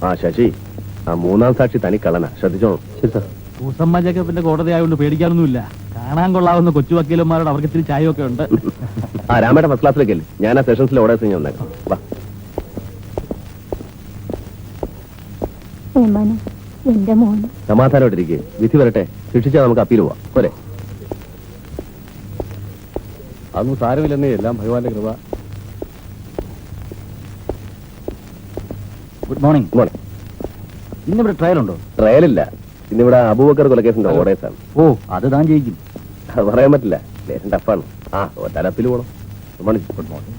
ആ ശശി, ആ മൂന്നാം സാക്ഷി തനി കള്ളനാ, ശ്രദ്ധിച്ചോ. ശരി സാർ. സൂസമ്മ ജേക്കബിന്റെ കോടതി ആയതുകൊണ്ട് പേടിക്കാനൊന്നുമില്ല. കാണാൻ കൊള്ളാവുന്ന കൊച്ചു വക്കീലന്മാരോട് അവർക്ക് ഇത്തിരി ചായയൊക്കെ ഉണ്ട്. ആ രാമേട്ട ഫസ്റ്റ് ക്ലാസ്സിലേക്കല്ലേ, ഞാൻ ആ സെഷൻസിലെ ഓർഡേഴ്സ് ഞാൻ വന്നേക്കാം. വാ. എന്റെ മോൻ സമാധാനമായിട്ടിരിക്കെ, വിധി വരട്ടെ, ശിക്ഷിച്ചാൽ നമുക്ക് അപ്പീൽ പോവാം പോരെ. അതൊന്നും സാരമില്ലെന്നേ, എല്ലാം ഭഗവാന്റെ കൃപ. Good morning. മോർണിംഗ്. ഇന്നിവിടെ ട്രയൽ ഉണ്ടോ? ട്രയലില്ല, ഇന്നിവിടെ അബൂബക്കർ കൊലക്കേസിന്റെ ഓർഡേഴ്സ് ആണ്. ഓ, അത് താൻ ജയിക്കും. അത് പറയാൻ പറ്റില്ല, ലേശം ടഫാണ്. ആ ഒറ്റ പോകണം. Good morning. Good morning.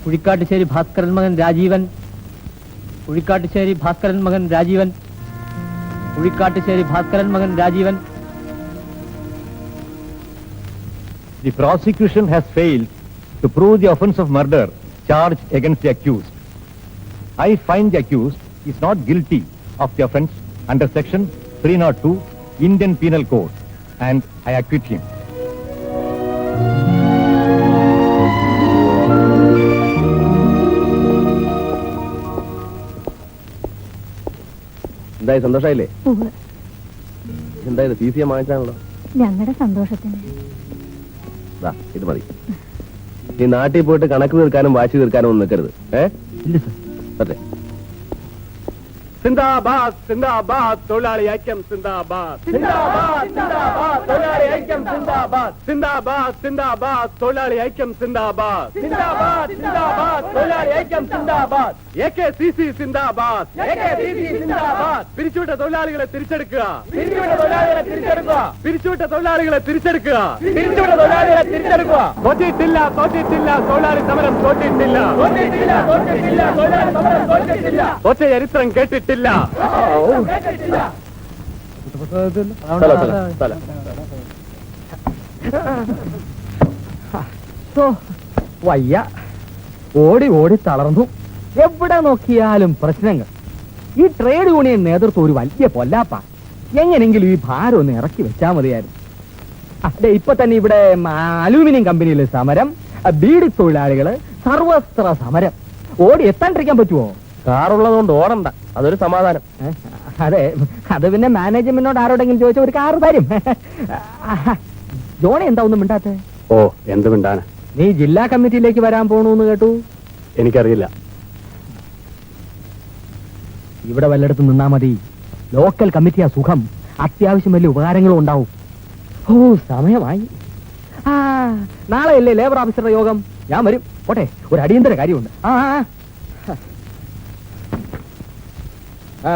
Kuzhikkattussery Bhaskaran മകൻ രാജീവൻ, കുഴിക്കാട്ടുശ്ശേരി ഭാസ്കരൻ മകൻ രാജീവൻ, കുഴിക്കാട്ടുശ്ശേരി ഭാസ്കരൻ മകൻ Rajeevan. The prosecution has failed to prove the offense of murder charged against the accused. I find the accused is not guilty of the offense under section 302 Indian Penal Code and I acquit him. എന്തായി, സന്തോഷായില്ലേ? എന്തായത്, CCM വാങ്ങിച്ചാണല്ലോ. ഞങ്ങളുടെ സന്തോഷത്തിന് ഇത് മതി. ഈ നാട്ടിൽ പോയിട്ട് കണക്ക് തീർക്കാനും വാശി തീർക്കാനും ഒന്നും നിൽക്കരുത്. ഇല്ല സർ. അതെ. സിന്ദാബാദ് സിന്ദാബാദ് തൊഴിലാളി ഐക്യം സിന്ദാബാദ് സിന്ദാബാദ് സിന്ദാബാദ് തൊഴിലാളി ഐക്യം സിന്ദാബാദ് സിന്ദാബാദ് സിന്ദാബാദ് തൊഴിലാളി ഐക്യം സിന്ദാബാദ് സിന്ദാബാദ് സിന്ദാബാദ് തൊഴിലാളി ഐക്യം സിന്ദാബാദ് AKCC സിന്ദാബാദ് AKCC സിന്ദാബാദ്. പിരിച്ചുവിട്ട തൊഴിലാളികളെ തിരിച്ചെടുക്കുക, പിരിച്ചുവിട്ട തൊഴിലാളികളെ തിരിച്ചെടുക്കുക, പിരിച്ചുവിട്ട തൊഴിലാളികളെ തിരിച്ചെടുക്കുക, പിരിച്ചുവിട്ട തൊഴിലാളികളെ തിരിച്ചെടുക്കുക. തോറ്റിട്ടില്ല, തോറ്റിട്ടില്ല, തൊഴിലാളി സമരം തോറ്റിട്ടില്ല, തോറ്റിട്ടില്ല, തോറ്റിട്ടില്ല, തൊഴിലാളി സമരം തോറ്റിട്ടില്ല, തോറ്റ ചരിത്രം കേട്ടിട്ടില്ല. വയ്യ, ഓടി ഓടി തളർന്നു. എവിടെ നോക്കിയാലും പ്രശ്നങ്ങൾ. ഈ ട്രേഡ് യൂണിയൻ നേതൃത്വം ഒരു വലിയ പൊല്ലാപ്പ. എങ്ങനെങ്കിലും ഈ ഭാരം ഒന്ന് ഇറക്കി വെച്ചാൽ മതിയായിരുന്നു. അതെ, ഇപ്പൊ തന്നെ ഇവിടെ അലൂമിനിയം കമ്പനിയിലെ സമരം, ബീഡി തൊഴിലാളികള്, സർവസ്ത്ര സമരം. ഓടി എത്താണ്ടിരിക്കാൻ പറ്റുമോ? കാറുള്ളതുകൊണ്ട് ഓടണ്ട, അതൊരു സമാധാനം. അതെ, അത് പിന്നെ മാനേജ്മെന്റിനോട് ആരോടെങ്കിലും ചോദിച്ച ഒരു കാറ് തരും. ജോണി എന്താ ഒന്നും മിണ്ടാത്തെ? ഓ, എന്ത് മിണ്ടാന? നീ ജില്ലാ കമ്മിറ്റിയിലേക്ക് വരാൻ പോണൂന്ന് കേട്ടു. എനിക്കറിയില്ല. ഇവിടെ വല്ലയിടത്തും നിന്നാ മതി. ലോക്കൽ കമ്മിറ്റിയാ സുഖം. അത്യാവശ്യം വലിയ ഉപകാരങ്ങളും ഉണ്ടാവും. ഓ, സമയമായി. നാളെയല്ലേ ലേബർ ഓഫീസറുടെ യോഗം? ഞാൻ വരും. പോട്ടെ, ഒരു അടിയന്തര കാര്യമുണ്ട്.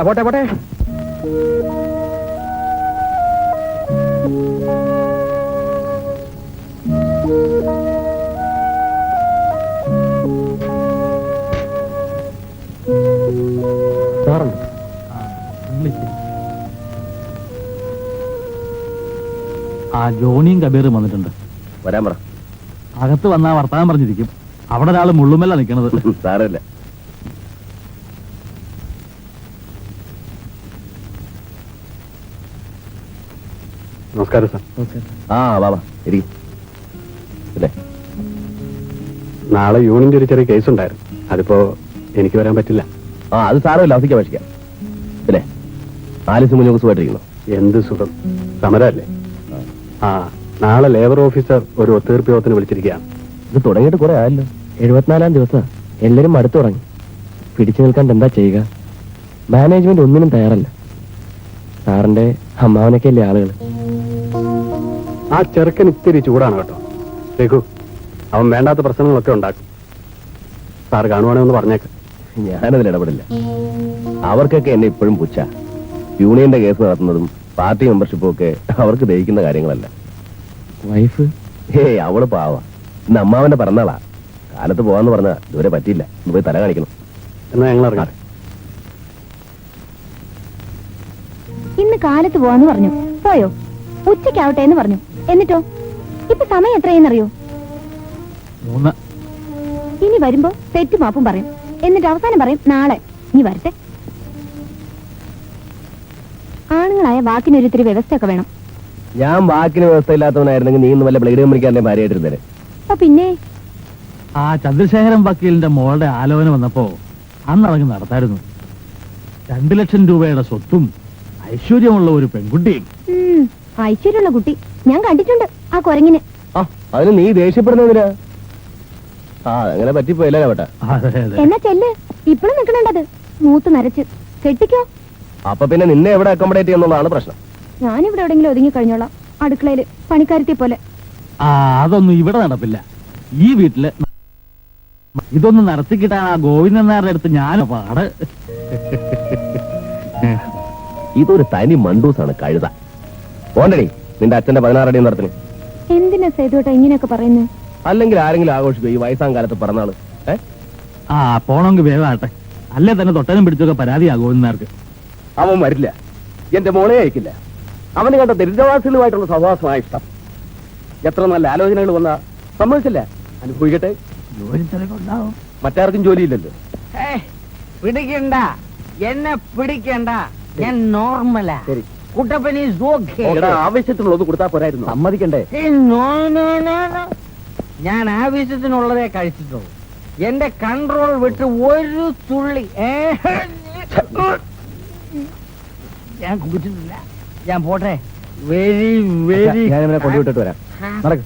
പോട്ടെ പോട്ടെ. സാറുണ്ട്? ജോണിയും കബീറും വന്നിട്ടുണ്ട്. വരാൻ പറ. അകത്ത് വന്നാ വർത്താനം പറഞ്ഞിരിക്കും. അവിടെ ഒരാള് മുള്ളുമല്ല നിൽക്കണത്. സാരമില്ല. നമസ്കാരം സാർ. വാ ഇരിക്കും. നാളെ യൂണിയന്റെ ഒരു ചെറിയ കേസ് ഉണ്ടായിരുന്നു. അതിപ്പോ എനിക്ക് വരാൻ പറ്റില്ല. അത് സാരമില്ല, അവസിക്കാൻ ഭക്ഷിക്കാം. പിന്നെ ആലിസ് മുന്നോട്ട് സുഖമായിട്ടിരിക്കുന്നു. എന്ത് സുഖം, സമരമല്ലേ? നാളെ ലേബർ ഓഫീസർ ഒരു ഒത്തുതീർപ്പ് യോഗത്തിന് വിളിച്ചിരിക്കുകയാണ്. ഇത് തുടങ്ങിയിട്ട് കുറെ ആയല്ലോ. 74-ാം ദിവസം. എല്ലാരും മടുത്തു തുടങ്ങി. പിടിച്ചു നിൽക്കാണ്ട് എന്താ ചെയ്യുക? മാനേജ്മെന്റ് ഒന്നിനും തയ്യാറല്ല. സാറിന്റെ അമ്മാവനൊക്കെയല്ലേ ആളുകൾ. ആ ചെറുക്കൻ ഇത്തിരി ചൂടാണ് കേട്ടോ. രഘു, അവൻ വേണ്ടാത്ത പ്രശ്നങ്ങളൊക്കെ ഉണ്ടാക്കും. സാറ് കാണുവാണെന്ന് പറഞ്ഞേക്ക്. ഞാനതിൽ ഇടപെടില്ല. അവർക്കൊക്കെ എന്നെ ഇപ്പോഴും പുച്ഛ. യൂണിയന്റെ കേസ് നടത്തുന്നതും പാർട്ടി മെമ്പർഷിപ്പും ഒക്കെ അവർക്ക് ദഹിക്കുന്ന കാര്യങ്ങളല്ല. വൈഫ് അവള് പാവ. ഇന്ന് അമ്മാവന്റെ പിറന്നാളാ. കാലത്ത് പോവാന്ന് പറഞ്ഞാ ഇതുവരെ പറ്റിയില്ല. ഇന്ന് പോയി തല കാണിക്കണം. എന്നാ ഞങ്ങൾ ഇറങ്ങാം. ഇന്ന് കാലത്ത് പോവാന്ന് പറഞ്ഞു. പോയോ? ഉച്ചയ്ക്കാവട്ടെ എന്ന് പറഞ്ഞു. എന്നിട്ടോ ഇപ്പൊ സമയം എത്രയെന്നറിയോ? 3. ഇനി വരുമ്പോ തെറ്റും മാപ്പും പറയും. എന്നിട്ട് അവസാനം പറയും നാളെ. നീ വരട്ടെ. ആണുങ്ങളായ വാക്കിനൊരിത്തിരി വ്യവസ്ഥയൊക്കെ വേണം. ഞാൻ വാക്കിന് വ്യവസ്ഥയില്ലാത്തവനായിരുന്നെങ്കിൽ നീ ഇന്ന് വല്ല ബ്ലേഡ് കമ്പനിക്കാരന്റെ ഭാര്യയായിട്ടിരുന്നേ. അപ്പൊ പിന്നെ ആ ചന്ദ്രശേഖരൻ വക്കീലിന്റെ മോളുടെ ആലോചന വന്നപ്പോ അന്നടങ്ങ് നടത്തായിരുന്നു. 2 ലക്ഷം രൂപയുടെ സ്വത്തും ഐശ്വര്യമുള്ള ഒരു പെൺകുട്ടിയും. ഐശ്വര്യമുള്ള കുട്ടി ഞാൻ കണ്ടിട്ടുണ്ട് ആ കുരങ്ങിന്. ആ അതിന് നീ ദേഷ്യപ്പെടുന്നതിനാ? ആ അങ്ങനെ പറ്റിപ്പോയില്ല വേട്ട. അതെ അതെ. എന്നാ ചെല്ല്, ഇപ്പഴും നിക്കണുണ്ടത് മൂത്ത് നരച്ച്. കെട്ടിക്കോ. അപ്പൊ പിന്നെ നിന്നെ എവിടെ അക്കോമഡേറ്റ് ചെയ്യുന്നുള്ളതാണ് പ്രശ്നം. ഞാനിവിടെ എവിടെങ്കിലും ഒതുങ്ങി കഴിഞ്ഞോളാം, അടുക്കളയില് പണിക്കാരത്തെ പോലെ. ആ അതൊന്നും ഇവിടെ നടപ്പില്ല. ഈ വീട്ടില് ഇതൊന്നും നടത്തി കിട്ടാൻ ആ ഗോവിന്ദൻ നായരുടെ അടുത്ത് ഞാൻ പാട്. ഇതൊരു തനി മണ്ടൂസാണ്, കഴുത. പോണ്ടടി നിന്റെ അച്ഛന്റെ 16 അടി നടത്തിന്. എന്തിനാ സേതുവേട്ടാ ഇങ്ങനെയൊക്കെ പറയുന്നത്? അല്ലെങ്കിൽ ആരെങ്കിലും ആഘോഷിക്കും ഈ വയസ്സാം കാലത്ത് പറഞ്ഞാള്. ആ പോണമെങ്കിൽ വേഗമാട്ടെ, അല്ലേ തന്നെ തൊട്ടനും പിടിച്ചൊക്കെ പരാതിയാ ഗോവിന്ദൻ നായർക്ക്. അവൻ വരില്ല, എന്റെ മോളെ അയക്കില്ല. അവന് കണ്ട ദരിദ്രവാസികളുമായിട്ടുള്ള സഹവാസമായ ഇഷ്ടം. എത്ര നല്ല ആലോചനകൾ വന്നാ സമ്മതിച്ചില്ല. അനുഭവിക്കട്ടെ. ജോലി തിരക്കുണ്ടാവും. മറ്റാർക്കും ജോലിയില്ലല്ലോ. പിടിക്കണ്ട, എന്നെ പിടിക്കണ്ട, ഞാൻ നോർമലാ. ശരി. Kuttappan is okay. എടാ, ആവശ്യത്തിനുള്ളത് കൊടുത്താ പോരായിരുന്നു. സമ്മതിക്കണ്ടേ? ഞാൻ ആവശ്യത്തിനുള്ളതേ കഴിച്ചിട്ടുള്ളൂ. എന്റെ കൺട്രോൾ വിട്ട് ഒരു തുള്ളി ഞാൻ കുടിച്ചിട്ടില്ല. ഞാൻ പോട്ടെ. വെരി വെരി ഞാനിവനെ കൊണ്ടുവിട്ടിട്ട് വരാം. നടക്ക്.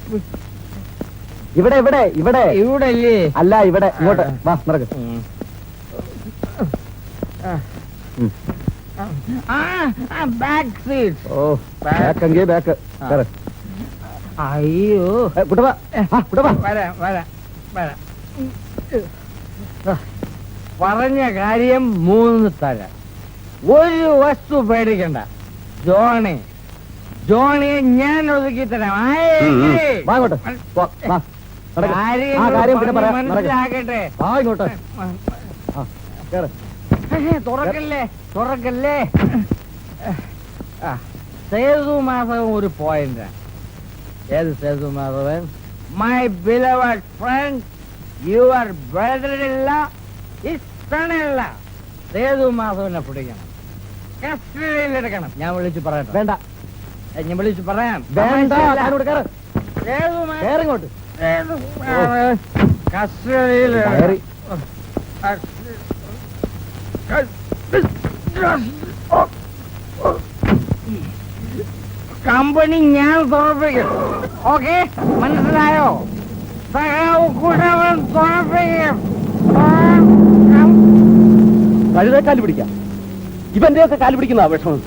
ഇവിടെ ഇവിടെ ഇവിടെ ഇവിടെ അല്ലേ? അല്ല, ഇവിടെ ഇങ്ങോട്ട് വാ, നടക്ക്. Back seat. ഓ, ബാക്കെങ്കിൽ ബാക്ക്. കേറ്. അയ്യോ, കുട്ടവാ, കുട്ടവാ. വരാം വരാം വരാം. പറഞ്ഞ കാര്യം 3 തരാം. ഒരു വസ്തു പേടിക്കണ്ട. ജോണിയെ ഞാൻ ഒതുക്കി തരാം. വാ ഇങ്ങോട്ട്. വാ, വാ. നടക്ക്. ആ കാര്യം പിന്നെ പറയാം. നടക്ക്. മനസ്സിലാക്കട്ടെ. ആ ഇങ്ങോട്ട്. ആ, കേറ്. തുറക്കല്ലേ തുറക്കല്ലേ. സേതു മാധവൻ ഒരു പോയിന്റ്. ഏത് Sethu Madhavan? My beloved friend, your ബ്രദറില്ല, ഇഷ്ടനല്ല. സേതു മാധവനെ പിടിക്കണം, കസ്റ്റഡിയിലെടുക്കണം. ഞാൻ വിളിച്ചു പറയട്ടെ? വേണ്ട, ഞാൻ വിളിച്ചു പറയാം. വേണ്ട. ഞാനിവിടെ കേറ്. സേതു കേറ് ഇങ്ങോട്ട്. കസ്റ്റഡിയിൽ കയറി. കമ്പനി ഞാൻ തുറപ്പിക്കും. ഓക്കെ, മനസ്സിലായോ? സഹാവ് കുട്ടവൻ തുറപ്പിക്കും. കഴുതേ കാല് പിടിക്കാം. ഇവന്റെയൊക്കെ കാല് പിടിക്കുന്ന വിഷമം.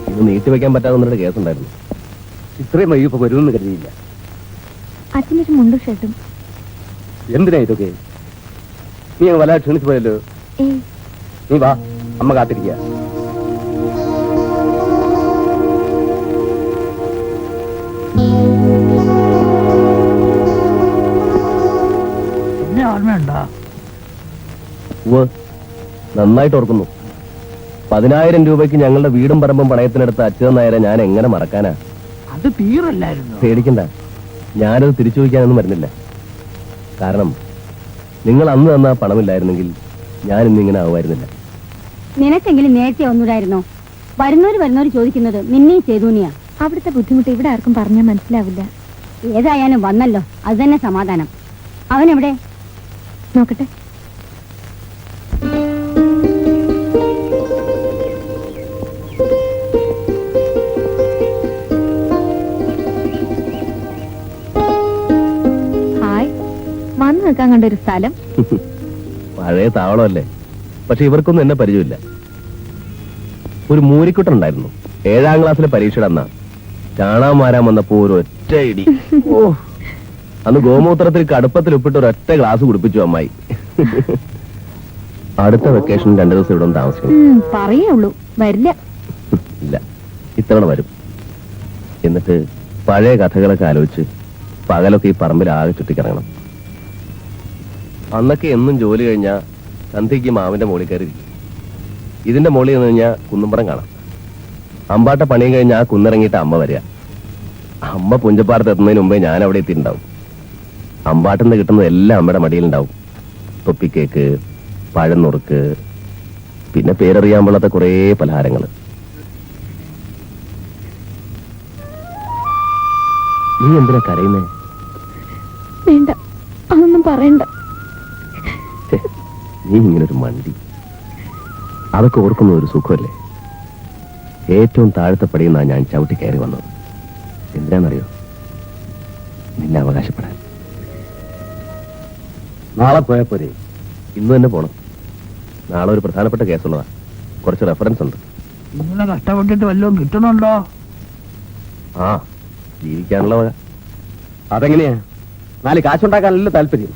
ഇത് നീട്ടിവെക്കാൻ പറ്റാവുന്ന കേസുണ്ടായിരുന്നു. ഇത്രയും വൈകിപ്പോ വരുമെന്ന് കരുതിയില്ല. അച്ഛനൊരു മുണ്ടും ഷർട്ടും. എന്തിനാ ഇതൊക്കെ? നീ വല്ല ക്ഷണിച്ചു പോയല്ലോ. ഏയ്, നീ വാ, അമ്മ കാത്തിരിക്കുക. എന്നെ ഓർമ്മയുണ്ടോ? നന്നായിട്ട് ഓർക്കുന്നു. 10,000 രൂപയ്ക്ക് ഞങ്ങളുടെ വീടും പറമ്പും പണയത്തിനെടുത്ത് അച്യുതൻ നായരെ ഞാൻ എങ്ങനെ മറക്കാനാ? അത് തീരല്ലായിരുന്നു. പേടിക്കണ്ട, ഞാനത് തിരിച്ചു വയ്ക്കാനൊന്നും വരുന്നില്ല. കാരണം നിങ്ങൾ അന്ന് തന്ന പണമില്ലായിരുന്നെങ്കിൽ ഞാൻ ഇന്നിങ്ങനെ ആവുമായിരുന്നില്ല. നിനക്കെങ്കിലും നേരത്തെ ഒന്നുകൂടായിരുന്നോ? വരുന്നവര് ചോദിക്കുന്നത് നിന്നെയും ചെയ്തൂനിയാ. അവിടുത്തെ ബുദ്ധിമുട്ട് ഇവിടെ ആർക്കും പറഞ്ഞാൽ മനസ്സിലാവില്ല. ഏതായാലും വന്നല്ലോ, അത് തന്നെ സമാധാനം. അവനെവിടെ? നോക്കട്ടെ. ഹായ്, വന്നു നിൽക്കാൻ കണ്ടൊരു സ്ഥലം. പഴയ താവളമല്ലേ, പക്ഷെ ഇവർക്കൊന്നും എന്നെ പരിചയമില്ല. ഒരു മൂരിക്കുട്ടുണ്ടായിരുന്നു, 7ാം ക്ലാസ്സിലെ പരീക്ഷയുടെ അന്നാ. ചാണാൻ മാരാൻ വന്നപ്പോ ഒരു ഒറ്റ ഇടി. ഓ, അന്ന് ഗോമൂത്രത്തിൽ കടുപ്പത്തിൽ ഉപ്പിട്ട് ഒരു ഒറ്റ ഗ്ലാസ് കുടിപ്പിച്ചു അമ്മായി. അടുത്ത വെക്കേഷൻ 2 ദിവസം ഇവിടെ താമസിക്കും. പറയേ ഉള്ളൂ, വരില്ല. ഇല്ല, ഇത്തവണ വരും. എന്നിട്ട് പഴയ കഥകളൊക്കെ ആലോചിച്ച് പകലൊക്കെ ഈ പറമ്പിൽ ആകെ ചുറ്റിക്കിറങ്ങണം. അന്നൊക്കെ എന്നും ജോലി കഴിഞ്ഞാ സന്ധ്യയ്ക്ക് മാവിന്റെ മുകളിൽ കയറി ഇരിക്കും. ഇതിന്റെ മുകളിൽ നിന്ന് കഴിഞ്ഞാൽ കുന്നുംപുറം കാണാം. അമ്പാട്ട പണിയും കഴിഞ്ഞ് ആ കുന്നിറങ്ങിയിട്ട് അമ്മ വരിക. അമ്മ പുഞ്ചപ്പാടത്ത് എത്തുന്നതിന് മുമ്പേ ഞാൻ അവിടെ എത്തിയിട്ടുണ്ടാവും. അമ്പാട്ടിൽ നിന്ന് കിട്ടുന്നത് എല്ലാം അമ്മയുടെ മടിയിലുണ്ടാവും. തൊപ്പിക്കേക്ക്, പഴം നുറുക്ക്, പിന്നെ പേരറിയാൻ പാടാത്ത കുറേ പലഹാരങ്ങൾ. നീ എന്തിനാ കരയുന്നേ? വേണ്ട, അതൊന്നും പറയണ്ട. ഛെ, നീ ഇങ്ങനൊരു മണ്ടി. അതൊക്കെ ഓർക്കുന്ന ഒരു സുഖമല്ലേ? ഏറ്റവും താഴത്തെ പടിയുന്നാ ഞാൻ ചവിട്ടി കയറി വന്നത്. എന്തിനാണെന്നറിയോ? നിന്നെ അവകാശപ്പെടാൻ. നാളെ പോയാ പോരെ? ഇന്ന് തന്നെ പോണം. നാളെ ഒരു പ്രധാനപ്പെട്ട കേസുള്ളതാ. കുറച്ച് റെഫറൻസ് ഉണ്ട്. ഇങ്ങനെ കഷ്ടപ്പെട്ടിട്ട് വല്ലതും കിട്ടണുണ്ടോ? ആ, ജീവിക്കാനുള്ള വക. അതെങ്ങനെയാ? 4 കാശുണ്ടാക്കാനല്ലോ താല്പര്യം.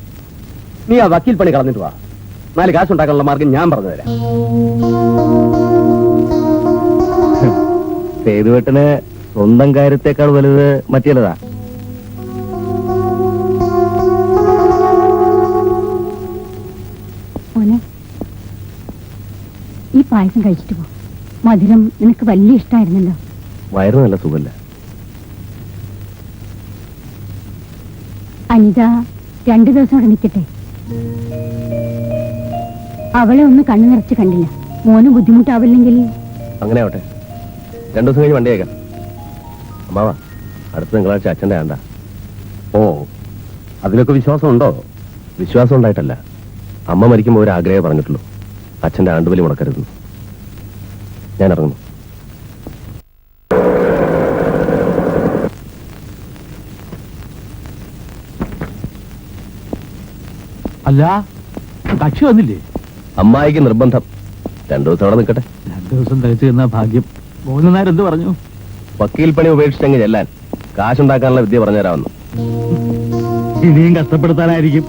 നീ ആ വക്കീൽ പണി കളഞ്ഞിട്ട് വാ. 4 കാശുണ്ടാക്കാനുള്ള മാർഗം ഞാൻ പറഞ്ഞു തരാം. സേതുവേട്ടന് സ്വന്തം കാര്യത്തെക്കാൾ വലുത് മറ്റേതാ. മോനെ, ഈ പായസം കഴിച്ചിട്ട് പോ. മധുരം നിനക്ക് വലിയ ഇഷ്ടമായിരുന്നല്ലോ. വയറ് നല്ല സുഖല്ല. അനിത 2 ദിവസം അവിടെ നിൽക്കട്ടെ. അവളെ ഒന്ന് കണ്ണു നിറച്ച് കണ്ടില്ല. മോന് ബുദ്ധിമുട്ടാവില്ലെങ്കിൽ. അങ്ങനെ ആവട്ടെ. 2 ദിവസം കഴിഞ്ഞ് വണ്ടി അയക്കാം. അമ്മാവാ, അടുത്ത തിങ്കളാഴ്ച അച്ഛൻ്റെ ആണ്ടാ. ഓ, അതിലൊക്കെ വിശ്വാസമുണ്ടോ? വിശ്വാസം ഉണ്ടായിട്ടല്ല, അമ്മ മരിക്കുമ്പോൾ ഒരു ആഗ്രഹം പറഞ്ഞിട്ടുള്ളൂ. അച്ഛൻ്റെ ആണ്ടുബലി മുടക്കരുത്. ഞാൻ ഇറങ്ങുന്നു. അല്ല, കക്ഷി വന്നില്ലേ? അമ്മായിക്ക് നിർബന്ധം. 2 ദിവസം അവിടെ നിൽക്കട്ടെ. 2 ദിവസം തികച്ചു തന്ന ഭാഗ്യം. ഗോവിന്ദനായർ എന്ത് പറഞ്ഞു? വക്കീൽ പണി ഉപേക്ഷിച്ചെങ്കിൽ ചെല്ലാൻ കാശുണ്ടാക്കാനുള്ള വിദ്യ പറഞ്ഞുതരാമെന്ന്. ഇനിയും കഷ്ടപ്പെടുത്താനായിരിക്കും.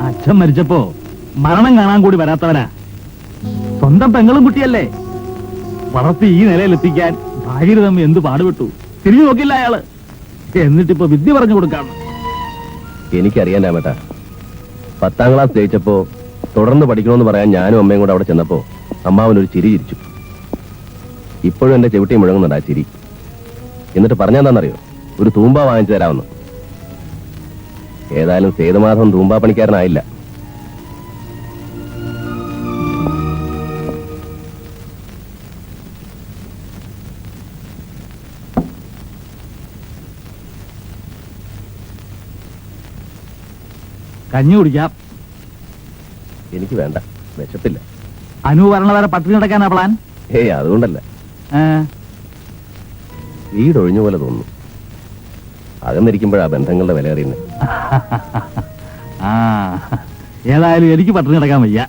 അച്ഛൻ മരിച്ചപ്പോ മരണം കാണാൻ കൂടി വരാത്തവനാ. സ്വന്തം പെങ്ങളും കുട്ടിയല്ലേ. വളർത്തി ഈ നിലയിലെത്തിക്കാൻ ഭാര്യര് തമ്മിൽ എന്ത് പാടുപെട്ടു. തിരിഞ്ഞു നോക്കില്ല അയാള്. എന്നിട്ടിപ്പോ വിദ്യ പറഞ്ഞു കൊടുക്കാന്ന്. എനിക്കറിയാൻ രാമേട്ടാ, 10ാം ക്ലാസ് ജയിച്ചപ്പോ തുടർന്ന് പഠിക്കണമെന്ന് പറയാൻ ഞാനും അമ്മയും കൂടെ അവിടെ ചെന്നപ്പോ അമ്മാവനൊരു ചിരി ചിരിച്ചു. ഇപ്പോഴും എന്റെ ചെവിട്ടി മുഴങ്ങുന്നുണ്ട് ആ ചിരി. എന്നിട്ട് പറഞ്ഞെന്താണെന്നറിയോ? ഒരു തൂമ്പ വാങ്ങിച്ചു തരാമെന്ന്. ഏതായാലും സേതുമാധവൻ തൂമ്പാ പണിക്കാരനായില്ല. കഞ്ഞി കുടിക്കാം. എനിക്ക് വേണ്ട, വിശപ്പില്ല. അനു വരണ വരെ പട്ടിണി കിടക്കാനാ പ്ലാൻ? ഏയ്, അതുകൊണ്ടല്ല. വീടൊഴിഞ്ഞ പോലെ തോന്നുന്നു. അകന്നിരിക്കുമ്പോഴാ ബന്ധങ്ങളുടെ വില അറിയുന്നത്. ആ, ഏതായാലും എനിക്ക് പട്ടിണി കിടക്കാൻ വയ്യ.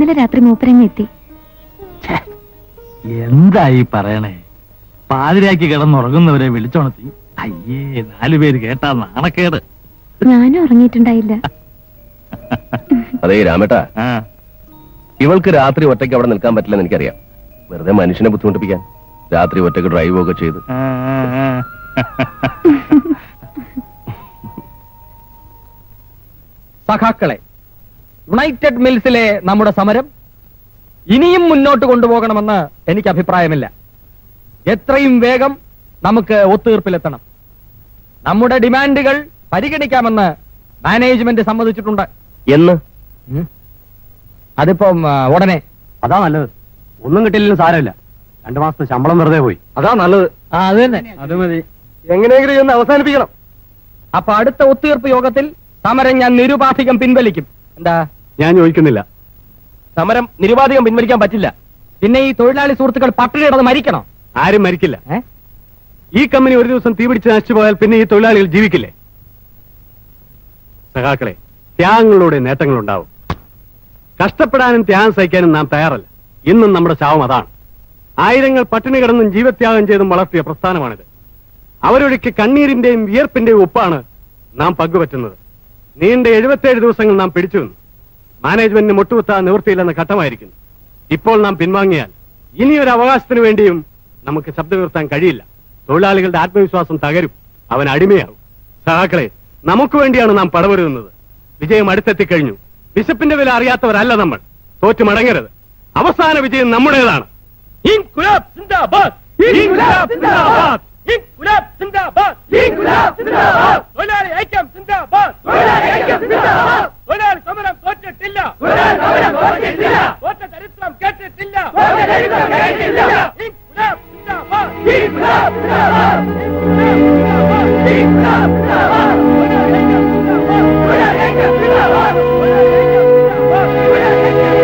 ഇന്നലെ രാത്രി മൂപ്പരങ്ങ് എത്തി. എന്തായി പറയണേ? പാതിരാക്കി കിടന്നുറങ്ങുന്നവരെ വിളിച്ചുണർത്തി. അയ്യേ, 4 പേര് കേട്ടാ നാണക്കേട്. ഞാനും ഉറങ്ങിയിട്ടുണ്ടായില്ല. അതേ രാമേട്ടാ, ആ, ഇവൾക്ക് രാത്രി ഒറ്റയ്ക്ക് അവിടെ നിൽക്കാൻ പറ്റില്ലെന്ന് എനിക്കറിയാം. വെറുതെ മനുഷ്യനെ ബുദ്ധിമുട്ടിപ്പിക്കാൻ രാത്രി ഒറ്റയ്ക്ക് ഡ്രൈവ് ഒക്കെ ചെയ്ത്. ആ, ആ. സഖാക്കളെ, യുണൈറ്റഡ് മിൽസിലെ നമ്മുടെ സമരം ഇനിയും മുന്നോട്ട് കൊണ്ടുപോകണമെന്ന് എനിക്ക് അഭിപ്രായമില്ല. എത്രയും വേഗം നമുക്ക് ഒത്തുതീർപ്പിലെത്തണം. നമ്മുടെ ഡിമാൻഡുകൾ പരിഗണിക്കാമെന്ന് മാനേജ്മെന്റ് സമ്മതിച്ചിട്ടുണ്ട്. എന്ന് അതിപ്പം ഉടനെ. അതാ നല്ലത്. ഒന്നും കിട്ടിയില്ലെങ്കിലും സാരമില്ല. 2 മാസത്തെ ശമ്പളം വെറുതെ പോയി. അതാ നല്ലത്. അത് തന്നെ, അത് മതി. എങ്ങനെയെങ്കിലും ഒന്ന് അവസാനിപ്പിക്കണം. അപ്പൊ അടുത്ത ഒത്തുതീർപ്പ് യോഗത്തിൽ സമരം ഞാൻ നിരുപാധികം പിൻവലിക്കും. എന്താ? ഞാൻ ചോദിക്കുന്നില്ല. സമരം നിരുപാധികം പിൻവലിക്കാൻ പറ്റില്ല. പിന്നെ ഈ തൊഴിലാളി സുഹൃത്തുക്കൾ പട്ടിണി കിടന്ന് മരിക്കണം. ആരും മരിക്കില്ല. ഏ? ഈ കമ്പനി ഒരു ദിവസം തീപിടിച്ച് നശിച്ചു പോയാൽ പിന്നെ ഈ തൊഴിലാളികൾ ജീവിക്കില്ലേ? സഖാക്കളെ, ത്യാഗങ്ങളിലൂടെ നേട്ടങ്ങളുണ്ടാവും. കഷ്ടപ്പെടാനും ത്യാഗം സഹിക്കാനും നാം തയ്യാറല്ല. ഇന്നും നമ്മുടെ ശാവം അതാണ്. ആയിരങ്ങൾ പട്ടിണി കിടന്നും ജീവത്യാഗം ചെയ്തും വളർത്തിയ പ്രസ്ഥാനമാണിത്. അവരൊഴുക്കി കണ്ണീരിന്റെയും വിയർപ്പിന്റെയും ഒപ്പാണ് നാം പങ്കുപറ്റുന്നത്. നീണ്ട 77 ദിവസങ്ങൾ നാം പിടിച്ചു നിന്നു. മാനേജ്മെന്റിന് മുട്ടുകുത്താൻ നിവൃത്തിയില്ലെന്ന ഘട്ടമായിരിക്കുന്നു. ഇപ്പോൾ നാം പിൻവാങ്ങിയാൽ ഇനിയൊരു അവകാശത്തിന് വേണ്ടിയും നമുക്ക് ശബ്ദമുയർത്താൻ കഴിയില്ല. തൊഴിലാളികളുടെ ആത്മവിശ്വാസം തകരും. അവൻ അടിമയാകും. സഹാക്കളെ, നമുക്ക് വേണ്ടിയാണ് നാം പടവരുന്നത്. വിജയം അടുത്തെത്തിക്കഴിഞ്ഞു. വിശപ്പിന്റെ വില അറിയാത്തവരല്ല നമ്മൾ. തോറ്റു മടങ്ങരുത്. അവസാന വിജയം നമ്മുടേതാണ്. ഇൻക്വിലാബ് സിന്ദാബാദ്! ഇൻക്വിലാബ് സിന്ദാബാദ്! ഇൻക്വിലാബ് സിന്ദാബാദ്! ഇൻക്വിലാബ് സിന്ദാബാദ്! തൊഴിലാളി ഐക്യം സിന്ദാബാദ്! തൊഴിലാളി ഐക്യം സിന്ദാബാദ്! തൊഴിലാളി സമരം തോറ്റിട്ടില്ല. തൊഴിലാളി സമരം തോറ്റിട്ടില്ല. തോറ്റ ചരിത്രം കേട്ടിട്ടില്ല. തോറ്റ ചരിത്രം കേട്ടിട്ടില്ല. ഇൻക്വിലാബ് സിന്ദാബാദ്! ഇൻക്വിലാബ് സിന്ദാബാദ്! ഇൻക്വിലാബ് സിന്ദാബാദ്! തൊഴിലാളി ഐക്യം സിന്ദാബാദ്! തൊഴിലാളി ഐക്യം സിന്ദാബാദ്! തൊഴിലാളി ഐക്യം സിന്ദാബാദ്! തൊഴിലാളി ഐക്യം സിന്ദാബാദ്!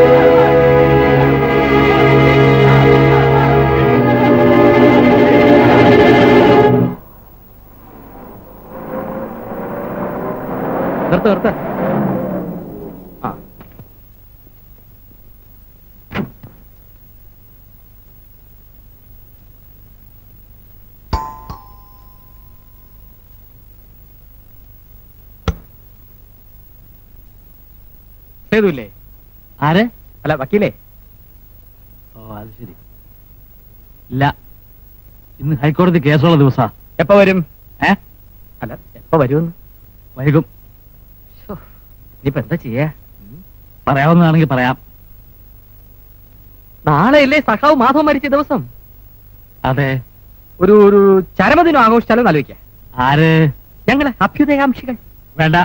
നിർത്ത. സേതുല്ലേ? ആരെ? അല്ല, വക്കീലേ. ഓ, അത് ശരി. ഇല്ല, ഇന്ന് ഹൈക്കോടതി കേസുള്ള ദിവസാ. എപ്പ വരും? അല്ല, എപ്പ വരുമെന്ന്? വൈകും. ഇനിയിപ്പോ എന്താ ചെയ്യാ? പറയാവുന്നതാണെങ്കിൽ പറയാം. നാളെയല്ലേ സഖാവ് മാധവ് മരിച്ച ദിവസം? അതെ. ഒരു ചരമദിനം ആഘോഷിച്ചാലും ആലോചിക്കാം. ആര്? ഞങ്ങള് അഭ്യുദയാംശികൾ. വേണ്ട,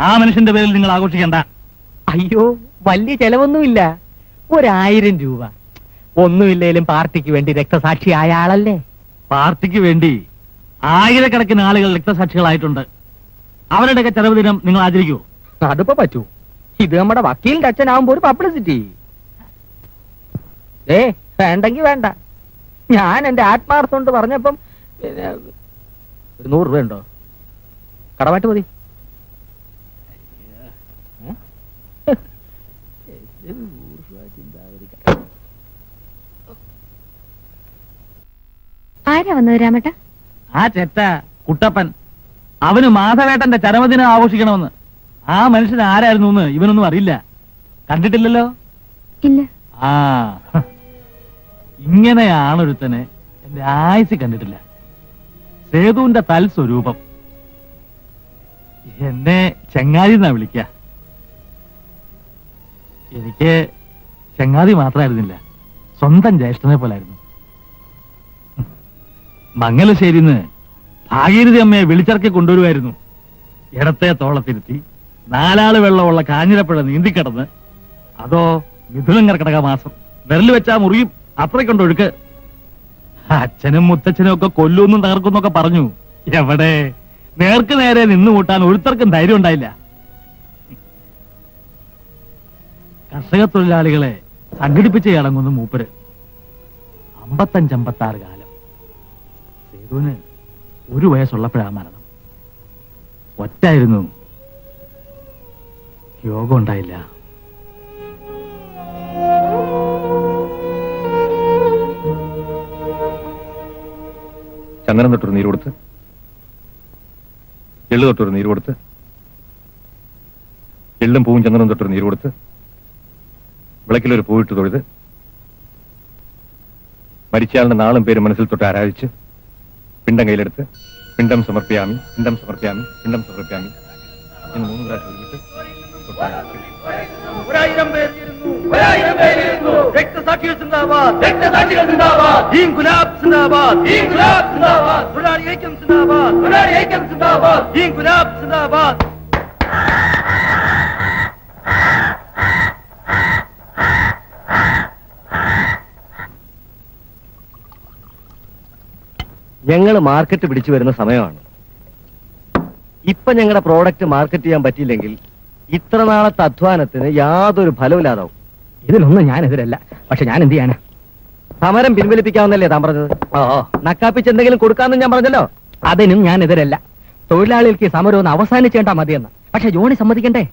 ആ മനുഷ്യന്റെ പേരിൽ നിങ്ങൾ ആഘോഷിക്കണ്ട. അയ്യോ, വലിയ ചെലവൊന്നുമില്ല. 1000 രൂപ. ഒന്നുമില്ലേലും പാർട്ടിക്ക് വേണ്ടി രക്തസാക്ഷിയായ ആളല്ലേ. പാർട്ടിക്ക് വേണ്ടി ആയിരക്കണക്കിന് ആളുകൾ രക്തസാക്ഷികളായിട്ടുണ്ട്. അവരുടെയൊക്കെ ചെലവ് ദിനം നിങ്ങൾ ആചരിക്കുമോ? അതിപ്പോ പറ്റൂ. ഇത് നമ്മുടെ വക്കീലിന്റെ അച്ഛനാവുമ്പോ ഒരു പബ്ലിസിറ്റി. വേണ്ടെങ്കി വേണ്ട. ഞാൻ എന്റെ ആത്മാർത്ഥം കൊണ്ട് പറഞ്ഞപ്പം പിന്നെ ഒരു 100 രൂപ ഉണ്ടോ? കടമായിട്ട് മതി. ആരാ വന്നത് രാമേട്ട? ആ ചെറ്റ കുട്ടപ്പൻ. അവന് മാധവേട്ടന്റെ ചരമദിനം ആഘോഷിക്കണമെന്ന്. ആ മനുഷ്യൻ ആരായിരുന്നു എന്ന് ഇവനൊന്നും അറിയില്ല. കണ്ടിട്ടില്ലല്ലോ? ഇല്ല. ആ, ഇങ്ങനെയാണൊരുത്തനെ എന്റെ ആയുസ് കണ്ടിട്ടില്ല. സേതുവിന്റെ തൽസ്വരൂപം. എന്നെ ചങ്ങാതി എന്നാ വിളിക്ക. എനിക്ക് ചങ്ങാതി മാത്രമായിരുന്നില്ല, സ്വന്തം ജ്യേഷ്ഠനെ പോലായിരുന്നു. മംഗലശ്ശേരിന്ന് ഭാഗീരഥി അമ്മയെ വിളിച്ചിറക്കി കൊണ്ടുവരുമായിരുന്നു. ഇടത്തെ തോളത്തിരുത്തി 4 ആള് വെള്ളമുള്ള കാഞ്ഞിരപ്പുഴ നീന്തിക്കിടന്ന്. അതോ മിഥുനം കർക്കടക മാസം വിരൽ വെച്ചാ മുറിയും. അത്രയ്ക്കൊണ്ട് ഒഴുക്ക്. അച്ഛനും മുത്തച്ഛനും ഒക്കെ കൊല്ലൂന്നും തകർക്കുന്നൊക്കെ പറഞ്ഞു. എവിടെ? നേർക്ക് നേരെ നിന്ന് കൂട്ടാൻ ഒരുത്തർക്കും ധൈര്യം ഉണ്ടായില്ല. കർഷക തൊഴിലാളികളെ സംഘടിപ്പിച്ച് അടങ്ങുന്നു മൂപ്പര്. 55-56 കാലം. സേതുവിന് 1 വയസ്സുള്ളപ്പോഴാ മരണം. ഒറ്റായിരുന്നു. യോഗം ഉണ്ടായില്ല. ചന്ദനം തൊട്ടൊരു നീര് കൊടുത്ത്, എള്ളു തൊട്ടൊരു നീര് കൊടുത്ത്, എള്ളും പൂവും ചന്ദനം തൊട്ടൊരു നീര് കൊടുത്ത്, വിളക്കിലൊരു പൂവിട്ട് തൊഴുത്, മരിച്ചയാളുടെ നാളും പേരും മനസ്സിൽ തൊട്ട് ആരാധിച്ച്, പിണ്ടം കയ്യിലെടുത്ത് പിണ്ടം സമർപ്പിയാമി, പിണ്ടം സമർപ്പിയാമി, പിണ്ടം സമർപ്പിയാമി എന്ന് 3 പ്രാവശ്യം ഒരുമിച്ച് തൊട്ട് ആരാധിച്ച്. രക്തസാക്ഷികൾ സിന്ദാബാദ്, രക്തസാക്ഷികൾ സിന്ദാബാദ്, ടീം ഗുലാബ് സിന്ദാബാദ്, ടീം ഗുലാബ് സിന്ദാബാദ്, തൊഴിലാളി ഐക്യം സിന്ദാബാദ്, തൊഴിലാളി ഐക്യം സിന്ദാബാദ്, ടീം ഗുലാബ് സിന്ദാബാദ്. ഞങ്ങൾ മാർക്കറ്റ് പിടിച്ചു വരുന്ന സമയമാണ്. ഇപ്പൊ ഞങ്ങളുടെ പ്രോഡക്റ്റ് മാർക്കറ്റ് ചെയ്യാൻ പറ്റിയില്ലെങ്കിൽ ഇത്ര നാളത്തെ അധ്വാനത്തിന് യാതൊരു ഫലമില്ലാതാവും. ഇതിലൊന്നും ഞാൻ എതിരല്ല, പക്ഷെ ഞാൻ എന്ത് ചെയ്യാനാ? സമരം പിൻവലിപ്പിക്കാവുന്നല്ലേ താൻ പറഞ്ഞത്? നക്കാപ്പിച്ച് എന്തെങ്കിലും കൊടുക്കാമെന്ന് ഞാൻ പറഞ്ഞല്ലോ. അതിനും ഞാൻ എതിരല്ല. തൊഴിലാളികൾക്ക് സമരം ഒന്ന് അവസാനിച്ചേണ്ടാ മതിയെന്ന്. പക്ഷെ ജോണി സമ്മതിക്കണ്ടേ?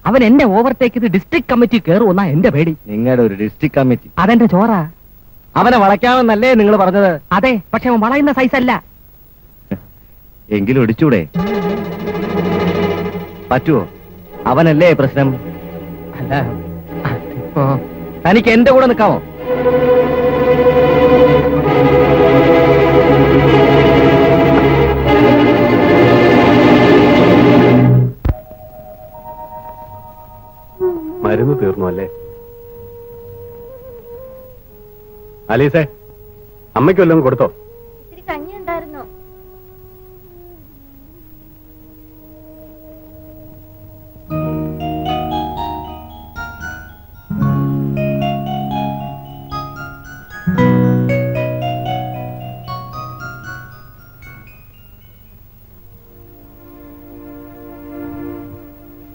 അവൻ എന്നെ ഓവർടേക്ക് ചെയ്ത് ഡിസ്ട്രിക്ട് കമ്മിറ്റി കയറുമെന്നാ എന്റെ പേടി. നിങ്ങളുടെ ഒരു ഡിസ്ട്രിക്ട് കമ്മിറ്റി? അതെന്റെ ചോറാ. അവനെ വളയ്ക്കാമെന്നല്ലേ നിങ്ങൾ പറഞ്ഞത്? അതെ, പക്ഷെ അവൻ വളയുന്ന സൈസ് അല്ല. എങ്കിലും ഇടിച്ചൂടെ? പറ്റുമോ? അവനല്ലേ പ്രശ്നം? അല്ല, തനിക്ക് എന്റെ കൂടെ നിൽക്കാമോ? മരുന്ന് തീർന്നു അല്ലേ? അലീസേ, അമ്മയ്ക്ക് വല്ലതും കൊടുത്തോ? ഇത്തിരി കഞ്ഞി ഉണ്ടായിരുന്നോ?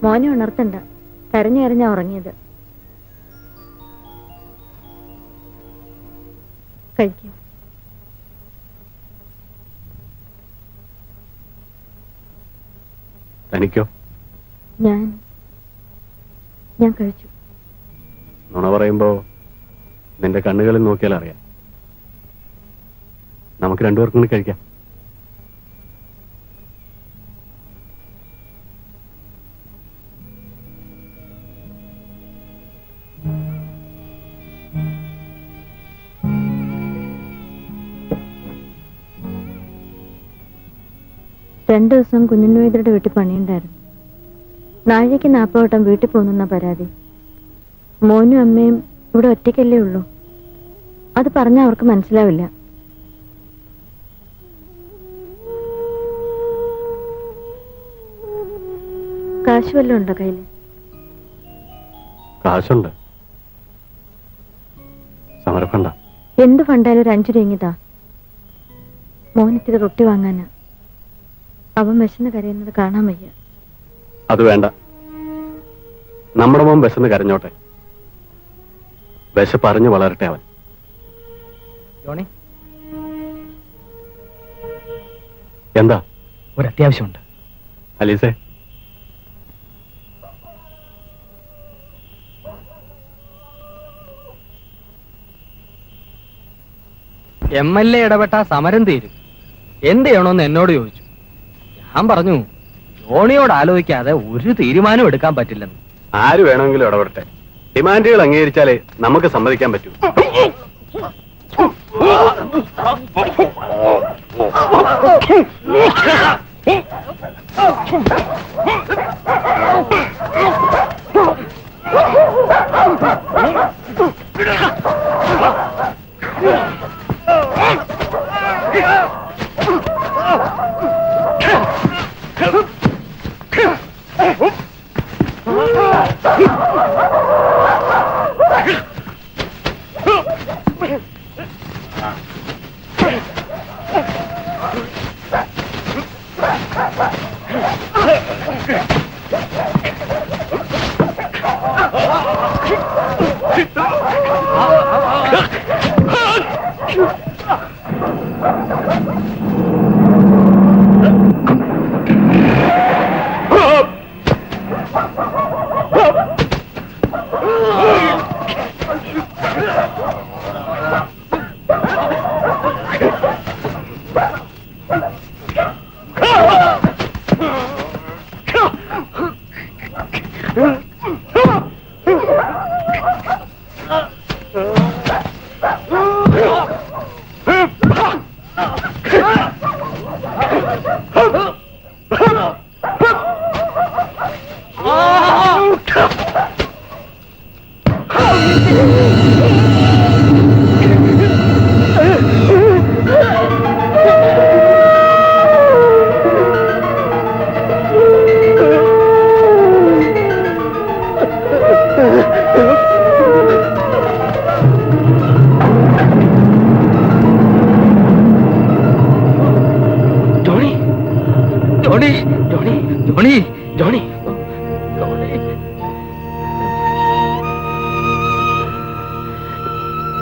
മോനെ ഉണർത്തണ്ട. കരഞ്ഞു ഉറങ്ങിയത്. കഴിക്കൂ. തനിക്കോ? ഞാൻ കഴിച്ചു. നുണ പറയുമ്പോ നിന്റെ കണ്ണുകളിൽ നോക്കിയാൽ അറിയാം. നമുക്ക് രണ്ടുപേർക്കും കൂടി കഴിക്കാം. രണ്ടു ദിവസം കുഞ്ഞുണ്ണുവൈദ്യരുടെ വീട്ടിൽ പണിയുണ്ടായിരുന്നു. നാഴികയ്ക്ക് 40 വട്ടം വീട്ടിൽ പോകുന്ന പരാതി. മോനും അമ്മയും ഇവിടെ ഒറ്റയ്ക്കല്ലേ ഉള്ളൂ. അത് പറഞ്ഞാൽ അവർക്ക് മനസ്സിലാവില്ല. കാശ് വല്ലതും ഉണ്ടോ കയ്യിൽ? കാശുണ്ട്. സമരഫണ്ട. എന്ത് ഫണ്ടായാലും ഒരു 5 രൂപ ഇങ്ങിതാ. മോനിത്തിരി റൊട്ടി വാങ്ങാനാ. അവൻ വിശന്ന് കരയുന്നത് കാണാൻ വയ്യ. അത് വേണ്ട. നമ്മുടെ മോൻ വിശന്ന് കരഞ്ഞോട്ടെ. വിശപ്പ് അറിഞ്ഞു വളരട്ടെ അവൻ. ജോണി, എന്താ? ഒരു അത്യാവശ്യമുണ്ട്. അലീസേ, MLA ഇടപെട്ട സമരം തീരും. എന്ത് ചെയ്യണമെന്ന് എന്നോട് ചോദിച്ചു. ഞാൻ പറഞ്ഞു, ജോണിയോട് ആലോചിക്കാതെ ഒരു തീരുമാനം എടുക്കാൻ പറ്റില്ലെന്ന്. ആര് വേണമെങ്കിലും ഇടപെടട്ടെ. ഡിമാൻഡുകൾ അംഗീകരിച്ചാലേ നമുക്ക് സമ്മതിക്കാൻ പറ്റൂ.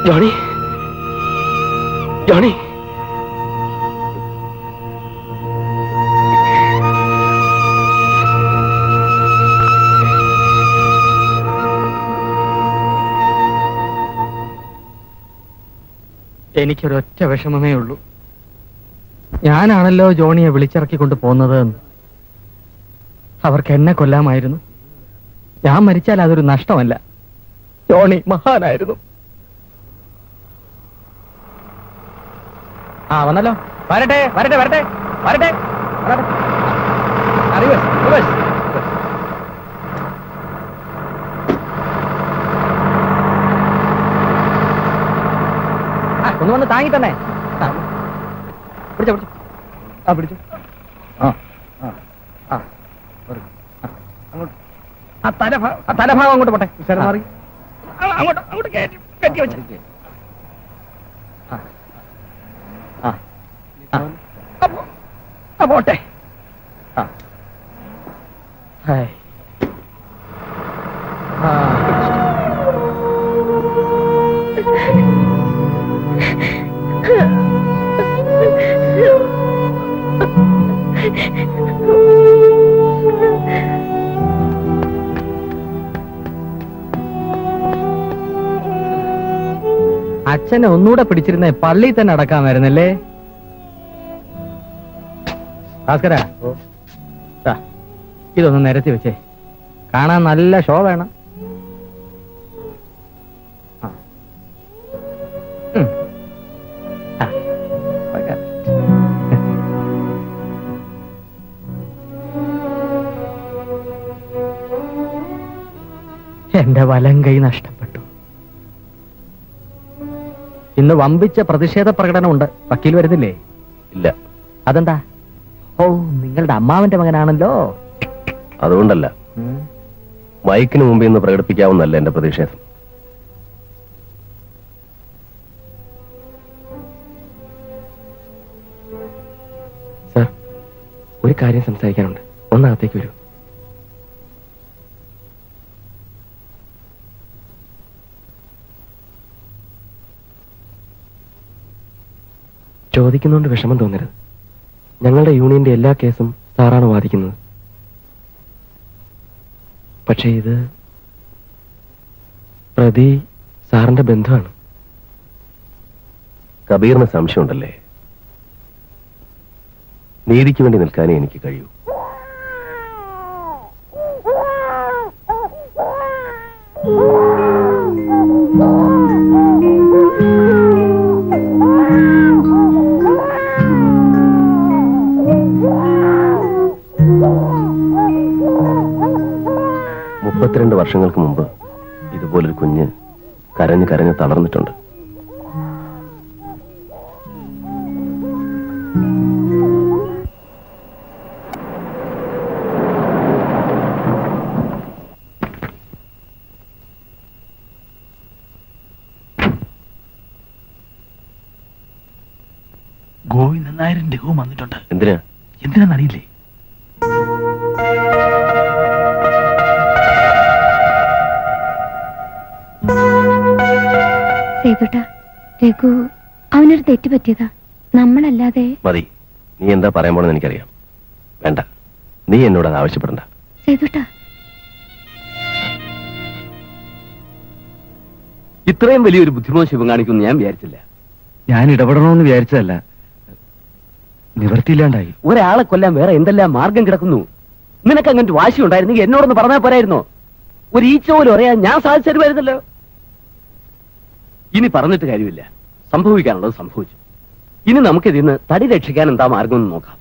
ജോണി ജോണി എനിക്കൊരൊറ്റ വിഷമമേ ഉള്ളൂ. ഞാനാണല്ലോ ജോണിയെ വിളിച്ചിറക്കിക്കൊണ്ട് പോകുന്നത്. അവർക്ക് എന്നെ കൊല്ലാമായിരുന്നു. ഞാൻ മരിച്ചാൽ അതൊരു നഷ്ടമല്ല. ജോണി മഹാനായിരുന്നു. ആ വന്നല്ലോ. വരട്ടെ വരട്ടെ വരട്ടെ വരട്ടെ ഒന്ന് വന്ന് താങ്ങി തന്നെ. പിടിച്ചോ പിടിച്ചോ. ആ പിടിച്ചു. ആ ആ അങ്ങോട്ട് ആ തലഭാഗം അങ്ങോട്ട് പോട്ടെ. മാറി അങ്ങോട്ട് അങ്ങോട്ട് കയറ്റി കയറ്റി വെച്ച്. പോട്ടെ. അച്ഛനെ ഒന്നുകൂടെ പിടിച്ചിരുന്നേ പള്ളിയിൽ തന്നെ അടക്കാമായിരുന്നല്ലേ. ഭാസ്കര, ഇതൊന്ന് നിരത്തി വെച്ചേ. കാണാൻ നല്ല ഷോ വേണം. എന്റെ വലം കൈ നഷ്ടപ്പെട്ടു. ഇന്ന് വമ്പിച്ച പ്രതിഷേധ പ്രകടനമുണ്ട്. വക്കീൽ വരുന്നില്ലേ? ഇല്ല. അതെന്താ? ഓ, നിങ്ങളുടെ അമ്മാവന്റെ മകനാണല്ലോ. അതുകൊണ്ടല്ല, മൈക്കിന് മുമ്പ് ഇന്ന് പ്രകടിപ്പിക്കാവുന്നല്ല എന്റെ പ്രതിഷേധം. സാർ, ഒരു കാര്യം സംസാരിക്കാനുണ്ട്. ഒന്നകത്തേക്ക് വരൂ. ചോദിക്കുന്നതുകൊണ്ട് വിഷമം തോന്നരുത്. ഞങ്ങളുടെ യൂണിയന്റെ എല്ലാ കേസും സാറാണ് വാദിക്കുന്നത്. പക്ഷേ ഇത് പ്രതി സാറിന്റെ ബന്ധുവാണ്. കബീറിന് സംശയമുണ്ടല്ലേ? നീതിക്ക് വേണ്ടി നിൽക്കാനേ എനിക്ക് കഴിയൂ. മുപ്പത്തിരണ്ട് വർഷങ്ങൾക്ക് മുമ്പ് ഇതുപോലൊരു കുഞ്ഞ് കരഞ്ഞ് കരഞ്ഞ് തളർന്നിട്ടുണ്ട്. ഗോവിന്ദൻ നായരും രഘുവും വന്നിട്ടുണ്ട്. എന്തിനാന്നറിയില്ലേ? രഘു അവനൊരു തെറ്റ് പറ്റിയതാ. നമ്മളല്ലാതെ. മതി, നീ എന്താ പറയാൻ പോണെന്ന് എനിക്കറിയാം. വേണ്ട, നീ എന്നോട് അത് ആവശ്യപ്പെടണ്ട. സേതുട്ടാ, ഇത്രയും വലിയൊരു ബുദ്ധിമോശം ശിവം കാണിക്കുമെന്ന് ഞാൻ വിചാരിച്ചില്ല. ഞാൻ ഇടപെടണമെന്ന് വിചാരിച്ചതല്ല, നിവൃത്തിയില്ലാണ്ടായി. ഒരാളെ കൊല്ലാൻ വേറെ എന്തെല്ലാം മാർഗം കിടക്കുന്നു. നിനക്ക് അങ്ങനത്തെ വാശി ഉണ്ടായിരുന്നെങ്കിൽ എന്നോടൊന്ന് പറഞ്ഞാൽ പോരായിരുന്നോ? ഒരു ഈച്ച പോലും അറിയാൻ ഞാൻ സാധിച്ചു തരുമായിരുന്നല്ലോ. ഇനി പറഞ്ഞിട്ട് കാര്യമില്ല. സംഭവിക്കാനുള്ളത് സംഭവിച്ചു. ഇനി നമുക്ക് ഇതിന്ന് തടി രക്ഷിക്കാൻ എന്താ മാർഗമെന്ന് നോക്കാം.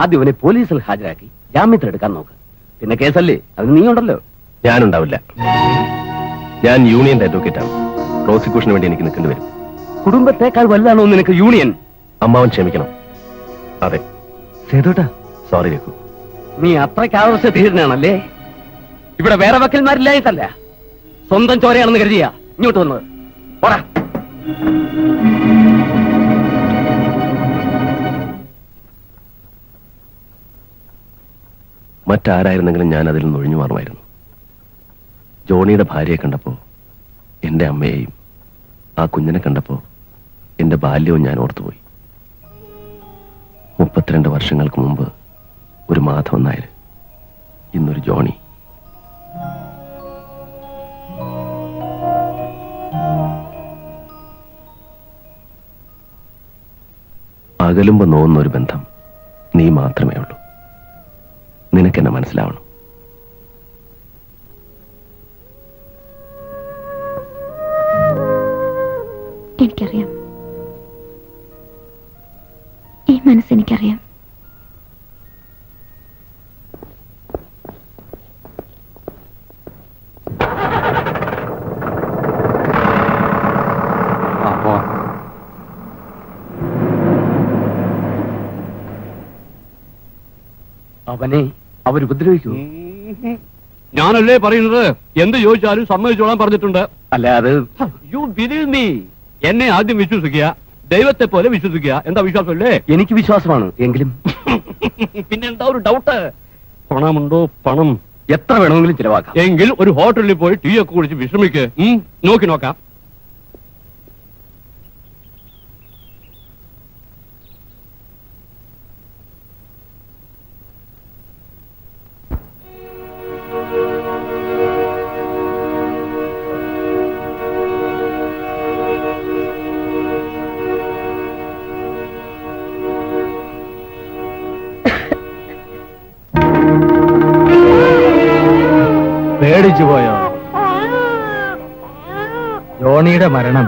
ആദ്യം ഇവനെ പോലീസിൽ ഹാജരാക്കി ജാമ്യത്തിലെടുക്കാൻ നോക്ക്. പിന്നെ കേസല്ലേ, അതിന് നീ ഉണ്ടല്ലോ. ഞാനുണ്ടാവില്ല. ഞാൻ യൂണിയന്റെ അഡ്വക്കേറ്റാണ്. പ്രോസിക്യൂഷന് വേണ്ടി എനിക്ക് നിൽക്കേണ്ടി വരും. കുടുംബത്തെക്കാൾ വലുതാണോ നിനക്ക് യൂണിയൻ? അമ്മാവൻ ക്ഷമിക്കണം. അതെ, സേതുട്ടാ, സോറി രഘു. നീ അത്രയ്ക്ക് ആവശ്യതീരനാണല്ലേ? ഇവിടെ വേറെ വക്കീൽമാരില്ലായിട്ടല്ല, സ്വന്തം ചോരയാണെന്ന് കരുതിയാ ഇങ്ങോട്ട് വന്നത്. പോടാ. മറ്റാരായിരുന്നെങ്കിലും ഞാൻ അതിൽ നിന്ന് ഒഴിഞ്ഞു മാറുമായിരുന്നു. ജോണിയുടെ ഭാര്യയെ കണ്ടപ്പോ എന്റെ അമ്മയെയും ആ കുഞ്ഞിനെ കണ്ടപ്പോ എന്റെ ബാല്യവും ഞാൻ ഓർത്തുപോയി. 32 വർഷങ്ങൾക്ക് മുമ്പ് ഒരു മാധവൻ നായർ, ഇന്നൊരു ജോണി. അകലുമ്പോ നോവുന്ന ഒരു ബന്ധം നീ മാത്രമേ ഉള്ളൂ. നിനക്കെന്നെ മനസ്സിലാവണം. എനിക്കറിയാം, ഈ മനസ്സെനിക്കറിയാം. അവനെ അവരുപദ്രവിക്കൂ. ഞാനല്ലേ പറയുന്നത്, എന്ത് ചോദിച്ചാലും സമ്മതിച്ചോളാൻ പറഞ്ഞിട്ടുണ്ട്. അല്ല, അത് യു ബിലീവ് മീ. എന്നെ ആദ്യം വിശ്വസിക്കുക, ദൈവത്തെ പോലെ വിശ്വസിക്കുക. എന്താ വിശ്വാസമല്ലേ? എനിക്ക് വിശ്വാസമാണ്. എങ്കിലും പിന്നെ എന്താ ഒരു ഡൗട്ട്? പണമുണ്ടോ? പണം എത്ര വേണമെങ്കിലും ചിലവാക്കാം. എങ്കിൽ ഒരു ഹോട്ടലിൽ പോയി ടീ ഒക്കെ കുടിച്ച് വിശ്രമിക്ക്. നോക്കി നോക്കാം. പേടിച്ചു പോയോ? ജോണിയുടെ മരണം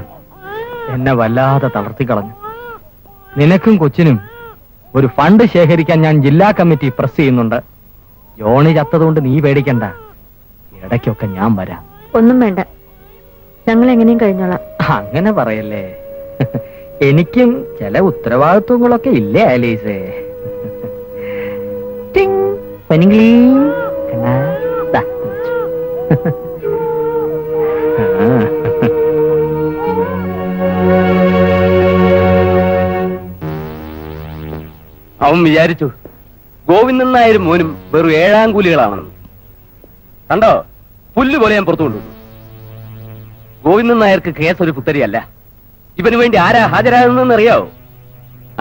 എന്നെ വല്ലാതെ തളർത്തിക്കളഞ്ഞു. നിനക്കും കൊച്ചിനും ഒരു ഫണ്ട് ശേഖരിക്കാൻ ഞാൻ ജില്ലാ കമ്മിറ്റി പ്രസ് ചെയ്യുന്നുണ്ട്. ജോണി ചത്തതുകൊണ്ട് നീ പേടിക്കണ്ട, ഇടയ്ക്കൊക്കെ ഞാൻ വരാം. ഒന്നും വേണ്ട, ഞങ്ങൾ എങ്ങനെയും കഴിഞ്ഞോളാം. അങ്ങനെ പറയല്ലേ, എനിക്കും ചില ഉത്തരവാദിത്വങ്ങളൊക്കെ ഇല്ലേ ആലീസേ? ടിങ്, പനിങ്കിളി, കണ്ണാ, ദാ, അവൻ വിചാരിച്ചു ഗോവിന്ദൻ നായരും മോനും വെറും 7-ാം കൂലികളാണെന്ന്. കണ്ടോ, പുല്ല് പോലെ ഞാൻ പുറത്തു കൊണ്ടുവന്നു. ഗോവിന്ദൻ നായർക്ക് കേസ് ഒരു പുത്തരിയല്ല. ഇവന് വേണ്ടി ആരാ ഹാജരാകുന്നതെന്ന് അറിയാവോ?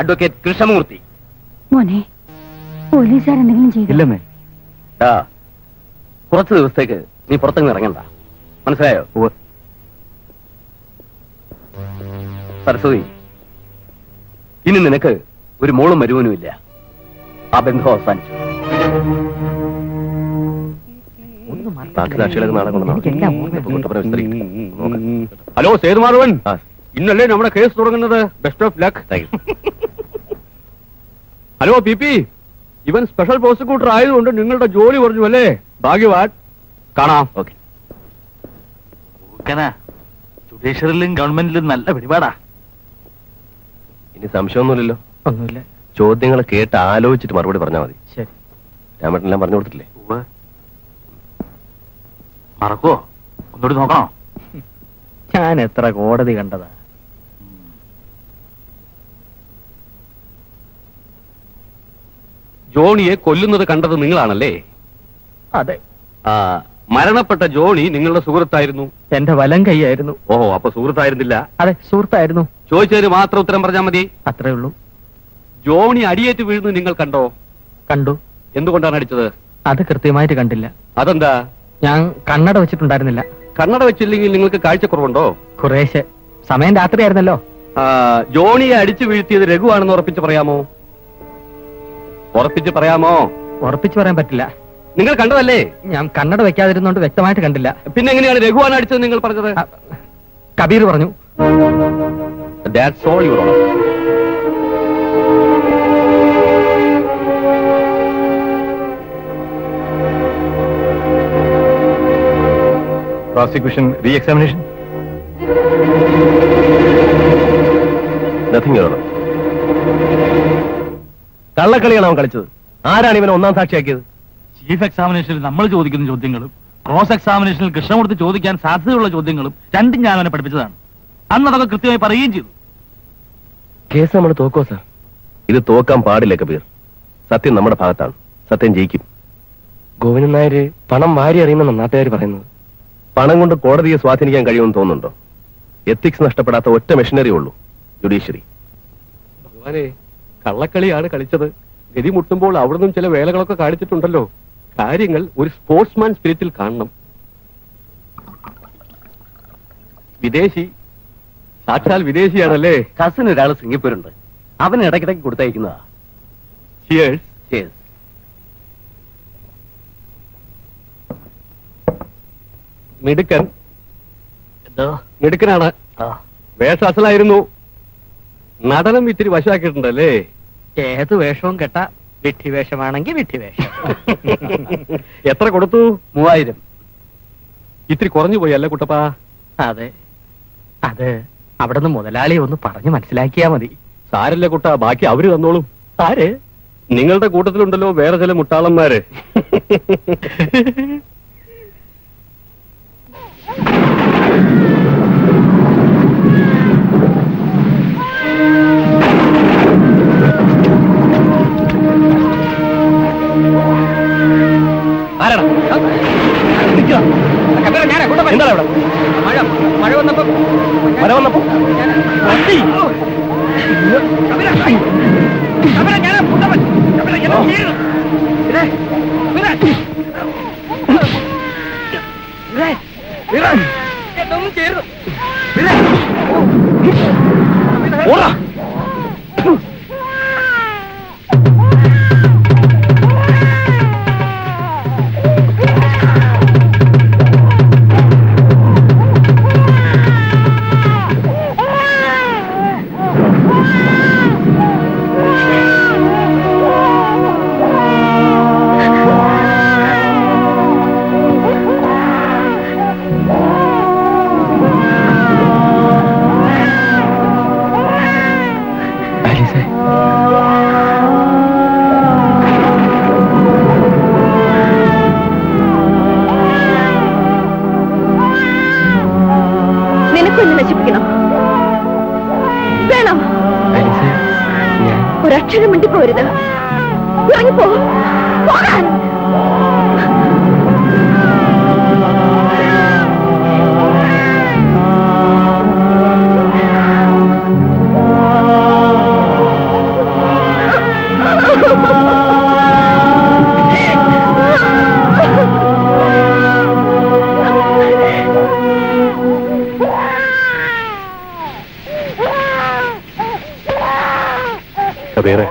അഡ്വക്കേറ്റ് കൃഷ്ണമൂർത്തി. മോനെ, പോലീസുകാരെന്തെങ്കിലും ചെയ്തു? ഇല്ലമ്മേ. കുറച്ചു ദിവസത്തേക്ക് നീ പുറത്തുനിന്ന് ഇറങ്ങണ്ട, മനസ്സിലായോ? സരസ്വതി, ഇനി നിനക്ക് ഒരു മോളും മരുവനുമില്ല. ആ ബന്ധം അവസാനിച്ചു. ബാക്കി സാക്ഷികളൊക്കെ നാളെ കൊണ്ടുവന്നോ. ഹലോ സേതുമാധവൻ, ഇന്നല്ലേ നമ്മുടെ കേസ് തുടങ്ങുന്നത്. Best of luck. Hello P P, ഇവൻ സ്പെഷ്യൽ പ്രോസിക്യൂട്ടർ ആയതുകൊണ്ട് നിങ്ങളുടെ ജോലി കുറഞ്ഞു അല്ലേ? ഭാഗ്യവാൻ. കാണാം. ഓക്കെ. ജുഡീഷ്യറിലും ഗവൺമെന്റിലും നല്ല പിടിപാടാ. ഇനി സംശയമൊന്നുമില്ലല്ലോ? ഒന്നുമില്ല. ചോദ്യങ്ങൾ കേട്ട് ആലോചിച്ചിട്ട് മറുപടി പറഞ്ഞാൽ മതി. ശരി. രാമേട്ടനെല്ലാം പറഞ്ഞു കൊടുത്തില്ലേ? മറക്കോ? ഒന്നുകൂടി നോക്കണോ? ഞാൻ എത്ര കോടതി കണ്ടതാ. ജോണിയെ കൊല്ലുന്നത് കണ്ടത് നിങ്ങളാണല്ലേ? അതെ. മരണപ്പെട്ട ജോണി നിങ്ങളുടെ സുഹൃത്തായിരുന്നു? എന്റെ വലം കൈയായിരുന്നു. ഓഹോ, അപ്പൊ സുഹൃത്തായിരുന്നില്ല? അതെ, സുഹൃത്തായിരുന്നു. ചോദിച്ചതിന് മാത്രം ഉത്തരം പറഞ്ഞാൽ മതി. അത്രേ ഉള്ളൂ. ജോണി അടിയേറ്റ് വീഴുന്നത് നിങ്ങൾ കണ്ടോ? കണ്ടു. എന്തുകൊണ്ടാണ് അടിച്ചത്? അത് കൃത്യമായിട്ട് കണ്ടില്ല. അതെന്താ? ഞാൻ കണ്ണട വെച്ചിട്ടുണ്ടായിരുന്നില്ല. കണ്ണട വെച്ചില്ലെങ്കിൽ നിങ്ങൾക്ക് കാഴ്ചക്കുറവുണ്ടോ? കുറേശ്ശെ. സമയം രാത്രിയായിരുന്നല്ലോ. ജോണിയെ അടിച്ചു വീഴ്ത്തിയത് രഘുവാണെന്ന് ഉറപ്പിച്ച് പറയാമോ? ഉറപ്പിച്ച് പറയാമോ? ഉറപ്പിച്ചു പറയാൻ പറ്റില്ല. നിങ്ങൾ കണ്ടതല്ലേ? ഞാൻ കണ്ണട വെക്കാതിരുന്നോണ്ട് വ്യക്തമായിട്ട് കണ്ടില്ല. പിന്നെ എങ്ങനെയാണ് രഘുവാണ് അടിച്ചത് നിങ്ങൾ പറഞ്ഞത്? കബീർ പറഞ്ഞു. That's all your honour. Prosecution re examination. Nothing your honour. കള്ളക്കളിയാണ് അവൻ കളിച്ചത്. ആരാണ് ഇവനെ ഒന്നാം സാക്ഷിയാക്കിയത്? ചീഫ് എക്സാമിനേഷനിൽ നമ്മൾ ചോദിക്കുന്ന ചോദ്യങ്ങളും ക്രോസ് എക്സാമിനേഷനിൽ കൃഷ്ണമൂർത്തി ചോദിക്കാൻ സാധ്യതയുള്ള ചോദ്യങ്ങളും രണ്ടും ഞാൻ അവനെ പഠിപ്പിച്ചതാണ്. അന്ന് അതൊക്കെ കൃത്യമായി പറയുകയും ചെയ്തു. കേസ് നമ്മൾ തോക്കോ സാർ? ഇത് തോക്കാൻ പാടില്ല കബീർ. സത്യം നമ്മുടെ ഭാഗത്താണ്. സത്യം ജയിക്കും. ഗോവിന്ദൻ നായര് പണം വാരി അറിയുമെന്ന് നാട്ടുകാർ പറയുന്നത്. പണം കൊണ്ട് കോടതിയെ സ്വാധീനിക്കാൻ കഴിയുമെന്ന് തോന്നുന്നുണ്ടോ? എത്തിക്സ് നഷ്ടപ്പെടാത്ത ഒറ്റ മെഷീനറി ഉള്ളൂ, ജുഡീഷ്യറി. ഭഗവാനെ, കള്ളക്കളിയാണ് കളിച്ചത്. ഗതി മുട്ടുമ്പോൾ അവിടുന്ന് ചില വേലകളൊക്കെ കാണിച്ചിട്ടുണ്ടല്ലോ. കാര്യങ്ങൾ ഒരു സ്പോർട്സ്മാൻ സ്പിരിറ്റിൽ കാണണം. വിദേശി, സാക്ഷാൽ വിദേശിയാണല്ലേ? കസിന് ഒരാൾ സിംഗപ്പൂരുണ്ട്. അവന് ഇടയ്ക്കിടയ്ക്ക് കൊടുത്തയക്കുന്നതാ. Cheers. മിടുക്കൻ, മിടുക്കനാണ്. വേഷം അസലായിരുന്നു. നടനം ഇത്തിരി വശമാക്കിയിട്ടുണ്ടല്ലേ? ഏത് വേഷവും കെട്ട വിഡ്ഢി വേഷമാണെങ്കിൽ വിഡ്ഢി വേഷം. എത്ര കൊടുത്തു? 3000. ഇത്തിരി കുറഞ്ഞു പോയി അല്ലേ കുട്ടപ്പാ? അതെ, അത് അവിടുന്ന് മുതലാളി ഒന്ന് പറഞ്ഞു മനസ്സിലാക്കിയാ മതി. സാരല്ല കുട്ട, ബാക്കി അവര് തന്നോളും. ആര്? നിങ്ങളുടെ കൂട്ടത്തിലുണ്ടല്ലോ വേറെ ചില മുട്ടാളന്മാര്. മഴ വന്നപ്പോ നിനക്കൊന്ന് നശിപ്പിക്കണം വേണം. ഒരക്ഷരം മിണ്ടിപ്പോരുത്. ഇറങ്ങിപ്പോ പോകാൻ. കബീറെ,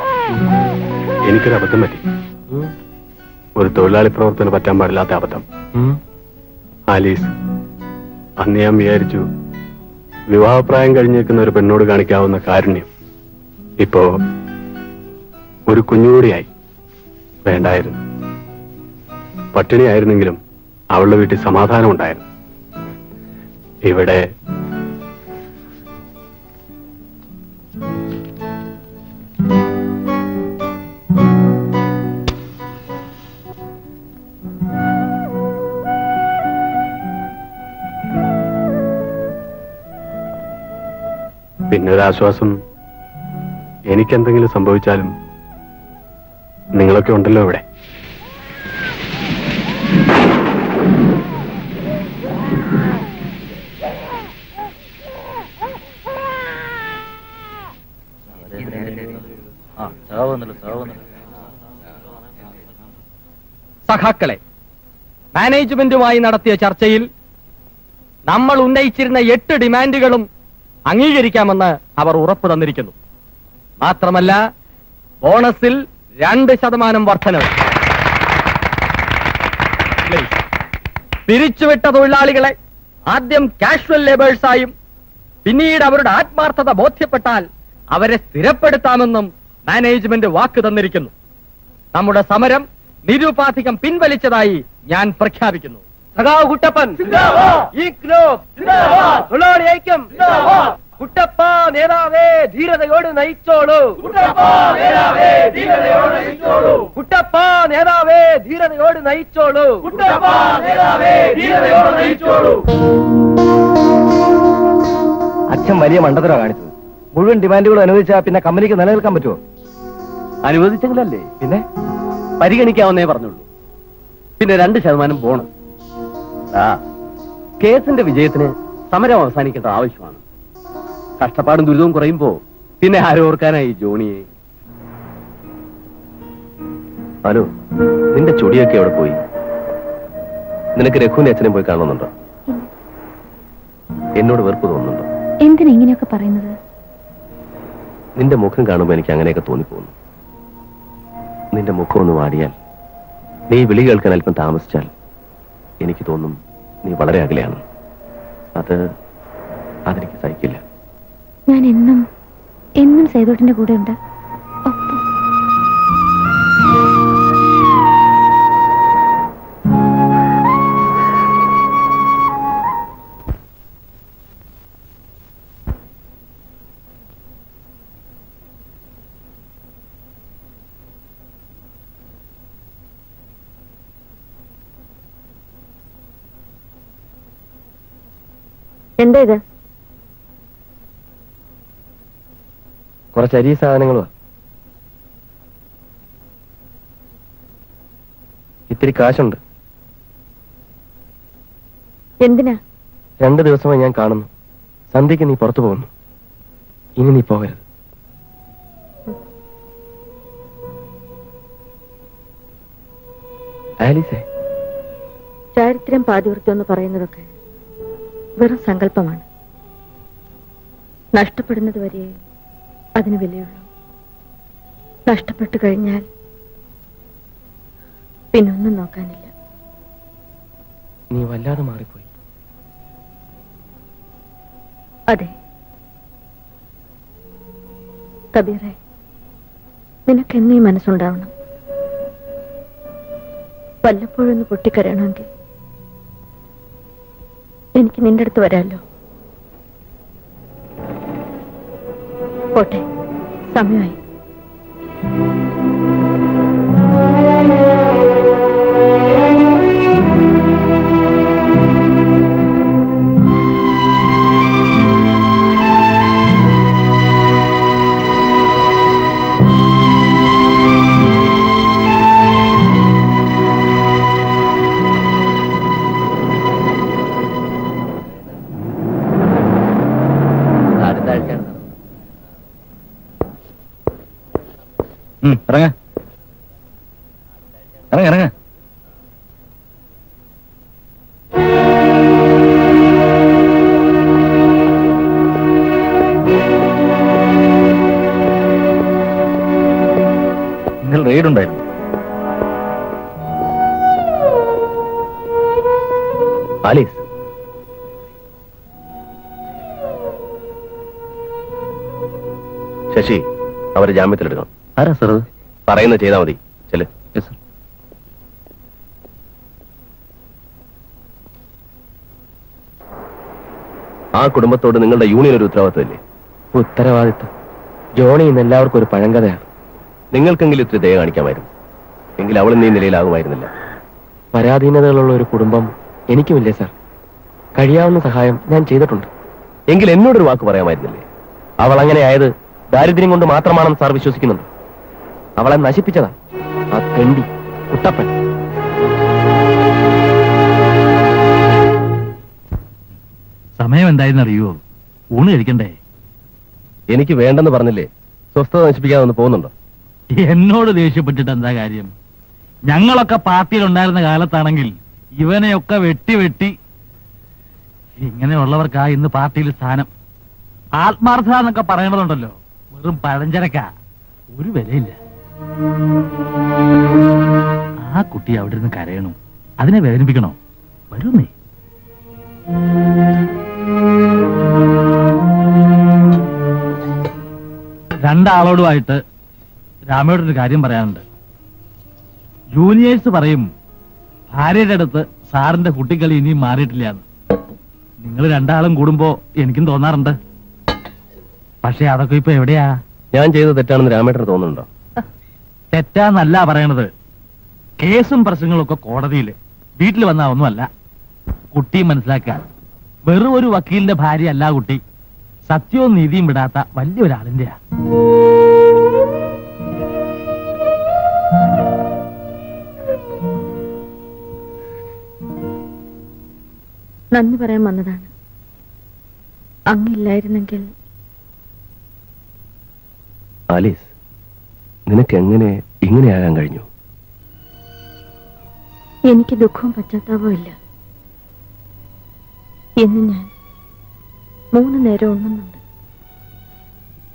എനിക്കൊരു അബദ്ധം പറ്റി. ഒരു തൊഴിലാളി പ്രവർത്തനം പറ്റാൻ പാടില്ലാത്ത അബദ്ധം. ആലീസ്, അന്ന് ഞാൻ വിചാരിച്ചു വിവാഹപ്രായം കഴിഞ്ഞേക്കുന്ന ഒരു പെണ്ണോട് കാണിക്കാവുന്ന കാരുണ്യം ഇപ്പോ ഒരു കുഞ്ഞുകൂടിയായി. വേണ്ടായിരുന്നു. പട്ടിണിയായിരുന്നെങ്കിലും അവളുടെ വീട്ടിൽ സമാധാനം ഉണ്ടായിരുന്നു. ഇവിടെ പിന്നൊരാശ്വാസം, എനിക്കെന്തെങ്കിലും സംഭവിച്ചാലും നിങ്ങളൊക്കെ ഉണ്ടല്ലോ ഇവിടെ. സഖാക്കളെ, മാനേജ്മെന്റുമായി നടത്തിയ ചർച്ചയിൽ നമ്മൾ ഉന്നയിച്ചിരുന്ന 8 ഡിമാൻഡുകളും അംഗീകരിക്കാമെന്ന് അവർ ഉറപ്പു തന്നിരിക്കുന്നു. മാത്രമല്ല, ബോണസിൽ 2% വർധനവ്. പിരിച്ചുവിട്ട തൊഴിലാളികളെ ആദ്യം കാഷ്വൽ ലേബേഴ്സായും പിന്നീട് അവരുടെ ആത്മാർത്ഥത ബോധ്യപ്പെട്ടാൽ അവരെ സ്ഥിരപ്പെടുത്താമെന്നും മാനേജ്മെന്റ് വാക്ക് തന്നിരിക്കുന്നു. നമ്മുടെ സമരം നിരുപാധികം പിൻവലിച്ചതായി ഞാൻ പ്രഖ്യാപിക്കുന്നു. സഖാവ് കുട്ടപ്പൻ, തൊഴിലാളി ഐക്യം, കുട്ടപ്പ നേതാവേ ധീരതയോട് നയിച്ചോളൂ, കുട്ടപ്പ നേതാവേ ധീരതയോട് നയിച്ചോളൂ. അച്ഛൻ വലിയ മണ്ടത്തരമാണ് കാണിച്ചത്. മുഴുവൻ ഡിമാൻഡുകളും അനുവദിച്ചാൽ പിന്നെ കമ്പനിക്ക് നിലനിൽക്കാൻ പറ്റുമോ? അനുവദിച്ചെങ്കിലല്ലേ പിന്നെ പരിഗണിക്കാവുന്നേ പറഞ്ഞുള്ളൂ. പിന്നെ 2% പോണം. കേസിന്റെ വിജയത്തിന് സമരം അവസാനിക്കേണ്ട ആവശ്യമാണ്. കഷ്ടപ്പാടും ദുരിതവും കുറയുമ്പോ പിന്നെ ആരോർക്കാനായി ജോണിയെ? ഹലോ, നിന്റെ ചൊടിയൊക്കെ എവിടെ പോയി? നിനക്ക് രഘുവിന്റെ അച്ഛനെ പോയി കാണുന്നുണ്ടോ? എന്നോട് വെറുപ്പ് തോന്നുന്നുണ്ടോ? എന്തിനാ ഇങ്ങനെയൊക്കെ പറയുന്നത്? നിന്റെ മുഖം കാണുമ്പോൾ എനിക്ക് അങ്ങനെയൊക്കെ തോന്നിപ്പോകുന്നു. നിന്റെ മുഖം ഒന്ന് വാടിയാൽ, നീ വിളി കേൾക്കാൻ അല്പം താമസിച്ചാൽ എനിക്ക് തോന്നും നീ വളരെ അകലെയാണ്. അതെനിക്ക് സഹിക്കില്ല. ഞാൻ എന്നും സേതോട്ടിന്റെ കൂടെ ഉണ്ട്. ഒപ്പം എന്താ ഇത്? കുറച്ച് അരി സാധനങ്ങളോ, ഇത്തിരി കാശുണ്ട്. എന്തിനാ? 2 ദിവസമായി ഞാൻ കാണുന്നു. സന്ധ്യക്ക് നീ പുറത്തു പോകുന്നു. ഇനി നീ പോകരുത്. ആലീസേ, ചാരിത്രം പാതിവൃത്യം എന്ന് പറയുന്നതൊക്കെ വെറും സങ്കല്പമാണ്. നഷ്ടപ്പെടുന്നത് വരെ അതിന് വിലയുള്ളൂ. നഷ്ടപ്പെട്ടു കഴിഞ്ഞാൽ പിന്നൊന്നും നോക്കാനില്ല. നീ വല്ലാതെ മാറിപ്പോയി. അതെ കബീറെ, നിനക്കെന്നീ മനസ്സുണ്ടാവണം. വല്ലപ്പോഴൊന്ന് പൊട്ടിക്കരയണമെങ്കിൽ എനിക്ക് നിന്റെ അടുത്ത് വരാമല്ലോ. പോട്ടെ, സമയമായി. ഇറങ്ങ ഇറങ്ങ ഇറങ്ങ. ഇന്നലെ റെയ്ഡ് ഉണ്ടായിരുന്നു. ആലീസ്, ശശി അവരെ ജാമ്യത്തിലെടുക്കണം. ആരാ സാർ? പറയുന്നത് ചെയ്താൽ മതി. ചെല്. ആ കുടുംബത്തോട് നിങ്ങളുടെ യൂണിയൻ ഒരു ഉത്തരവാദിത്വമില്ലേ? ഉത്തരവാദിത്വം ജോണി ഇന്ന് എല്ലാവർക്കും ഒരു പഴങ്കഥയാണ്. നിങ്ങൾക്കെങ്കിലും ഇത്തിരി ദയ കാണിക്കാമായിരുന്നു. എങ്കിൽ അവൾ ഇന്ന് ഈ നിലയിലാകുമായിരുന്നില്ല. പരാധീനതകളുള്ള ഒരു കുടുംബം എനിക്കുമില്ലേ സാർ? കഴിയാവുന്ന സഹായം ഞാൻ ചെയ്തിട്ടുണ്ട്. എങ്കിൽ എന്നോടൊരു വാക്ക് പറയാമായിരുന്നില്ലേ? അവൾ അങ്ങനെ ആയത് ദാരിദ്ര്യം കൊണ്ട് മാത്രമാണെന്ന് സാർ വിശ്വസിക്കുന്നുണ്ട്. അവളെ നശിപ്പിച്ചതാ ആ തെണ്ടി കുട്ടപ്പൻ. സമയം എന്തായെന്നറിയോ? ഊണ് കഴിക്കണ്ടേ? എനിക്ക് വേണ്ടെന്ന് പറഞ്ഞില്ലേ? സ്വസ്ഥത നശിപ്പിക്കാതെ ഒന്ന് പോകുന്നുണ്ടോ? എന്നോട് ദേഷ്യപ്പെട്ടിട്ട് എന്താ കാര്യം? ഞങ്ങളൊക്കെ പാർട്ടിയിൽ ഉണ്ടായിരുന്ന കാലത്താണെങ്കിൽ ഇവനെയൊക്കെ വെട്ടി ഇങ്ങനെയുള്ളവർക്കാ ഇന്ന് പാർട്ടിയിൽ സ്ഥാനം. ആത്മാർത്ഥത എന്നൊക്കെ പറയണതുണ്ടല്ലോ, വെറും പഴഞ്ചരക്ക, ഒരു വിലയില്ല. ആ കുട്ടി അവിടെ ഇരുന്ന് കരയണു, അതിനെ വേദനിപ്പിക്കണോ? വരൂ നീ. രണ്ടാളോടുമായിട്ട് രാമയോടൊരു കാര്യം പറയാനുണ്ട്. ജൂനിയേഴ്സ് പറയും ഭാര്യയുടെ അടുത്ത് സാറിന്റെ കുട്ടിക്കളി ഇനിയും മാറിയിട്ടില്ല എന്ന്. നിങ്ങൾ രണ്ടാളും കൂടുമ്പോ എനിക്കും തോന്നാറുണ്ട്. പക്ഷെ അതൊക്കെ ഇപ്പൊ എവിടെയാ? ഞാൻ ചെയ്തത് തെറ്റാണെന്ന് രാമേട്ടന് തോന്നുന്നുണ്ടോ? തെറ്റാന്നല്ല പറയണത്. കേസും പ്രശ്നങ്ങളും ഒക്കെ കോടതിയില്, വീട്ടിൽ വന്നാ ഒന്നുമല്ല. കുട്ടി മനസ്സിലാക്കുക, വെറും ഒരു വക്കീലിന്റെ ഭാര്യ അല്ല കുട്ടി. സത്യവും നീതിയും വിടാത്ത വലിയൊരാളിന്റെയാ. നന്ദി പറയാൻ വന്നതാണ്. അങ്ങില്ലായിരുന്നെങ്കിൽ. ആലീസ്, നിനക്ക് എങ്ങനെ ഇങ്ങനെയാകാൻ കഴിഞ്ഞു? എനിക്ക് ദുഃഖവും പശ്ചാത്താപവും ഇല്ല. ഇന്ന് ഞാൻ 3 നേരം ഉണ്ണുന്നുണ്ട്.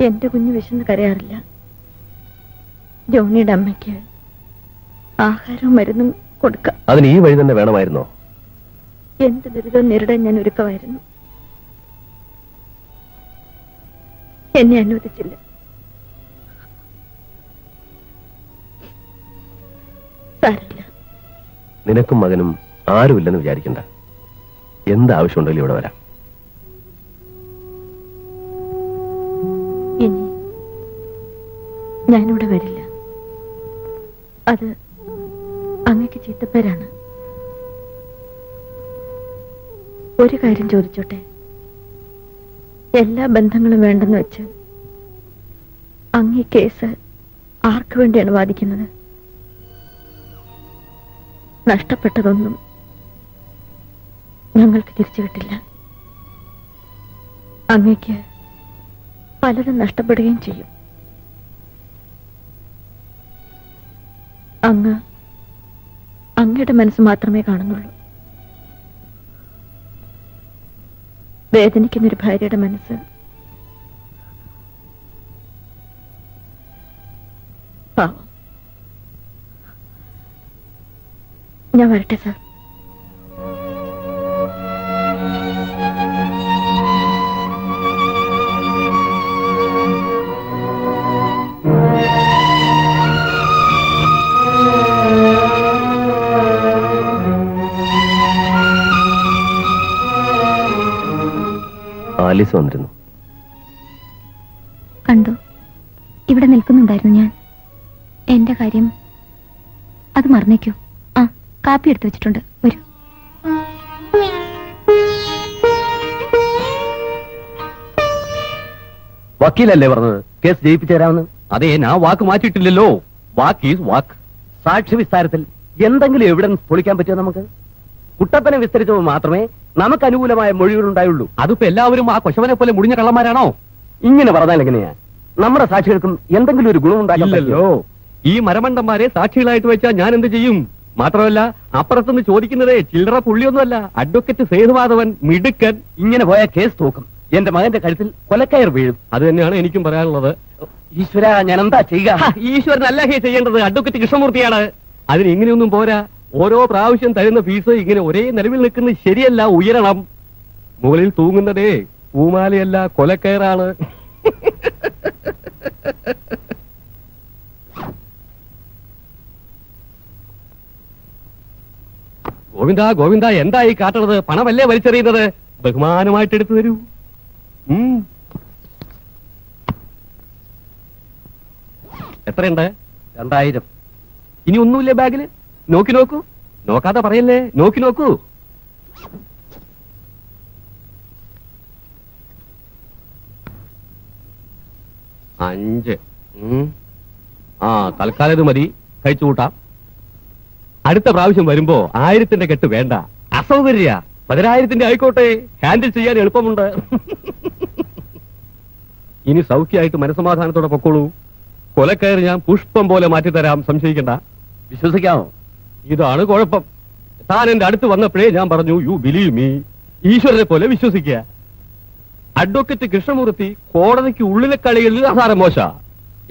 എന്റെ കുഞ്ഞ് വിശന്ന് കരയാറില്ല. ജോണിയുടെ അമ്മയ്ക്ക് ആഹാരവും മരുന്നും കൊടുക്കാം. അതിന് ഈ വഴി തന്നെ വേണമായിരുന്നോ? എന്ത് ദുരിതവും നേരിടാൻ ഞാൻ ഒരുക്കമായിരുന്നു. എന്നെ അനുവദിച്ചില്ല. സാരമില്ല. നിനക്കും മകനും ആരുമില്ലെന്ന് വിചാരിക്കണ്ട. എന്താവശ്യമുണ്ടെങ്കിലും ഇവിടെ വരാം. ഇനി ഞാനിവിടെ വരില്ല. അത് അങ്ങക്ക് ചീത്തപ്പേരാണ്. ഒരു കാര്യം ചോദിച്ചോട്ടെ? എല്ലാ ബന്ധങ്ങളും വേണ്ടെന്ന് വെച്ച് അങ്ങ് ഈ കേസ് ആർക്കു വേണ്ടിയാണ് വാദിക്കുന്നത്? നഷ്ടപ്പെട്ടതൊന്നും ഞങ്ങൾക്ക് തിരിച്ചു കിട്ടില്ല. അങ്ങക്ക് പലതും നഷ്ടപ്പെടുകയും ചെയ്യും. അങ്ങയുടെ മനസ്സ് മാത്രമേ കാണുന്നുള്ളൂ. വേദനിക്കുന്നൊരു ഭാര്യയുടെ മനസ്സ് പാവം. ഞാൻ വരട്ടെ സാർ. ആലീസ് വന്നിരുന്നു. കണ്ടു. ഇവിടെ നിൽക്കുന്നുണ്ടായിരുന്നു ഞാൻ. എന്റെ കാര്യം അത് മറന്നേക്കൂ. ആ, കാപ്പി എടുത്തു വെച്ചിട്ടുണ്ട്. വരൂ. വക്കീലല്ലേ പറഞ്ഞത് കേസ് ജയിപ്പിച്ചു തരാമെന്ന്? അതേ, ഞാൻ വാക്ക് മാറ്റിയിട്ടില്ലല്ലോ. വാക്ക് ഈസ് വാക്ക്. സാക്ഷി വിസ്താരത്തിൽ എന്തെങ്കിലും എവിഡൻസ് പൊളിക്കാൻ പറ്റുമോ നമുക്ക്? കുട്ടപ്പനെ വിസ്തരിച്ചപ്പോൾ മാത്രമേ നമുക്ക് അനുകൂലമായ മൊഴികൾ ഉണ്ടായുള്ളൂ. അതിപ്പോ എല്ലാവരും ആ കൊശവനെ പോലെ മുടിഞ്ഞ കള്ളന്മാരാണോ? ഇങ്ങനെ പറഞ്ഞാൽ എങ്ങനെയാ? നമ്മുടെ സാക്ഷികൾക്കും എന്തെങ്കിലും ഒരു ഗുണമുണ്ടാകില്ലല്ലോ. ഈ മരമണ്ടന്മാരെ സാക്ഷികളായിട്ട് വെച്ചാൽ ഞാൻ എന്ത് ചെയ്യും? മാത്രമല്ല, അപ്പുറത്തുനിന്ന് ചോദിക്കുന്നതേ ചില്ലറ പുള്ളിയൊന്നുമല്ല. അഡ്വക്കേറ്റ് സേതുമാധവൻ മിടുക്കൻ. ഇങ്ങനെ പോയ കേസ് തോക്കും. എന്റെ മകന്റെ കഴുത്തിൽ കൊലക്കയർ വീഴും. അത് തന്നെയാണ് എനിക്കും പറയാനുള്ളത്. ഈശ്വര, ഞാൻ എന്താ ചെയ്യുക? ഈശ്വരനല്ല ചെയ്യേണ്ടത്, അഡ്വക്കേറ്റ് കൃഷ്ണമൂർത്തിയാണ്. അതിന് ഇങ്ങനെയൊന്നും പോരാ. ഓരോ പ്രാവശ്യം തരുന്ന ഫീസ് ഇങ്ങനെ ഒരേ നിലവിൽ നിൽക്കുന്നത് ശരിയല്ല, ഉയരണം. മുകളിൽ തൂങ്ങുന്നതേ പൂമാലയല്ല, കൊലക്കയറാണ്. ഗോവിന്ദ ഗോവിന്ദ, എന്തായി കാട്ടണത്? പണമല്ലേ വലിച്ചെറിയുന്നത്? ബഹുമാനമായിട്ട് എടുത്തു തരൂ. എത്രയുണ്ട്? 2000. ഇനി ഒന്നുമില്ലേ ബാഗില്? നോക്കി നോക്കൂ. നോക്കാതെ പറയല്ലേ, നോക്കി നോക്കൂ. അഞ്ച്. തൽക്കാലം ഇത് മതി, കഴിച്ചു കൂട്ടാം. അടുത്ത പ്രാവശ്യം വരുമ്പോ 1000ന്റെ കെട്ട് വേണ്ട, അസൗകര്യ. 10000ന്റെ ആയിക്കോട്ടെ, ഹാൻഡിൽ ചെയ്യാൻ എളുപ്പമുണ്ട്. ഇനി സൗഖ്യമായിട്ട് മനസ്സമാധാനത്തോടെ പൊക്കോളൂ. കൊലക്കയർ ഞാൻ പുഷ്പം പോലെ മാറ്റിത്തരാം, സംശയിക്കണ്ട. വിശ്വസിക്കാമോ? ഇതാണ് കുഴപ്പം. താൻ എന്റെ അടുത്ത് വന്നപ്പോഴേ ഞാൻ പറഞ്ഞു, യു ബിലീവ് മീ. ഈശ്വരനെ പോലെ വിശ്വസിക്കുക. അഡ്വക്കേറ്റ് കൃഷ്ണമൂർത്തി കോടതിക്ക് ഉള്ളിലെ കളികളിൽ അസാരം മോശ.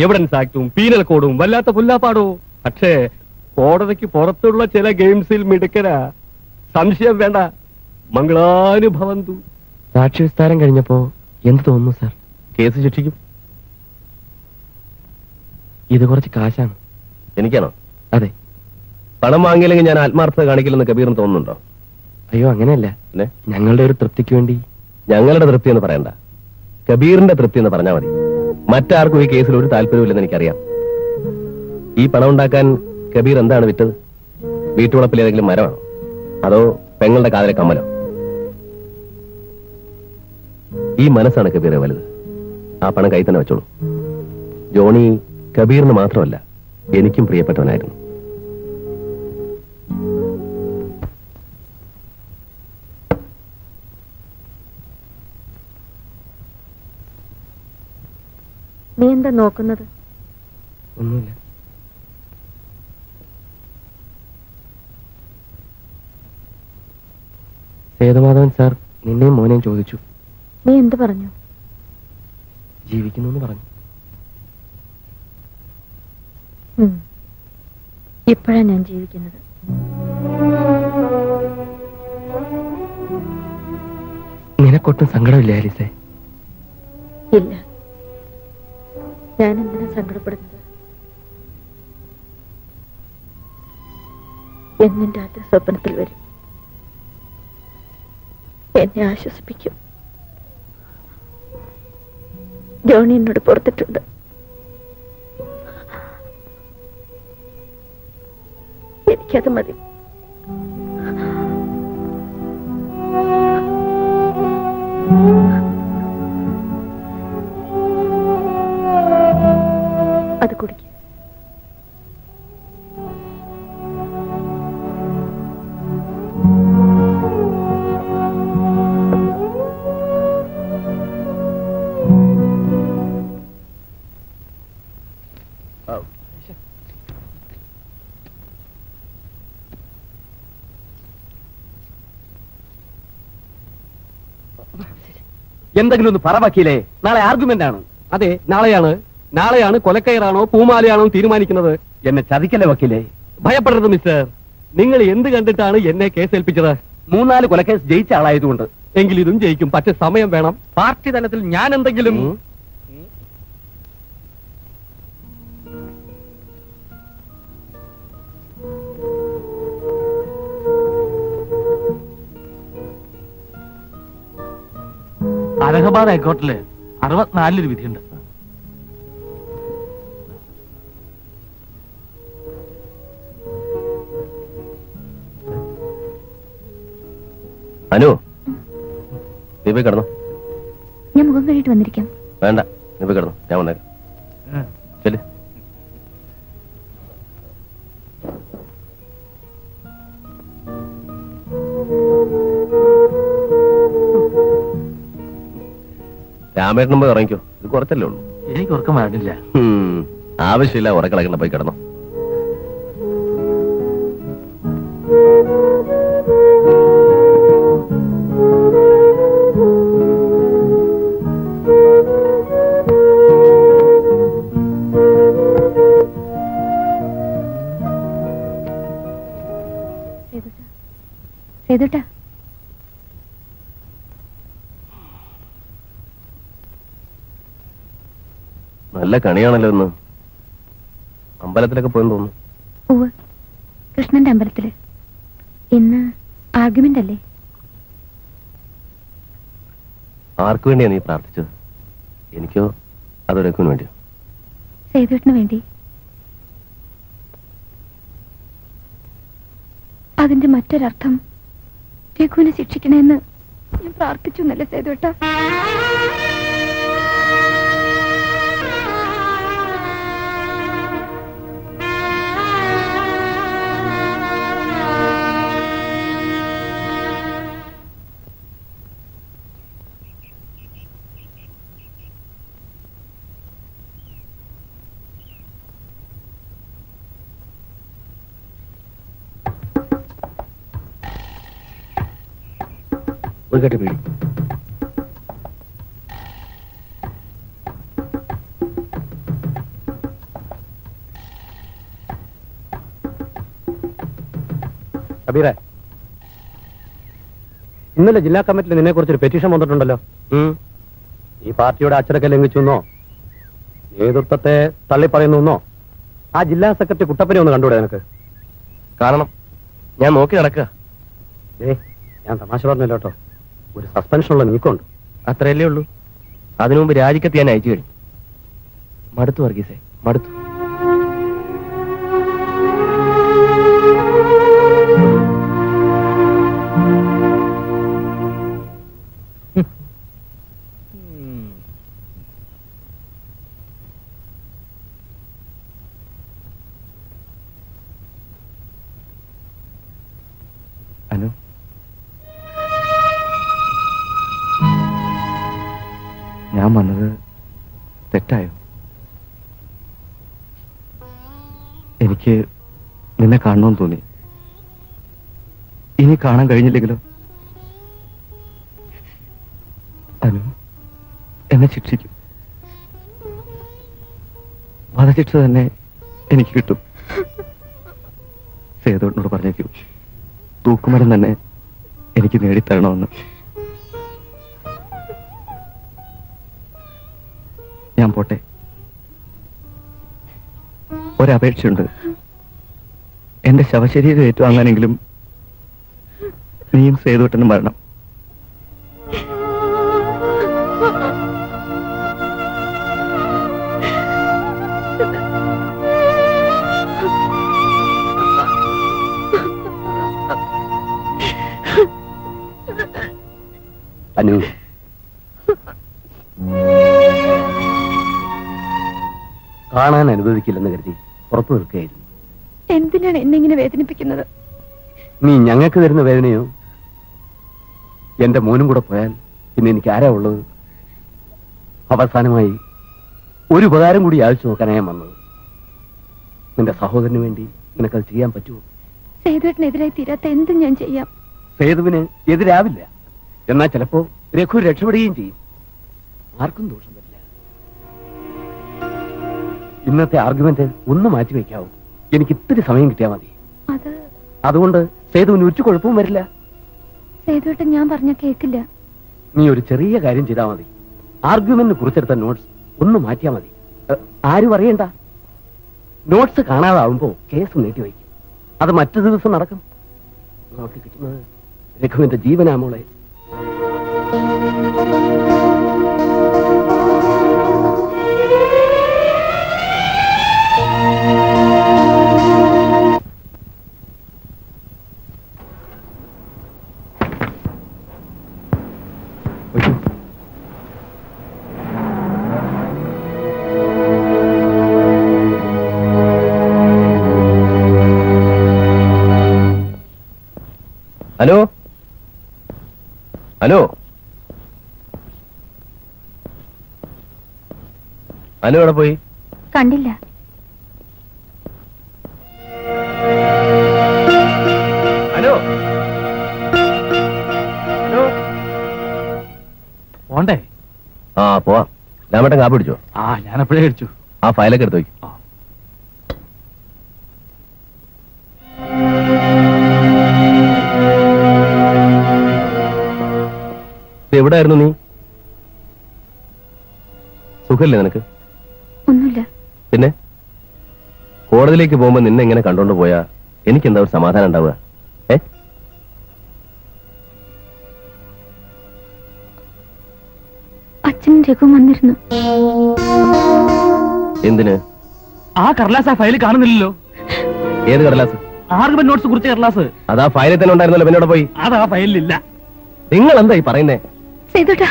എവിഡൻസ് ആക്ടും പീനൽ കോഡും വല്ലാത്ത പുല്ലാപ്പാടോ. പക്ഷേ കോടതിക്ക് പുറത്തുള്ള ചില ഗെയിംസിൽ മിടുക്കനാ, സംശയം വേണ്ട. മംഗളാനുഭവന്തു. സാക്ഷി വിസ്താരം കഴിഞ്ഞപ്പോ എന്ത് തോന്നുന്നു സാർ? കേസ് ശിക്ഷിക്കും? ഇത് കുറച്ച് കാശാണ്. എനിക്കാണോ? അതെ. പണം വാങ്ങിയില്ലെങ്കിൽ ഞാൻ ആത്മാർത്ഥത കാണിക്കില്ലെന്ന് കബീറിന് തോന്നുന്നുണ്ടോ? അയ്യോ, അങ്ങനെയല്ല. പിന്നെ ഞങ്ങളുടെ ഒരു തൃപ്തിക്ക് വേണ്ടി. ഞങ്ങളുടെ തൃപ്തി എന്ന് പറയണ്ട, കബീറിന്റെ തൃപ്തി എന്ന് പറഞ്ഞാൽ മതി. മറ്റാർക്കും ഈ കേസിൽ ഒരു താല്പര്യമില്ലെന്ന് എനിക്കറിയാം. ഈ പണം ഉണ്ടാക്കാൻ കബീർ എന്താണ് വിറ്റത്? വീട്ടുവളപ്പിൽ ഏതെങ്കിലും മരമാണോ, അതോ പെങ്ങളുടെ കാതിലെ കമ്മലോ? ഈ മനസ്സാണ് കബീറെ വലുത്. ആ പണം കൈ തന്നെ വെച്ചോളൂ. ജോണി കബീറിന് മാത്രമല്ല, എനിക്കും പ്രിയപ്പെട്ടവനായിരുന്നു. നീ എന്താ നോക്കുന്നത്? ഒന്നുമില്ല. സേതുമാധവൻ സാർ നിന്നെയും മോനെയും ചോദിച്ചു. നീ എന്ത് പറഞ്ഞു? ജീവിക്കുന്നു എന്ന് പറഞ്ഞു. ഇപ്പോഴാ ഞാൻ ജീവിക്കുന്നത്. നിനക്കൊട്ടും സങ്കടമില്ല ആലീസേ? ഇല്ല. ഞാൻ എന്തിനാ സങ്കടപ്പെടുന്നത്? എന്നും രാത്രി സ്വപ്നത്തിൽ വരും, എന്നെ ആശ്വസിപ്പിക്കും. ജോണി എന്നോട് പുറത്തിട്ടുണ്ട്. എനിക്കത് മതി. അത് കുടിക്കും. എന്തെങ്കിലും ഒന്ന് പറ വക്കീലേ, നാളെ ആർഗ്യുമെന്റ് ആണ്. അതെ, നാളെയാണ് കൊലക്കയറാണോ പൂമാലയാണോ തീരുമാനിക്കുന്നത്. എന്നെ ചതിക്കല്ലേ വക്കീലേ. ഭയപ്പെടരുത് മിസ്റ്റർ. നിങ്ങൾ എന്ത് കണ്ടിട്ടാണ് എന്നെ കേസേൽപ്പിച്ചത്? 3-4 കൊലക്കേസ് ജയിച്ച ആളായതുകൊണ്ട്. എങ്കിൽ ഇതും ജയിക്കും, പക്ഷെ സമയം വേണം. പാർട്ടി തലത്തിൽ ഞാൻ എന്തെങ്കിലും അലഹബാദ് ഹൈക്കോർട്ടില് 64 വിധിയുണ്ട്. അനു, നീ പോയി കിടന്നു. ഞാൻ മുഖം കഴുകിട്ട് വന്നിരിക്കാം. വേണ്ട, നീ പോയി കിടന്നു, ഞാൻ വന്നേക്കാം. ശരി. രാമേട്ടനും പോയി ഉറങ്ങിക്കോ, ഇത് കുറച്ചല്ലേ ഉള്ളൂ. എനിക്ക് ഉറക്കം വരണില്ല. ആവശ്യമില്ല ഉറക്കളക്കണ്ട, പോയി കിടന്നു. സേതുട്ടാ, നല്ല കണിയാണല്ലോ ഇന്ന്. അമ്പലത്തിലൊക്കെ പോയെന്ന് തോന്നുന്നു. ഉവ്വ്, കൃഷ്ണന്റെ അമ്പലത്തില്. ഇന്ന് ആർഗ്യുമെന്റ് അല്ലേ? ആർക്കു വേണ്ടിയാ നീ പ്രാർത്ഥിച്ചത്? എനിക്കോ അതോ രഘുവിന് വേണ്ടിയോ? സേതുട്ടിന് വേണ്ടി. അതിന്റെ മറ്റൊരർത്ഥം രഘുവിനെ ശിക്ഷിക്കണമെന്ന് ഞാൻ പ്രാർത്ഥിച്ചു എന്നല്ലേ സേതുട്ടാ? ഒരു കെട്ട് പേടി. കബീറെ, ഇന്നലെ ജില്ലാ കമ്മിറ്റിയിൽ നിന്നെ കുറിച്ചൊരു പെറ്റീഷൻ വന്നിട്ടുണ്ടല്ലോ. ഈ പാർട്ടിയുടെ അച്ചടക്കം ലംഘിച്ചു എന്നോ നേതൃത്വത്തെ തള്ളിപ്പറയുന്നു എന്നോ ആ ജില്ലാ സെക്രട്ടറി കുട്ടപ്പനെ ഒന്ന് കണ്ടുകൂടെ നിനക്ക്? കാരണം ഞാൻ നോക്കി നടക്കുക. ഞാൻ തമാശ പറഞ്ഞല്ലോ കേട്ടോ. ഒരു സസ്പെൻഷനുള്ള നീക്കമുണ്ട്. അത്രയല്ലേ ഉള്ളൂ. അതിനു മുമ്പ് രാജിക്കത്ത് ഞാൻ അയച്ചു കഴിഞ്ഞു. മടുത്തു വർഗീസേ, മടുത്തു. അനു, ഞാൻ വന്നത് തെറ്റായോ? എനിക്ക് നിന്നെ കാണണമെന്ന് തോന്നി. ഇനി കാണാൻ കഴിഞ്ഞില്ലെങ്കിലോ? അനു, എന്നെ ശിക്ഷിക്കും. വധശിക്ഷ തന്നെ എനിക്ക് കിട്ടും. സേതുവിനോട് പറഞ്ഞേക്കൂ, തൂക്കുമരം തന്നെ എനിക്ക് നേടിത്തരണമെന്ന്. ഞാൻ പോട്ടെ. ഒരപേക്ഷയുണ്ട്. എന്റെ ശവശരീരം ഏറ്റുവാങ്ങാനെങ്കിലും നീയും സേതുവേട്ടനും വരണം. അനു, കാണാൻ അനുവദിക്കില്ലെന്ന് കരുതി പുറത്തു നിൽക്കുകയായിരുന്നു. എന്തിനാണ് എന്നെ ഇങ്ങനെ വേദനിപ്പിക്കുന്നത്? നീ ഞങ്ങൾക്ക് തരുന്ന വേദനയോ? എന്റെ മോനും കൂടെ പോയാൽ പിന്നെ എനിക്ക് ആരാ ഉള്ളത്? അവസാനമായി ഒരു ഉപകാരം കൂടി യാചിച്ചു നോക്കാനായി വന്നത്. നിന്റെ സഹോദരന് വേണ്ടി നിനക്കത് ചെയ്യാൻ പറ്റുമോ? സേതുവേട്ടനെതിരായി തീരാത്ത എന്തും ഞാൻ ചെയ്യാം. സേതുവിന് എതിരാവില്ല. എന്നാൽ ചിലപ്പോ രഘു രക്ഷപ്പെടുകയും ചെയ്യും. ആർക്കും ദോഷം വരില്ല. ഇന്നത്തെ ആർഗ്യുമെന്റ് ഒന്ന് മാറ്റി വയ്ക്കാവൂ. എനിക്ക് ഇത്തിരി സമയം കിട്ടിയാൽ മതി. അതുകൊണ്ട് സേതുവിന് ഒരു കുഴപ്പവും വരില്ല. സേതുവേട്ടൻ ഞാൻ പറഞ്ഞ കേക്കില്ല. നീ ഒരു ചെറിയ കാര്യം ചെയ്താൽ മതി. ആർഗ്യുമെന്റിന് കുറിച്ചെടുത്ത നോട്ട്സ് ഒന്ന് മാറ്റിയാൽ മതി. ആരും അറിയണ്ട. നോട്ട്സ് കാണാതാവുമ്പോ കേസ് നീട്ടിവയ്ക്കും. അത് മറ്റു ദിവസം നടക്കും. നമുക്ക് കിട്ടുന്നത് രഘുവിന്റെ ജീവനാമോളെ. ഹലോ ഹലോ അനു എവിടെ പോയി? കണ്ടില്ല. ഹലോ ഹലോ, പോണ്ടേ? ആ പോവാം. രാമേട്ടൻ കാപ്പി പിടിച്ചോ? ഞാൻ എപ്പോഴേ കഴിച്ചു. ആ ഫയലൊക്കെ എടുത്തു വയ്ക്കും. എവിടായിരുന്നു നീ? സുഖല്ലേ നിനക്ക്? ഒന്നുമില്ല. പിന്നെ കോടതിയിലേക്ക് പോകുമ്പോ നിന്നെ ഇങ്ങനെ കണ്ടോണ്ട് പോയാ എനിക്കെന്താ ഒരു സമാധാനം ഉണ്ടാവുക? അച്ഛനും രഘുവും വന്നിരുന്നു. എന്തിന്? ആ കടലാസ് ആ ഫയൽ കാണുന്നില്ലല്ലോ. ഏത് കടലാസ്? ആർഗ്യുമെന്റ് നോട്ട്സ് കുറിച്ച കടലാസ്. അതാ ഫയലിൽ തന്നെ ഉണ്ടായിരുന്നല്ലോ. പിന്നോട് പോയി? അതാ ഫയലിലില്ല. നിങ്ങൾ എന്താ ഈ പറയുന്നേ? സേതുട്ടാ,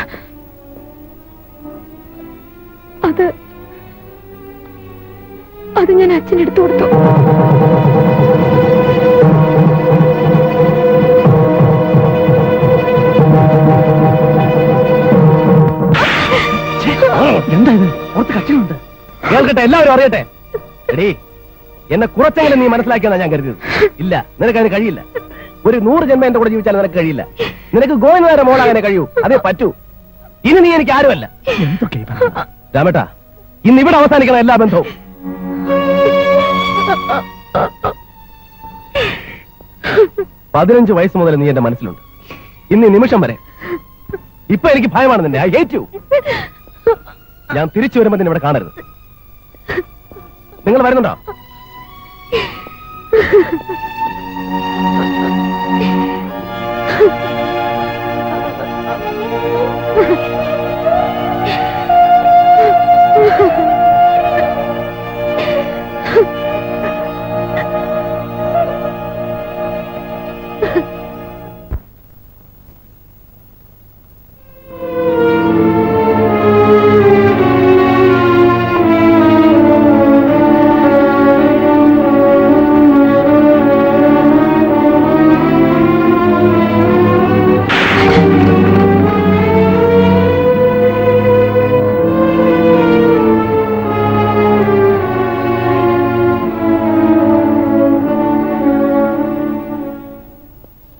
അത് ഞാൻ അച്ഛനെടുത്തു കൊടുത്തു. എന്താ ഇത്? പുറത്ത് കക്ഷിയുണ്ട്. കേൾക്കട്ടെ, എല്ലാവരും അറിയട്ടെ. എടീ, എന്നെ കുറച്ചെങ്കിലും നീ മനസ്സിലാക്കിയെന്നാ ഞാൻ കരുതിയത്. ഇല്ല, നിനക്ക് അതിന് കഴിയില്ല. ഒരു 100 ജന്മം എന്റെ കൂടെ ജീവിച്ചാൽ നിനക്ക് കഴിയില്ല. നിനക്ക് ഗോവിന്ദ മോളാകാനേ കഴിയൂ. അതേ പറ്റൂ. ഇനി നീ എനിക്ക് ആരുമല്ല. എന്തൊക്കെ രാമേട്ടാ, ഇന്ന് ഇവിടെ അവസാനിക്കണം എല്ലാ ബന്ധവും. പതിനഞ്ച് വയസ്സ് മുതൽ നീ എന്റെ മനസ്സിലുണ്ട്. ഇന്ന് ഈ നിമിഷം വരെ. ഇപ്പൊ എനിക്ക് ഭയമാണ് നിന്നെ. I hate you. ഞാൻ തിരിച്ചു വരുമ്പോ നിന്നെ ഇവിടെ കാണരുത്. നിങ്ങൾ വരുന്നുണ്ടോ?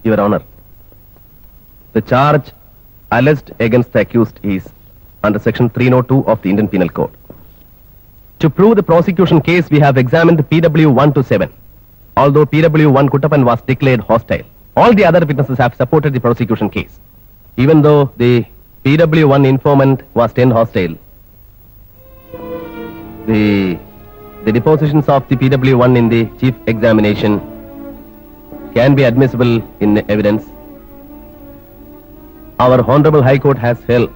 Your Honor, the charge alleged against the accused is under Section 302 of the Indian Penal Code. To prove the prosecution case, we have examined PW 1 to 7. Although PW 1 Kuttappan was declared hostile, all the other witnesses have supported the prosecution case. Even though the PW 1 informant was 10 hostile, the depositions of the PW 1 in the chief examination can be admissible in evidence. Our Honorable High Court has held.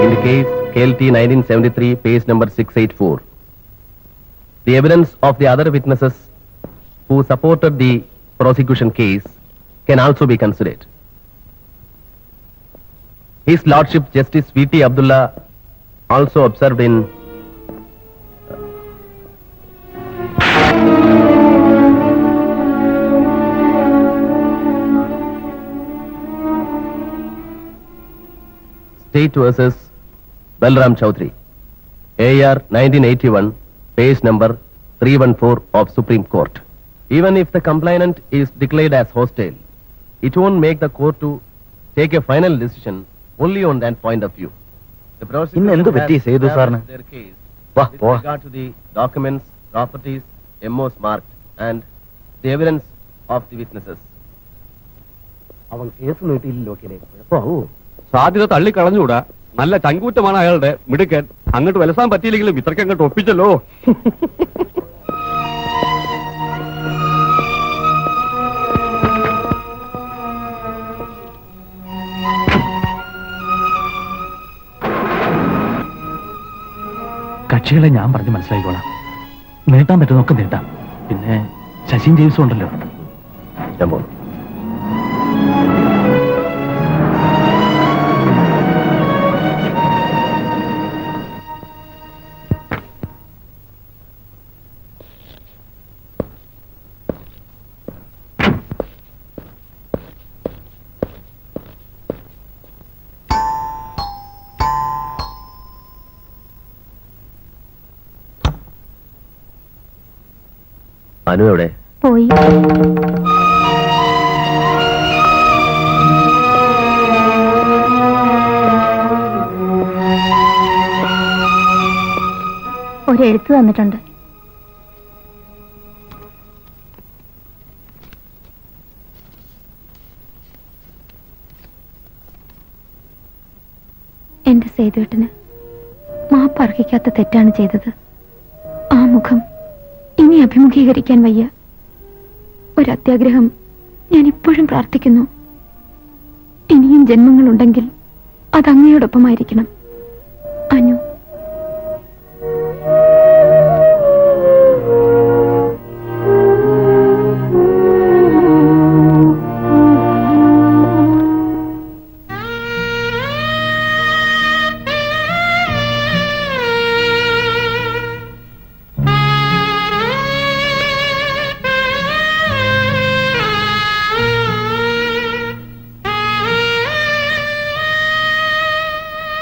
In the case KLT 1973, page number 684, the evidence of the other witnesses who supported the prosecution case can also be considered. His Lordship Justice V.T. Abdullah also observed in State versus Balram Chaudhary, AR 1981, page number 314 of Supreme Court. Even if the complainant is declared as hostile, it won't make the court to take a final decision only on that point of view. The prosecution has established their case with regard to the documents, properties, MOs marked, and the evidence of the witnesses. അവൻ case നീട്ടിയില്ലല്ലോ കുഴപ്പമാവൂ. സാധ്യത തള്ളിക്കളഞ്ഞൂടാ. നല്ല ചങ്കൂറ്റമാണ് അയാളുടെ മിടുക്കൻ. അങ്ങോട്ട് വലസാൻ പറ്റിയില്ലെങ്കിലും ഇത്രയ്ക്ക് അങ്ങോട്ട് ഒപ്പിച്ചല്ലോ. കക്ഷികളെ ഞാൻ പറഞ്ഞ് മനസ്സിലാക്കിക്കോളാം. നീട്ടാൻ പറ്റുന്നൊക്കെ നീട്ടാം. പിന്നെ ശശിൻ ജെയിംസും ഉണ്ടല്ലോ. ഞാൻ പോകുന്നു. അനു എവിടെ? പോയി. ഒരെഴുത്ത് തന്നിട്ടുണ്ട്. എന്റെ സേതുവേട്ടന് മാപ്പർഹിക്കാത്ത തെറ്റാണ് ചെയ്തത്. ആ മുഖം ഇനി അഭിമുഖീകരിക്കാൻ വയ്യ. ഒരു അത്യാഗ്രഹം ഞാൻ ഇപ്പോഴും പ്രാർത്ഥിക്കുന്നു. ഇനിയും ജന്മങ്ങളുണ്ടെങ്കിൽ അത് അങ്ങയോടൊപ്പമായിരിക്കണം. അനു.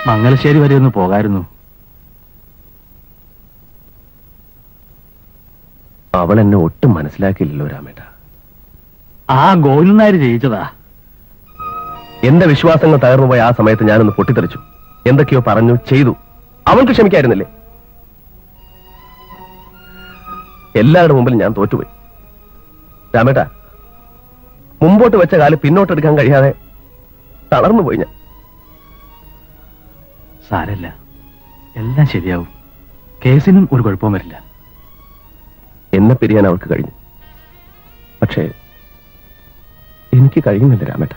മംഗലശ്ശേരി വരെ ഒന്ന് പോകായിരുന്നു. അവൾ എന്നെ ഒട്ടും മനസ്സിലാക്കിയില്ലല്ലോ രാമേട്ട. ആ ഗോവിന്ദൻ നായർ ജയിച്ചതാ. എന്റെ വിശ്വാസങ്ങൾ തകർന്നുപോയ ആ സമയത്ത് ഞാനൊന്ന് പൊട്ടിത്തെറിച്ചു. എന്തൊക്കെയോ പറഞ്ഞു ചെയ്തു. അവൾക്ക് ക്ഷമിക്കായിരുന്നില്ലേ? എല്ലാവരുടെ മുമ്പിൽ ഞാൻ തോറ്റുപോയി. രാമേട്ട, മുമ്പോട്ട് വെച്ച കാല് പിന്നോട്ടെടുക്കാൻ കഴിയാതെ തളർന്നുപോയി ഞാൻ. സാരല്ല, എല്ലാം ശരിയാവും. കേസിനും ഒരു കുഴപ്പവും വരില്ല. എന്നെ പിരിയാൻ അവൾക്ക് കഴിഞ്ഞു. പക്ഷേ എനിക്ക് കഴിയുന്നില്ല രാമേട്ട.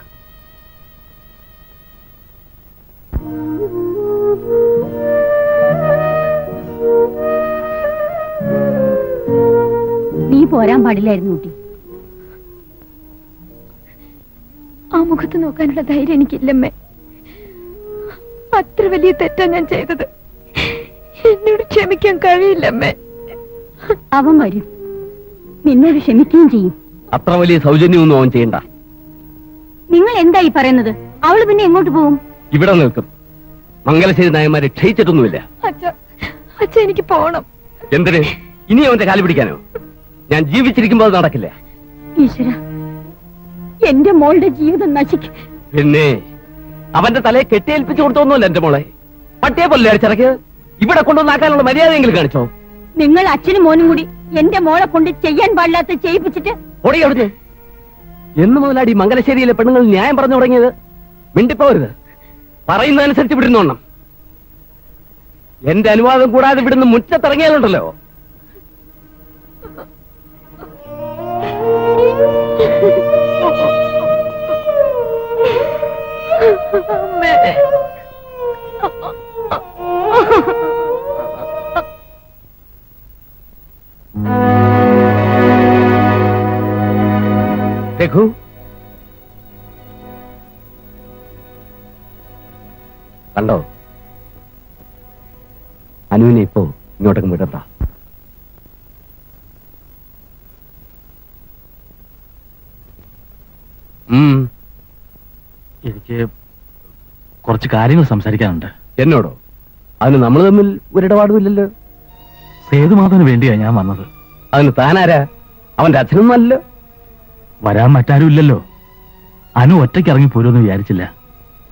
നീ പോരാൻ പാടില്ലായിരുന്നു കുട്ടി. ആ മുഖത്ത് നോക്കാനുള്ള ധൈര്യം എനിക്കില്ലമ്മേ. അത്ര വലിയ തെറ്റാ ഞാൻ ചെയ്തത്. എന്നോട് ക്ഷമിക്കാൻ കഴിയില്ലമ്മേ. അവൻ വരും, നിന്നോട് ക്ഷമിക്കുകയും ചെയ്യും. അത്ര വലിയ സൗജന്യമൊന്നും അവൻ ചെയ്യണ്ട. നിങ്ങൾ എന്തായി പറയുന്നത്? അവള് പിന്നെ എങ്ങോട്ട് പോകും? ഇവിടെ നിൽക്കും. മംഗലശ്ശേരി നായന്മാരെ ക്ഷയിച്ചിട്ടൊന്നുമില്ല. അച്ഛ എനിക്ക് പോണം. എന്തിന്? ഇനി അവന്റെ കാല് പിടിക്കാനോ? ഞാൻ ജീവിച്ചിരിക്കുമ്പോൾ അത് നടക്കില്ല. ഈശ്വര, എന്റെ മോളുടെ ജീവിതം നശിക്കും. പിന്നെ അവന്റെ തലയെ കെട്ടിയേൽപ്പിച്ചു കൊടുത്തൊന്നുമല്ല എന്റെ മോളെ. പട്ടിയെ പോലെ അടിച്ചിറക്കിയത്. ഇവിടെ കൊണ്ടുവന്നാക്കാനുള്ള മര്യാദയെങ്കിലും കാണിച്ചോ? നിങ്ങൾ അച്ഛനും മോനും കൂടി എന്റെ മോളെ കൊണ്ട് ചെയ്യാൻ പാടില്ലാത്ത ചെയ്യിപ്പിച്ചിട്ട് ഓടി അവിടുന്ന്. എന്ന് മുതലാടി മംഗലശ്ശേരിയിലെ പെണ്ണുങ്ങൾ ന്യായം പറഞ്ഞു തുടങ്ങിയത്? മിണ്ടിപ്പോരുത്. പറയുന്നതനുസരിച്ച് വിടുന്നോണം. എന്റെ അനുവാദം കൂടാതെ ഇവിടുന്ന് മുറ്റത്തിറങ്ങിയാലുണ്ടല്ലോ. രഘു, കണ്ടോ? അനുവിനെ ഇപ്പോ ഇങ്ങോട്ടേക്ക് വിടണ്ട. എനിക്ക് കുറച്ച് കാര്യങ്ങൾ സംസാരിക്കാനുണ്ട്. എന്നോടോ? അതിന് നമ്മൾ തമ്മിൽ ഒരിടപാടുമില്ലല്ലോ. സേതുമാധവന് വേണ്ടിയാ ഞാൻ വന്നത്. അതിന് താനാരാ? അവന്റെ അച്ഛനൊന്നും അല്ലല്ലോ. വരാൻ മറ്റാരും ഇല്ലല്ലോ. അനു ഒറ്റയ്ക്ക് ഇറങ്ങി പോരുമെന്ന് വിചാരിച്ചില്ല.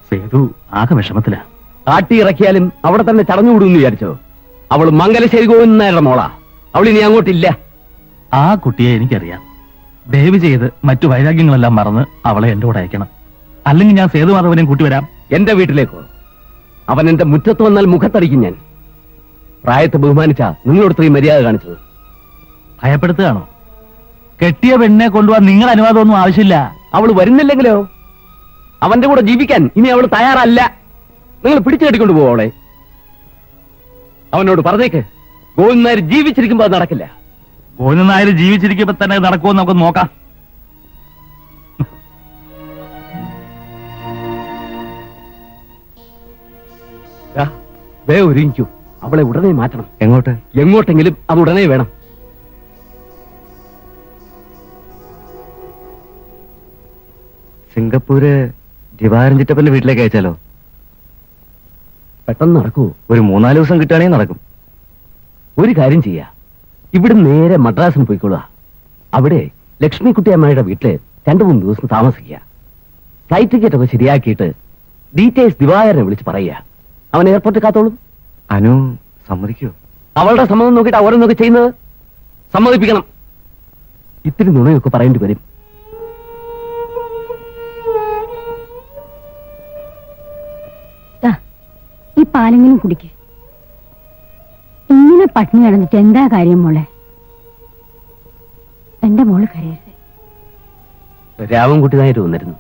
സേതു ആകെ വിഷമത്തിലാ. കാട്ടി ഇറക്കിയാലും അവിടെ തന്നെ ചടഞ്ഞുകൂടുമെന്ന് വിചാരിച്ചോ? അവൾ മംഗലശ്ശേരി ഗോവിന്ദനാരുടെ മോളാ. അവൾ ഇനി അങ്ങോട്ടില്ല. ആ കുട്ടിയെ എനിക്കറിയാം. ദയവ് ചെയ്ത് മറ്റു വൈരാഗ്യങ്ങളെല്ലാം മറന്ന് അവളെ എന്റെ കൂടെ അയക്കണം. അല്ലെങ്കിൽ ഞാൻ സേതുമാധവനെയും കൂട്ടി വരാം. എന്റെ വീട്ടിലേക്കോ? അവൻ എന്റെ മുറ്റത്ത് വന്നാൽ മുഖത്തടിക്കും ഞാൻ. പ്രായത്തെ ബഹുമാനിച്ചാ നിങ്ങളോട് ഇത്രയും മര്യാദ കാണിച്ചത്. ഭയപ്പെടുത്തുകയാണോ? കെട്ടിയ പെണ്ണിനെ കൊണ്ടുപോകാൻ നിങ്ങൾ അനുവാദമൊന്നും ആവശ്യമില്ല. അവൾ വരുന്നില്ലെങ്കിലോ? അവന്റെ കൂടെ ജീവിക്കാൻ ഇനി അവൾ തയ്യാറല്ല. നിങ്ങൾ പിടിച്ചു കെട്ടിക്കൊണ്ട് പോവോ അവളെ? അവനോട് പറഞ്ഞേക്ക്, ഗോവിന്ദനായർ ജീവിച്ചിരിക്കുമ്പോ അത് നടക്കില്ല. ഗോവിന്ദനായർ ജീവിച്ചിരിക്കുമ്പോ തന്നെ നടക്കുമെന്ന് നമുക്ക് നോക്കാം. ഒരുങ്ങിക്കൂ. അവളെ ഉടനെ മാറ്റണം. എങ്ങോട്ട്? എങ്ങോട്ടെങ്കിലും അത് ഉടനെ വേണം. സിംഗപ്പൂര് ദിവാരൻ ചിറ്റപ്പന്റെ വീട്ടിലേക്ക് അയച്ചാലോ? പെട്ടെന്ന് നടക്കൂ. ഒരു 3-4 ദിവസം കിട്ടുകയാണെങ്കിൽ നടക്കും. ഒരു കാര്യം ചെയ്യാ, ഇവിടെ നേരെ മദ്രാസിന് പോയിക്കൊള്ളുക. അവിടെ ലക്ഷ്മിക്കുട്ടിയമ്മയുടെ വീട്ടില് 2-3 ദിവസം താമസിക്കുക. ഫ്ലൈറ്റ് ടിക്കറ്റ് ഒക്കെ ശരിയാക്കിയിട്ട് ഡീറ്റെയിൽസ് ദിവാകരനെ വിളിച്ച് പറയുക. അവൻ എയർപോർട്ടിൽ കാത്തോളും. അനു സമ്മതിക്കോ? അവളുടെ സമ്മതം നോക്കിയിട്ട് ഓരോന്നൊക്കെ ചെയ്യുന്നത്. സമ്മതിപ്പിക്കണം. ഇത്തിരി നുണയൊക്കെ പറയേണ്ടി വരും. ഈ പാലെങ്കിലും കുടിക്ക്. ഇങ്ങനെ പട്ടിണി കിടന്നിട്ട് എന്താ കാര്യം മോളെ? എന്റെ മോള് കരയരുത്. രാമൻകുട്ടി നായർ വന്നിരുന്നു.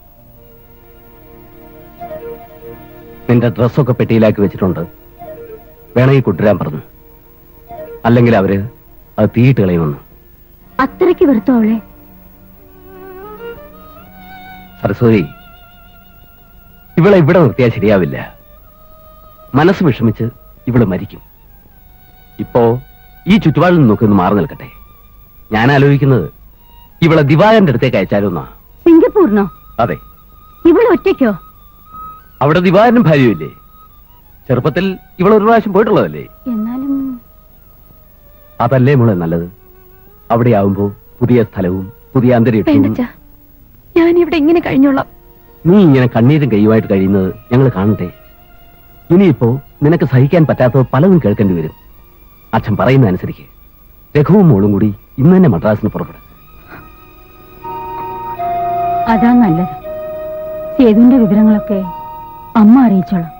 നിന്റെ ഡ്രസ്സൊക്കെ പെട്ടിയിലാക്കി വെച്ചിട്ടുണ്ട്, വേണമെങ്കിൽ കൊണ്ടുവരാൻ പറഞ്ഞു. അല്ലെങ്കിൽ അവര് അത് തീയിട്ട് കളയുമെന്ന്. അത്രയ്ക്ക് വെറുത്തോ അവളെ? സരസ്വതി, ഇവളെ ഇവിടെ നിർത്തിയാൽ ശരിയാവില്ല. മനസ്സ് വിഷമിച്ച് ഇവള് മരിക്കും. ഇപ്പോ ഈ ചുറ്റുപാടിൽ നിന്നൊക്കെ ഒന്ന് മാറി നിൽക്കട്ടെ. ഞാൻ ആലോചിക്കുന്നത് ഇവളെ ദിവാകരന്റെ അടുത്തേക്ക് അയച്ചാലോന്നാ. സിംഗപ്പൂരിനോ? അതെ. ഇവള് ഒറ്റയ്ക്കോ? അവിടെ ദിവാകരനും ഭാര്യയില്ലേ? ചെറുപ്പത്തിൽ ഇവളൊരു പ്രാവശ്യം പോയിട്ടുള്ളതല്ലേ? എന്നാലും അതല്ലേ മോളെ നല്ലത്. അവിടെ ആവുമ്പോ പുതിയ സ്ഥലവും പുതിയ അന്തരീക്ഷവും. ഞാൻ ഇവിടെ ഇങ്ങനെ കഴിഞ്ഞോളാം. നീ ഇങ്ങനെ കണ്ണീരും കൈയുമായിട്ട് കഴിയുന്നത് ഞങ്ങൾ കാണട്ടെ. ഇനിയിപ്പോ നിനക്ക് സഹിക്കാൻ പറ്റാത്തത് പലതും കേൾക്കേണ്ടി വരും. അച്ഛൻ പറയുന്ന അനുസരിക്ക് രഘുവും മോളും കൂടി ഇന്ന് തന്നെ മദ്രാസിന് പുറപ്പെടും. അതാ നല്ലത്. സേതുവിന്റെ വിവരങ്ങളൊക്കെ അമ്മ അറിയിച്ചോളാം.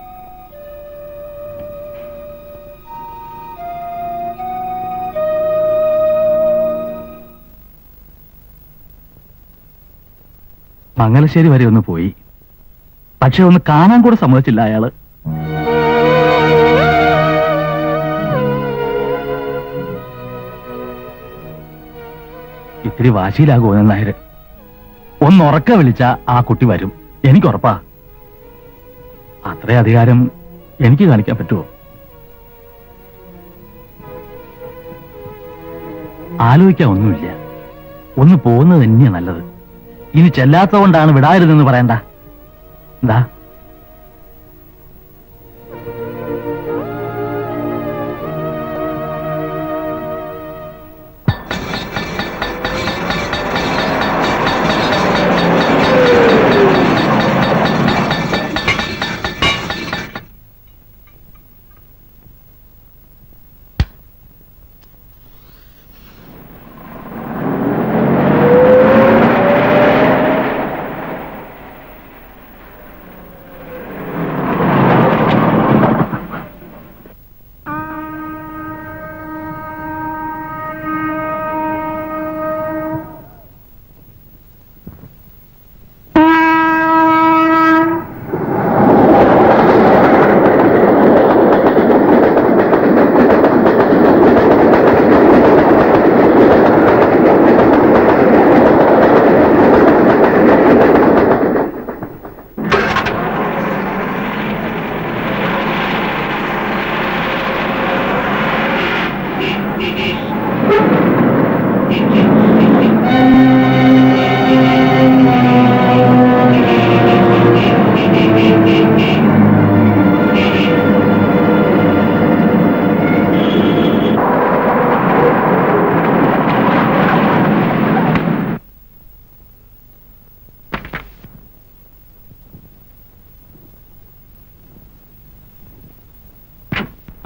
മംഗലശ്ശേരി വരെ ഒന്ന് പോയി. പക്ഷെ ഒന്ന് കാണാൻ കൂടെ സമ്മതിച്ചില്ല അയാള്. ഇത്തിരി വാശിയിലാകുമോ നായര്. ഒന്ന് ഉറക്ക വിളിച്ച ആ കുട്ടി വരും, എനിക്കുറപ്പാ. അത്രേ അധികാരം എനിക്ക് കാണിക്കാൻ പറ്റുമോ? ആലോചിക്കാൻ ഒന്നുമില്ല. ഒന്ന് പോകുന്നത് തന്നെയാ നല്ലത്. ഇനി ചെല്ലാത്തതുകൊണ്ടാണ് വിടായിരുതെന്ന് പറയണ്ട. എന്താ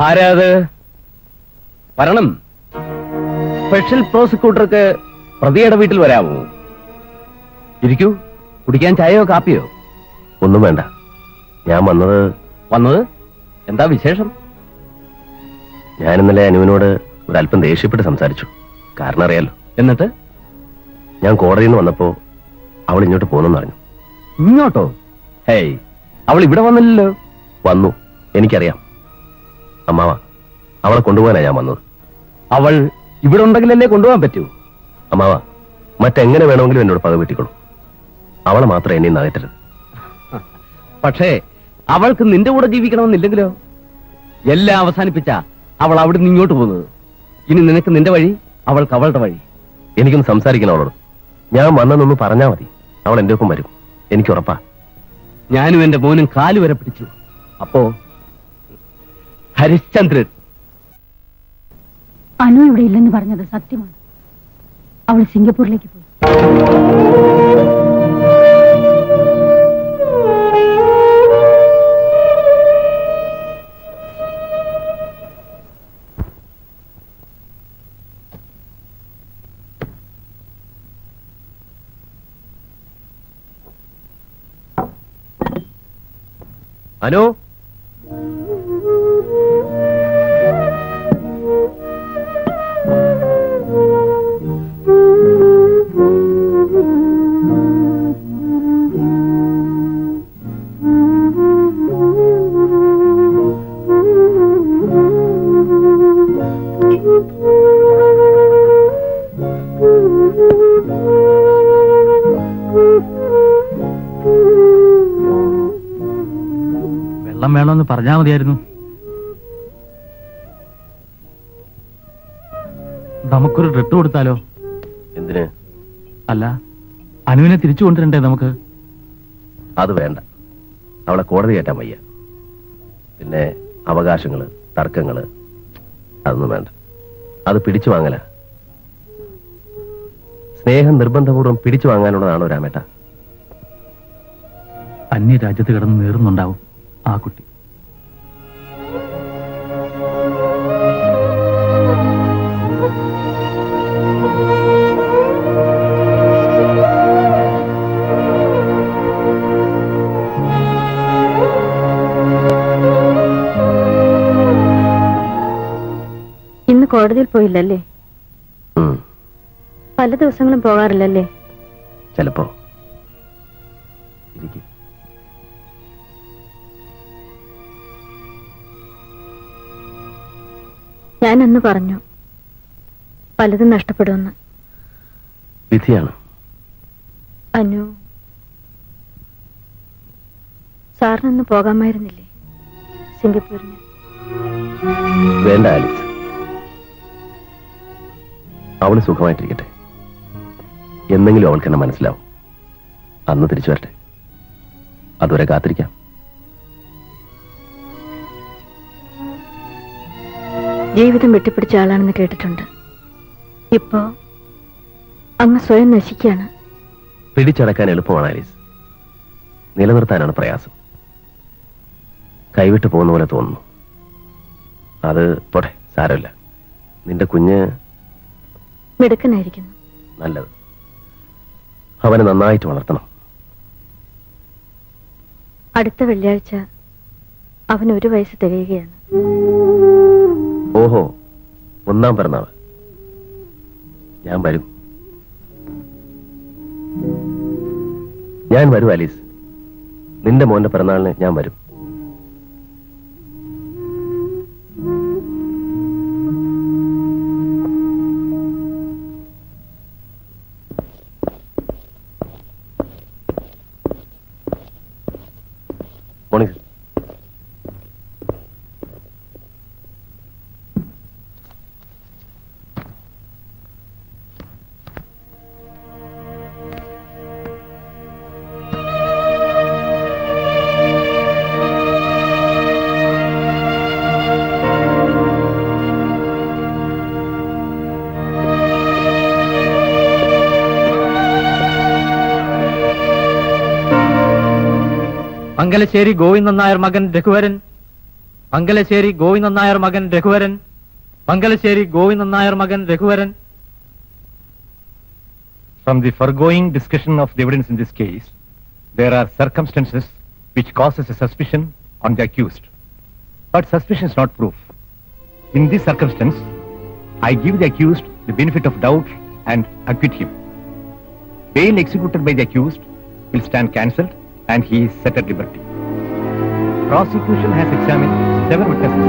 ആരാ അത്? വരണം. സ്പെഷ്യൽ പ്രോസിക്യൂട്ടർക്ക് പ്രതിയുടെ വീട്ടിൽ വരാമോ? ഇരിക്കൂ. കുടിക്കാൻ ചായയോ കാപ്പിയോ? ഒന്നും വേണ്ട. ഞാൻ വന്നത് എന്താ വിശേഷം? ഞാൻ ഇന്നലെ അനുവിനോട് ഒരല്പം ദേഷ്യപ്പെട്ട് സംസാരിച്ചു. കാരണം അറിയാലോ. എന്നിട്ട് ഞാൻ കോടതിയിൽ നിന്ന് വന്നപ്പോ അവൾ ഇങ്ങോട്ട് പോന്നെന്ന് അറിഞ്ഞു. ഇങ്ങോട്ടോ? ഹേയ്, അവൾ ഇവിടെ വന്നില്ലല്ലോ. വന്നു, എനിക്കറിയാം. അമ്മാവ, അവളെ കൊണ്ടുപോകാനാ ഞാൻ വന്നത്. അവൾ ഇവിടെ ഉണ്ടെങ്കിലല്ലേ കൊണ്ടുപോകാൻ പറ്റൂ. അമ്മാവ, മറ്റെങ്ങനെ വേണമെങ്കിലും എന്നോട് പക വീട്ടിക്കൊള്ളൂ. അവളെ മാത്രം എന്നെ നകറ്റരുത്. പക്ഷേ അവൾക്ക് നിന്റെ കൂടെ ജീവിക്കണമെന്നില്ലെങ്കിലോ? എല്ലാം അവസാനിപ്പിച്ച അവൾ അവിടെ നിന്ന് ഇങ്ങോട്ട് പോകുന്നത്. ഇനി നിനക്ക് നിന്റെ വഴി, അവൾക്ക് അവളുടെ വഴി. എനിക്കൊന്ന് സംസാരിക്കണം അവളോട്. ഞാൻ വന്നെന്നൊന്ന് പറഞ്ഞാ മതി. അവൾ എന്റെ ഒപ്പം വരും, എനിക്ക് ഉറപ്പാ. ഞാനും എന്റെ മോനും കാല് വരെ പിടിച്ചു. അപ്പോ ഹരിശ്ചന്ദ്രൻ. അനു ഇവിടെ ഇല്ലെന്ന് പറഞ്ഞത് സത്യമാണ്. അവൾ സിംഗപ്പൂരിലേക്ക് പോയി. അനു, വെള്ളം വേണമെന്ന് പറഞ്ഞാൽ മതിയായിരുന്നു. നമുക്കൊരു റിട്ട് കൊടുത്താലോ? എന്തിന്? അല്ല, അനുവിനെ തിരിച്ചു കൊണ്ടുവരണ്ടേ നമുക്ക്? അത് വേണ്ട. അവളെ കോടതി കയറ്റാൻ വയ്യ. പിന്നെ അവകാശങ്ങള്, തർക്കങ്ങള്, അതൊന്നും വേണ്ട. അത് പിടിച്ചു വാങ്ങല. സ്നേഹം നിർബന്ധപൂർവ്വം പിടിച്ചു വാങ്ങാനുള്ളതാണോ രാമേട്ട? അന്യ രാജ്യത്ത് കിടന്ന് നീറുന്നുണ്ടാവും ആ കുട്ടി. ഇന്ന് കോടതിയിൽ പോയില്ലല്ലേ? പല ദിവസങ്ങളും പോകാറില്ലല്ലേ? ചിലപ്പോ. ഞാൻ അന്ന് പറഞ്ഞു പലതും നഷ്ടപ്പെടുമെന്ന്. വിധിയാണ്. അനു, സാറിനൊന്ന് പോകാമായിരുന്നില്ലേ സിംഗപ്പൂരിന്? വേണ്ട ആലിസ്, അവള് സുഖമായിട്ടിരിക്കട്ടെ. എന്നെങ്കിലും അവൾക്ക് എന്നെ മനസ്സിലാവും. അന്ന് തിരിച്ചു വരട്ടെ. അതുവരെ കാത്തിരിക്കാം. ജീവിതം വെട്ടിപ്പിടിച്ച ആളാണെന്ന് കേട്ടിട്ടുണ്ട്. ഇപ്പോ അങ്ങ് സ്വയം നശിക്കുകയാണ്. പിടിച്ചടക്കാൻ എളുപ്പമാണ് ആലീസ്, നിലനിർത്താനാണ് പ്രയാസം. കൈവിട്ടു പോകുന്ന പോലെ തോന്നുന്നു. അത് പോട്ടെ, സാരമില്ല. നിന്റെ കുഞ്ഞ് മിടുക്കനായിരിക്കുന്നു. നല്ലത്. അവനെ നന്നായിട്ട് വളർത്തണം. അടുത്ത വെള്ളിയാഴ്ച അവന് 1 വയസ്സ് തികയുകയാണ്. ഓഹോ, 1ാം പിറന്നാൾ. ഞാൻ വരും. ഞാൻ വരും ആലീസ്. നിന്റെ മോന്റെ പിറന്നാളിന് ഞാൻ വരും. മോർണിംഗ്. മംഗലശ്ശേരി ഗോവിന്ദൻ നായർ മകൻ രഘുവരൻ, മംഗലശ്ശേരി ഗോവിന്ദൻ നായർ മകൻ രഘുവരൻ, മംഗലശ്ശേരി ഗോവിന്ദൻ നായർ മകൻ Raghuvaran. From the foregoing discussion of the evidence in this case, there are circumstances which causes a suspicion on the accused. But suspicion is not proof. In this circumstance, I give the accused the benefit of doubt and acquit him. Bail executed by the accused will stand cancelled and he is set at liberty. Prosecution has examined 7 witnesses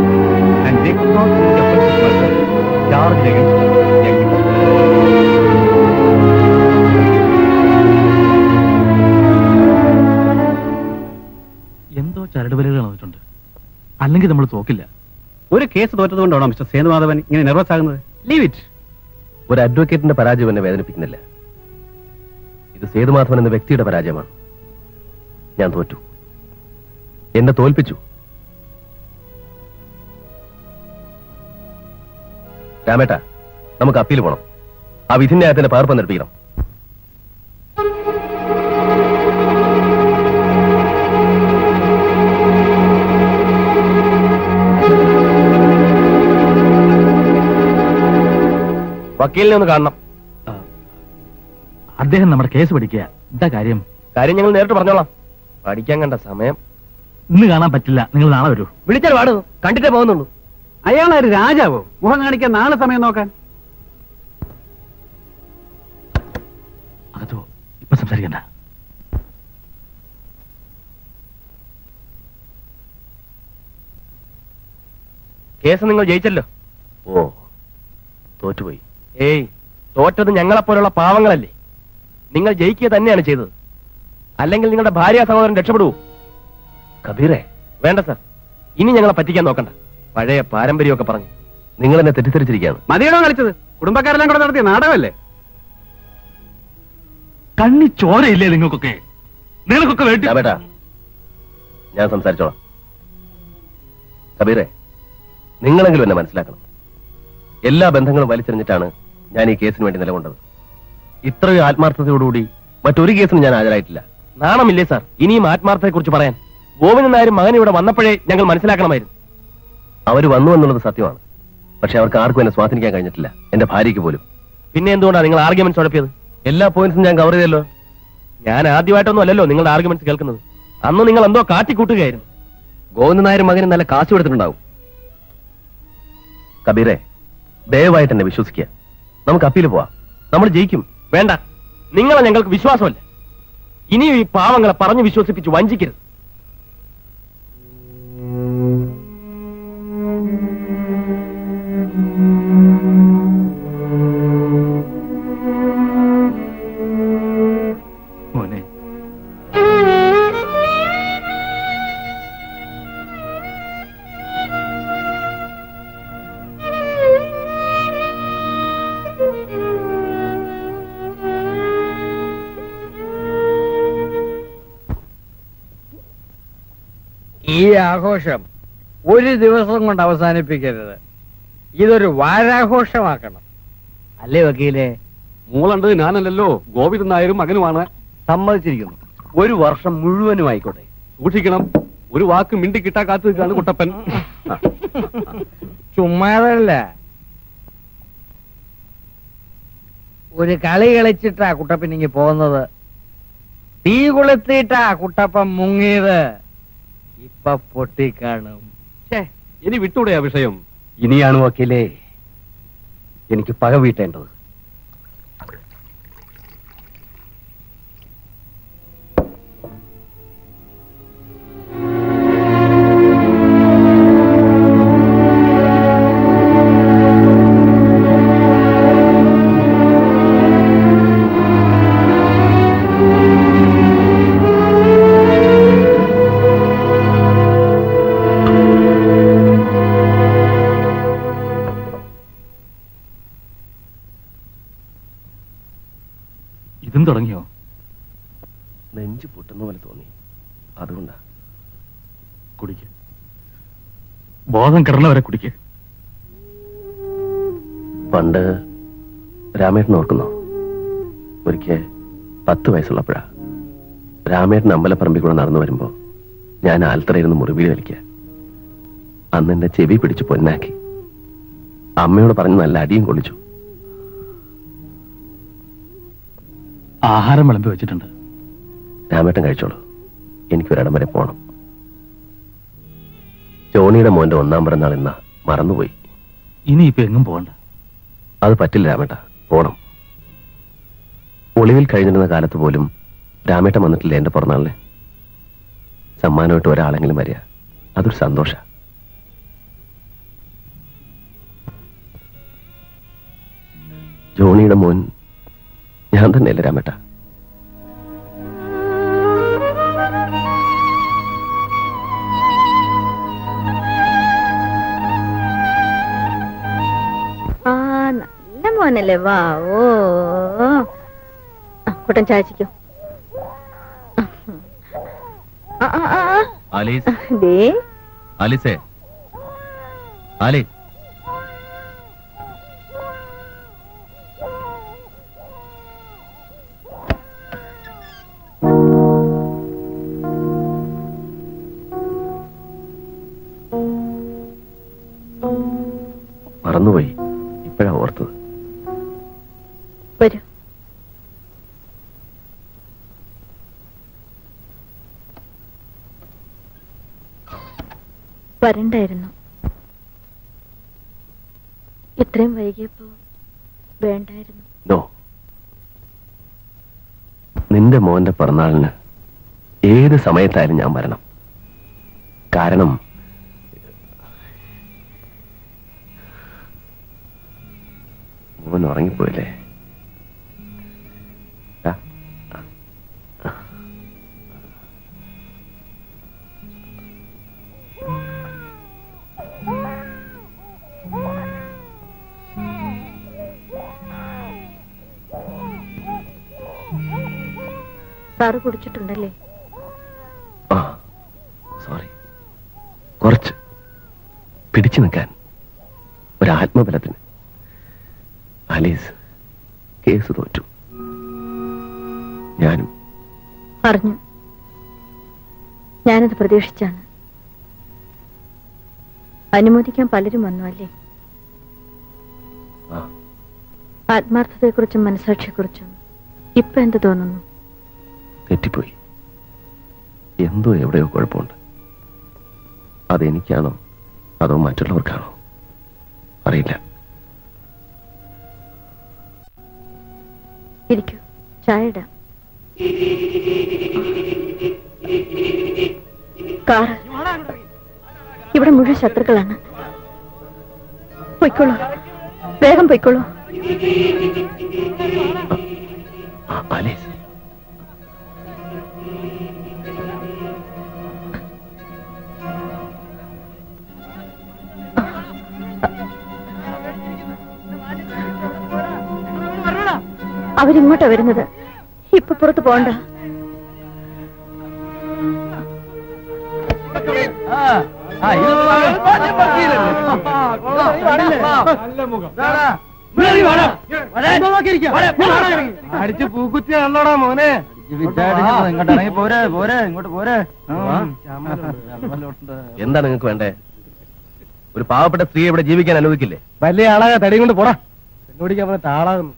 and they could not prove the offense of murder charged against the accused. എന്തോ ചരടുവലുകൾ വന്നിട്ടുണ്ട്. അല്ലെങ്കിൽ നമ്മൾ തോക്കില്ല. ഒരു case തോറ്റതുകൊണ്ടാണോ mister Sethumadhavan ഇങ്ങനെ nervous ആകുന്നത്? Leave it. ഒരു അഡ്വക്കേറ്റിന്റെ പരാജയം എന്നെ വേദനിപ്പിക്കുന്നില്ല. ഇത് സേതുമാധവൻ എന്ന വ്യക്തിയുടെ പരാജയമാണ്. ഞാൻ തോറ്റു. എന്നെ തോൽപ്പിച്ചു. രാമേട്ട, നമുക്ക് അപ്പീൽ പോണം. ആ വിധിന്യായത്തിന്റെ പകർപ്പ് നിർപ്പിക്കണം. വക്കീലിനെ ഒന്ന് കാണണം. അദ്ദേഹം നമ്മുടെ കേസ് പഠിക്കുക. എന്താ കാര്യം? കാര്യം ഞങ്ങൾ നേരിട്ട് പറഞ്ഞോളാം. പഠിക്കാൻ കണ്ട സമയം ഇന്ന് കാണാൻ പറ്റില്ല. നിങ്ങൾ നാളെ വരൂ. വിളിച്ചാൽ പാടൂ. കണ്ടിട്ടേ പോകുന്നുള്ളൂ. അയാളൊരു രാജാവോ? മുഖം കാണിക്കാൻ നാളെ സമയം നോക്കാൻ. അതോ ഇപ്പൊ സംസാരിക്കണ്ട. കേസ് നിങ്ങൾ ജയിച്ചല്ലോ. ഓ, തോറ്റുപോയി. ഏയ്, തോറ്റത് ഞങ്ങളെപ്പോലുള്ള പാവങ്ങളല്ലേ. നിങ്ങൾ ജയിക്കുക തന്നെയാണ് ചെയ്തത്. അല്ലെങ്കിൽ നിങ്ങളുടെ ഭാര്യ സഹോദരൻ രക്ഷപ്പെടുവോ? കബീറേ, വേണ്ട സാർ. ഇനി ഞങ്ങളെ പറ്റിക്കാൻ നോക്കണ്ട. പഴയ പാരമ്പര്യമൊക്കെ പറഞ്ഞു നിങ്ങൾ എന്നെ തെറ്റിദ്ധരിച്ചിരിക്കുകയാണ്. മതിയാണോ കളിച്ചത്? കുടുംബക്കാരെല്ലാം കൂടെ നടത്തിയ നാടകമല്ലേ? കണ്ണി ചോരയില്ലേ നിങ്ങൾക്കൊക്കെ? നിങ്ങൾക്കൊക്കെ വേണ്ടി ബേട്ടാ, ഞാൻ സംസാരിച്ചോളാം. കബീറേ, നിങ്ങളെങ്കിലും എന്നെ മനസ്സിലാക്കണം. എല്ലാ ബന്ധങ്ങളും വലിച്ചെറിഞ്ഞിട്ടാണ് ഞാൻ ഈ കേസിന് വേണ്ടി നിലകൊണ്ടത്. ഇത്രയും ആത്മാർത്ഥതയോടുകൂടി മറ്റൊരു കേസിന് ഞാൻ ഹാജരായിട്ടില്ല. നാണമില്ലേ സാർ ഇനിയും ആത്മാർത്ഥതയെക്കുറിച്ച് പറയാൻ? ഗോവിന്ദൻ നായരും മകൻ ഇവിടെ വന്നപ്പോഴേ ഞങ്ങൾ മനസ്സിലാക്കണമായിരുന്നു. അവർ വന്നു എന്നുള്ളത് സത്യമാണ്. പക്ഷെ അവർക്ക് ആർക്കും എന്നെ സ്വാധീനിക്കാൻ കഴിഞ്ഞിട്ടില്ല, എന്റെ ഭാര്യയ്ക്ക് പോലും. പിന്നെ എന്തുകൊണ്ടാണ് നിങ്ങൾ ആർഗ്യുമെന്റ്സ് ഉഴപ്പിയത്? എല്ലാ പോയിന്റ്സും ഞാൻ കവർ ചെയ്തല്ലോ. ഞാൻ ആദ്യമായിട്ടൊന്നും അല്ലല്ലോ നിങ്ങളുടെ ആർഗ്യുമെന്റ്സ് കേൾക്കുന്നത്. അന്ന് നിങ്ങൾ എന്തോ കാട്ടിക്കൂട്ടുകയായിരുന്നു. ഗോവിന്ദൻ നായരും മകനും നല്ല കാശ് കൊടുത്തിട്ടുണ്ടാവും. കബീറെ, ദയവായിട്ട് എന്നെ വിശ്വസിക്കുക. നമുക്ക് അപ്പീൽ പോവാം. നമ്മൾ ജയിക്കും. വേണ്ട, നിങ്ങളെ ഞങ്ങൾക്ക് വിശ്വാസമല്ല. ഇനിയും ഈ പാവങ്ങളെ പറഞ്ഞു വിശ്വസിപ്പിച്ച് വഞ്ചിക്കരുത്. ഈ ആഘോഷം ഒരു ദിവസം കൊണ്ട് അവസാനിപ്പിക്കരുത്. ഇതൊരു വാരാഘോഷമാക്കണം. അല്ലേ വക്കീലെ? മൂളണ്ടത് ഞാനല്ലല്ലോ, ഗോവിന്ദൻ നായരും മകനുമാണ്. സമ്മതിച്ചിരിക്കുന്നു. ഒരു വർഷം മുഴുവനും ആയിക്കോട്ടെ. സൂക്ഷിക്കണം, ഒരു വാക്ക് മിണ്ടി കിട്ടാ കാത്തു നിൽക്കാണ് കുട്ടപ്പൻ. ചുമ്മാതല്ല, ഒരു കളി കളിച്ചിട്ടാ കുട്ടപ്പൻ ഇങ്ങി പോകുന്നത്. തീ കൊളുത്തിയിട്ടാ കുട്ടപ്പൻ മുങ്ങിയത്. ഇപ്പൊ പൊട്ടിക്കാണും. ഇനി വിട്ടൂടെ ആ വിഷയം? ഇനിയാണ് വക്കീലേ എനിക്ക് പക വീട്ടേണ്ടത്. ഇതും തുടങ്ങിയോ? നെഞ്ചു പൊട്ടുന്ന പോലെ തോന്നി, അതുകൊണ്ടാ. കുടിക്ക്, ബോധം കിടന്നവരെ കുടിക്ക്. പണ്ട് രാമേട്ടൻ ഓർക്കുന്നോ? ഒരിക്കൽ 10 വയസ്സുള്ളപ്പോഴാ രാമേട്ടൻ അമ്പലപ്പറമ്പിൽ കൂടെ നടന്നു വരുമ്പോ ഞാൻ ആൽത്തറയിരുന്ന് മുറിവിൽ വലിക്കുക. അന്ന് എന്റെ ചെവി പിടിച്ച് പൊന്നാക്കി. അമ്മയോട് പറഞ്ഞ് നല്ല അടിയും കൊള്ളിച്ചു. ആഹാരം വിളമ്പി വെച്ചിട്ടുണ്ട്, രാമേട്ടൻ കഴിച്ചോളൂ. എനിക്കൊരിടം വരെ പോണം. ജോണിയുടെ മോന്റെ 1-ാം പിറന്നാൾ ഇന്നാ, മറന്നുപോയി. ഇനിയിപ്പോ എങ്ങും പോകണ്ട. അത് പറ്റില്ല രാമേട്ട, പോണം. ഒളിവിൽ കഴിഞ്ഞിരുന്ന കാലത്ത് പോലും രാമേട്ടൻ വന്നിട്ടില്ല എന്റെ പിറന്നാളിന്. സമ്മാനമായിട്ട് ഒരാളെങ്കിലും വരിക, അതൊരു സന്തോഷ. ജോണിയുടെ മോൻ ഞാൻ തന്നെയല്ലേ രാമേട്ട? നല്ല മോനല്ലേ? വാ. ഓ കുട്ടൻ ചായച്ചിക്കോ. ആലിസേ, ആലി, മറന്നുപോയി, ഇപ്പോഴാ ഓർത്തത്. വരൂ. വരണ്ടായിരുന്നു. ഇത്രയും വൈകിയപ്പോ വേണ്ടായിരുന്നു. നോ, നിന്റെ മോന്റെ പിറന്നാളിന് ഏത് സമയത്തായാലും ഞാൻ വരണം. കാരണം മോൻ ഉറങ്ങിപ്പോയില്ലേ? സാറ് കുടിച്ചിട്ടുണ്ടല്ലേ? സോറി, കുറച്ച് പിടിച്ചു നിൽക്കാൻ, ഒരു ആത്മബലത്തിന്. ആലീസ് കേസ് തോറ്റു. ഞാനും അറിഞ്ഞു. ഞാനത് പ്രതീക്ഷിച്ചാണ്. അനുമോദിക്കാൻ പലരും വന്നു അല്ലേ? ആത്മാർത്ഥതയെക്കുറിച്ചും മനസാക്ഷിയെക്കുറിച്ചും ഇപ്പൊ എന്ത് തോന്നുന്നു? തെറ്റിപ്പോയി. എന്തോ എവിടെയോ കുഴപ്പമുണ്ട്. അതെനിക്കാണോ അതോ മറ്റുള്ളവർക്കാണോ അറിയില്ല. ഇരിക്കൂ, ചായ ഇടാം. കാറ് ഇവിടെ മുഴുവൻ ശത്രുക്കളാണ്. പൊയ്ക്കോളൂ, വേഗം പൊയ്ക്കോളൂ. ആലീസ്, അവരിങ്ങോട്ടാ വരുന്നത്. ഇപ്പൊ പുറത്ത് പോണ്ട. അടിച്ച് പൂക്കുത്തി നല്ലോടാ മോനെ. ഇങ്ങോട്ട് ഇറങ്ങി പോരെ പോരെ ഇങ്ങോട്ട് പോരെ. എന്താ നിങ്ങൾക്ക് വേണ്ടേ? ഒരു പാവപ്പെട്ട സ്ത്രീ ഇവിടെ ജീവിക്കാൻ അനുവദിക്കില്ലേ? വലിയ ആളായ തടിയും കൊണ്ട് പോടാ. എന്നോടിക്കാൻ പറഞ്ഞ താളാകുന്നു.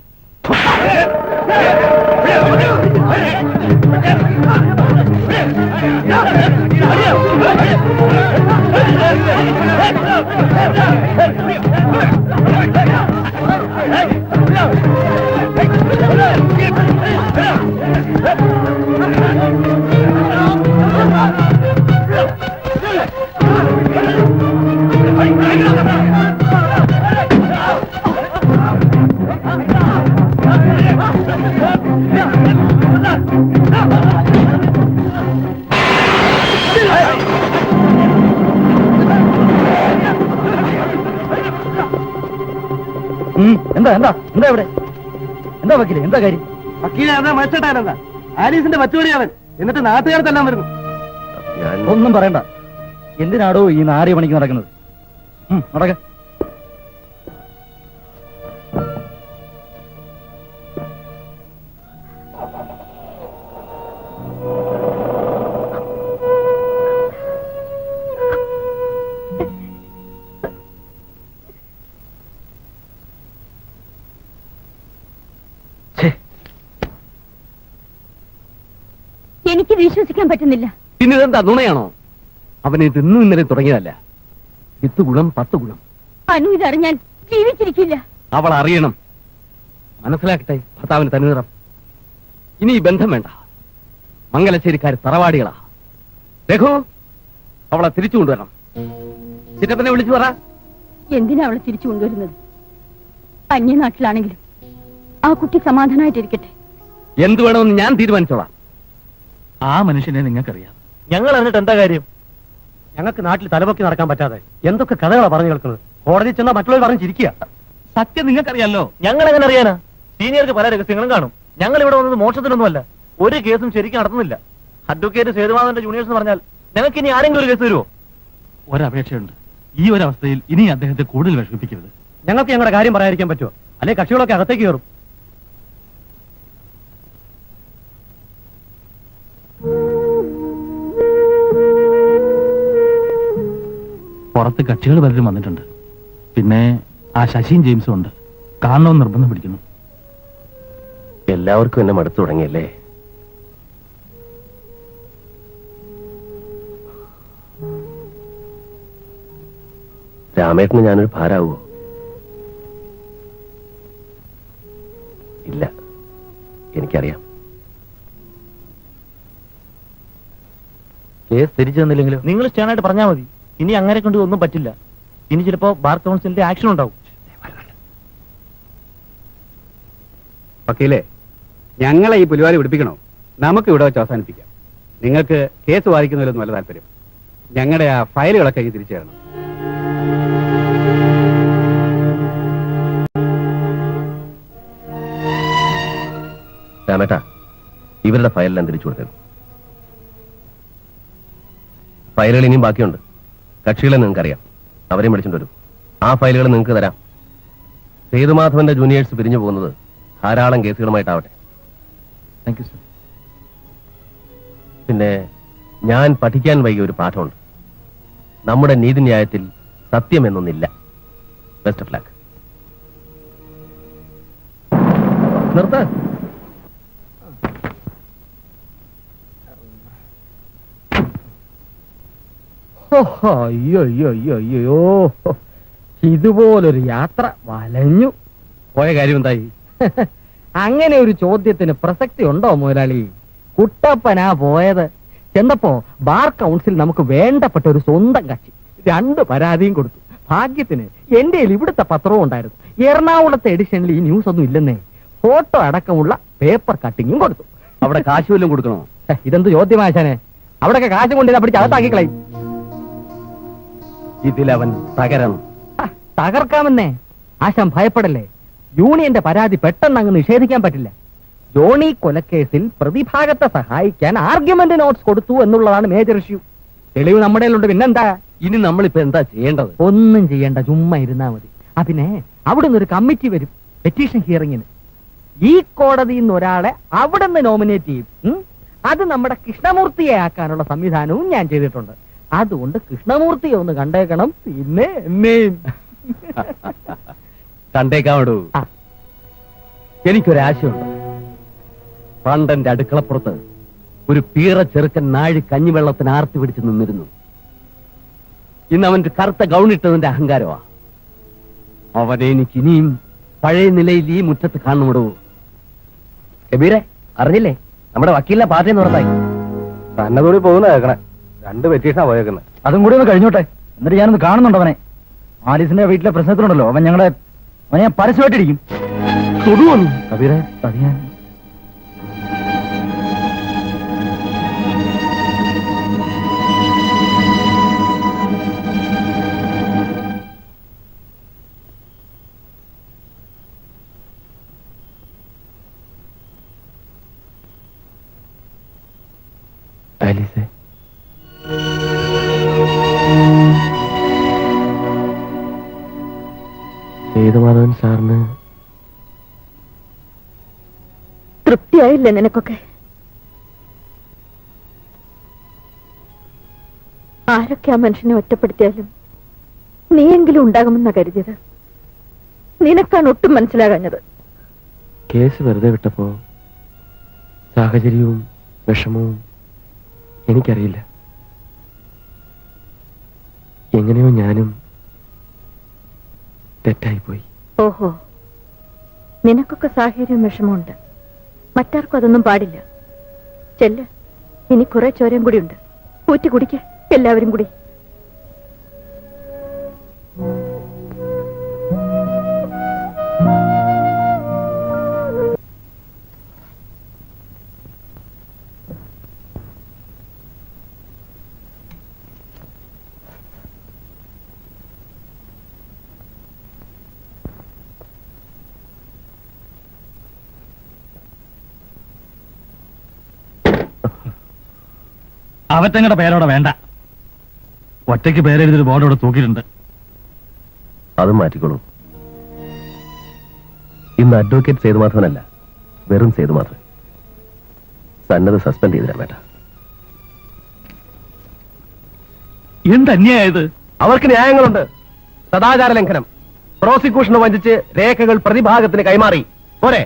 എന്താ എന്താ എന്താ ഇവിടെ എന്താ വക്കീലെ എന്താ കാര്യം? വക്കീലെ എന്താ മരിച്ചിട്ടാനെന്താ? ആലീസിന്റെ പച്ചുവടിയാവൻ. എന്നിട്ട് നാട്ടുകാർക്കെല്ലാം വരുന്നു. ഒന്നും പറയണ്ട. എന്തിനാടോ ഈ 4 മണിക്ക് നടക്കുന്നത്? നടക്ക. എനിക്ക് വിശ്വസിക്കാൻ പറ്റുന്നില്ല. പിന്നെ ഇതെന്താ നുണയാണോ? അവന് ഇത് ഇന്നും ഇന്നലെ തുടങ്ങിയതല്ല. 10 ഗുണം 10 ഗുണം. അനു ഇതറിഞ്ഞാൽ ജീവിച്ചിരിക്കില്ല. അവൾ അറിയണം. മനസ്സിലാക്കട്ടെ ഭർത്താവിന് തനിനിറം. ഇനി ഈ ബന്ധം വേണ്ട. മംഗലശ്ശേരിക്കാർ തറവാടികളാ. രഘു അവളെ തിരിച്ചു കൊണ്ടുവരണം. ചിറ്റപ്പനെ വിളിച്ചു പറ. എന്തിനാ അവളെ തിരിച്ചു കൊണ്ടുവരുന്നത്? അന്യനാട്ടിലാണെങ്കിലും ആ കുട്ടി സമാധാനമായിട്ടിരിക്കട്ടെ. എന്ത് വേണമെന്ന് ഞാൻ തീരുമാനിച്ചോളാം. ആ മനുഷ്യനെ നിങ്ങൾക്കറിയാം. ഞങ്ങൾ എന്നിട്ട് എന്താ കാര്യം? ഞങ്ങൾക്ക് നാട്ടിൽ തലപൊക്കി നടക്കാൻ പറ്റാതെ എന്തൊക്കെ കഥകളാ പറഞ്ഞു കേൾക്കുന്നത്. കോടതി ചെന്നാൽ മറ്റുള്ളവർ പറഞ്ഞ് ചിരിക്കുക. സത്യം നിങ്ങൾക്കറിയാലോ. ഞങ്ങൾ എങ്ങനെ അറിയാനാ? സീനിയർക്ക് പല രഹസ്യങ്ങളും കാണും. ഞങ്ങൾ ഇവിടെ വന്നത് മോക്ഷത്തിനൊന്നുമല്ല. ഒരു കേസും ശരിക്കും നടത്തുന്നില്ല. അഡ്വക്കേറ്റ് സേതുമാധവന്റെ ജൂനിയേഴ്സ് എന്ന് പറഞ്ഞാൽ ഞങ്ങൾക്ക് ഇനി ആരെങ്കിലും ഒരു കേസ് തരുമോ? ഒരപേക്ഷയുണ്ട്. ഈ ഒരവസ്ഥയിൽ ഇനി അദ്ദേഹത്തെ കൂടുതൽ വിഷമിപ്പിക്കരുത്. ഞങ്ങൾക്ക് ഞങ്ങളുടെ കാര്യം പറയാതിരിക്കാൻ പറ്റുമോ? അല്ലെ കക്ഷികളൊക്കെ അകത്തേക്ക് കയറും. പുറത്ത് കക്ഷികൾ പലരും വന്നിട്ടുണ്ട്. പിന്നെ ആ ശശിയും ജെയിംസും ഉണ്ട്. കാണണമെന്ന് നിർബന്ധം പിടിക്കുന്നു. എല്ലാവർക്കും എന്നെ മടുത്തു തുടങ്ങിയല്ലേ? രാമേട്ടന് ഞാനൊരു ഭാരാവോ? ഇല്ല, എനിക്കറിയാം. കേസ് തിരിച്ചു തന്നില്ലെങ്കിലും നിങ്ങൾ സ്റ്റാൻഡായിട്ട് പറഞ്ഞാൽ മതി. ഇനി അങ്ങനെ കൊണ്ട് ഒന്നും പറ്റില്ല. ഇനി ചിലപ്പോ ബാർ കൗൺസിലിന്റെ ആക്ഷൻ ഉണ്ടാവും. വക്കീലെ, ഞങ്ങളെ ഈ പുലിവാലി പിടിപ്പിക്കണോ? നമുക്ക് ഇവിടെ വെച്ച് അവസാനിപ്പിക്കാം. നിങ്ങൾക്ക് കേസ് വാദിക്കുന്നതിലൊന്നും വല്ല താല്പര്യം. ഞങ്ങളുടെ ആ ഫയലുകളൊക്കെ ഈ തിരിച്ചു തരണം. രാമേട്ടാ, ഇവരുടെ ഫയലെല്ലാം തിരിച്ചു കൊടുത്തത്. ഫയലുകൾ ഇനിയും ബാക്കിയുണ്ട്. കക്ഷികളെ നിങ്ങൾക്കറിയാം. അവരെയും വിളിച്ചിട്ട് വരും. ആ ഫയലുകൾ നിങ്ങൾക്ക് തരാം. സേതുമാധവന്റെ ജൂനിയേഴ്സ് പിരിഞ്ഞു പോകുന്നത് ധാരാളം കേസുകളുമായിട്ടാവട്ടെ. Thank you sir. പിന്നെ ഞാൻ പഠിക്കാൻ വൈകിയ ഒരു പാഠമുണ്ട്. നമ്മുടെ നീതിന്യായത്തിൽ സത്യം എന്നൊന്നില്ല. Best of luck. നിർത്ത്. അയ്യോ അയ്യോ അയ്യോ അയ്യോ, ഇതുപോലൊരു യാത്ര വലഞ്ഞു പോയ കാര്യം എന്തായി? അങ്ങനെ ഒരു ചോദ്യത്തിന് പ്രസക്തി ഉണ്ടോ മുതലാളി? കുട്ടപ്പനാ പോയത്. ചെന്നപ്പോ ബാർ കൗൺസിൽ നമുക്ക് വേണ്ടപ്പെട്ട ഒരു സ്വന്തം കക്ഷി 2 പരാതിയും കൊടുത്തു. ഭാഗ്യത്തിന് എന്റെ ഇവിടുത്തെ പത്രവും ഉണ്ടായിരുന്നു. എറണാകുളത്തെ എഡിഷനിൽ ഈ ന്യൂസ് ഒന്നും ഇല്ലെന്നേ. ഫോട്ടോ അടക്കമുള്ള പേപ്പർ കട്ടിങ്ങും കൊടുത്തു. അവിടെ കാശ് വല്ലതും കൊടുക്കണോ? ഇതെന്ത് ചോദ്യമാശാനെ? അവിടെയൊക്കെ കാശും കൊണ്ടിരുന്ന പിടിച്ച് അകത്താക്കിക്കളായി. ഇതിലവൻ തകരണം. തകർക്കാമെന്നേ. ആശാൻ ഭയപ്പെടല്ലേ. യൂണിയന്റെ പരാതി പെട്ടെന്ന് അങ്ങ് നിഷേധിക്കാൻ പറ്റില്ല. ജോണി കൊലക്കേസിൽ പ്രതിഭാഗത്തെ സഹായിക്കാൻ ആർഗ്യുമെന്റ് നോട്ട്സ് കൊടുത്തു എന്നുള്ളതാണ് മേജർ ഇഷ്യൂ. തെളിവ് നമ്മുടെ കയ്യിലുണ്ട്. പിന്നെന്താ? ഇനി നമ്മളിപ്പോ എന്താ ചെയ്യേണ്ടത്? ഒന്നും ചെയ്യണ്ട, ചുമ്മാ ഇരുന്നാ മതി. പിന്നെ അവിടെ നിന്ന് ഒരു കമ്മിറ്റി വരും പെറ്റീഷൻ ഹിയറിങ്ങിന്. ഈ കോടതിയിൽ നിന്ന് ഒരാളെ അവിടെ നിന്ന് നോമിനേറ്റ് ചെയ്യും. അത് നമ്മുടെ കൃഷ്ണമൂർത്തിയെ ആക്കാനുള്ള സംവിധാനവും ഞാൻ ചെയ്തിട്ടുണ്ട്. അതുകൊണ്ട് കൃഷ്ണമൂർത്തിയെ ഒന്ന് കണ്ടേക്കണം. പിന്നെ എന്നെയും കണ്ടേക്കാവടൂ. എനിക്കൊരാശയുണ്ട്. പണ്ടെന്റെ അടുക്കളപ്പുറത്ത് ഒരു പീറ ചെറുക്കൻ നാഴി കഞ്ഞിവെള്ളത്തിന് ആർത്തി പിടിച്ച് നിന്നിരുന്നു. ഇന്ന് അവന്റെ കറുത്ത ഗൗണിട്ടതിന്റെ അഹങ്കാരമാ. അവനെ എനിക്ക് ഇനിയും പഴയ നിലയിൽ ഈ മുറ്റത്ത് കാണുമിടൂ. കബീറെ, അറിഞ്ഞില്ലേ നമ്മുടെ വക്കീലിനെ പാർട്ടി പുറത്തായി? തന്നതോടി പോകുന്ന കേൾക്കണേ. 2 പെറ്റീഷനാ പോയേക്കുന്നത്. അതും കൂടി ഒന്ന് കഴിഞ്ഞോട്ടെ, എന്നിട്ട് ഞാനൊന്ന് കാണുന്നുണ്ട് അവനെ. ആലീസിന്റെ വീട്ടിലെ പ്രശ്നത്തിലുണ്ടല്ലോ, അവനെ ഞാൻ പരസ്യമായിട്ടിരിക്കും. കബീറെ, അത് ഞാൻ ആലീസേ, സേതുമാധവൻ സാറിന് തൃപ്തിയായില്ലേ നിനക്കൊക്കെ? ആരൊക്കെ ആ മനുഷ്യനെ ഒറ്റപ്പെടുത്തിയാലും നീയെങ്കിലും ഉണ്ടാകുമെന്നാ കരുതിയത്. നിനക്കാണ് ഒട്ടും മനസ്സിലാകാഞ്ഞത്. കേസ് വെറുതെ വിട്ടപ്പോ സാഹചര്യവും വിഷമവും എനിക്കറിയില്ല. എങ്ങനെയോ ഞാനും തെറ്റായിപ്പോയി. ഓഹോ, നിനക്കൊക്കെ സാഹചര്യം വിഷമമുണ്ട്, മറ്റാർക്കും അതൊന്നും പാടില്ല. ചെല്ല്, ഇനി കുറെ ചോരയും കൂടി ഉണ്ട്. ഊറ്റി കുടിക്ക എല്ലാവരും കൂടി. അവറ്റങ്ങളുടെ പേരോടെ വേണ്ട. ഒറ്റയ്ക്ക് പേരെഴുതിയൊരു ബോർഡ് ഇവിടെ തൂക്കിയിട്ടുണ്ട്. അതും മാറ്റിക്കോളൂ. ഇന്ന് അഡ്വക്കേറ്റ് സേതുമാധവനല്ല, വെറും സേതുമാധവൻ. സന്നദ്ധ സസ്പെൻഡ് ചെയ്തിരാൻ വേണ്ട. എന്തന്യായത്? അവർക്ക് ന്യായങ്ങളുണ്ട്. സദാചാര ലംഘനം, പ്രോസിക്യൂഷനെ വഞ്ചിച്ച് രേഖകൾ പ്രതിഭാഗത്തിന് കൈമാറി. പോരെ?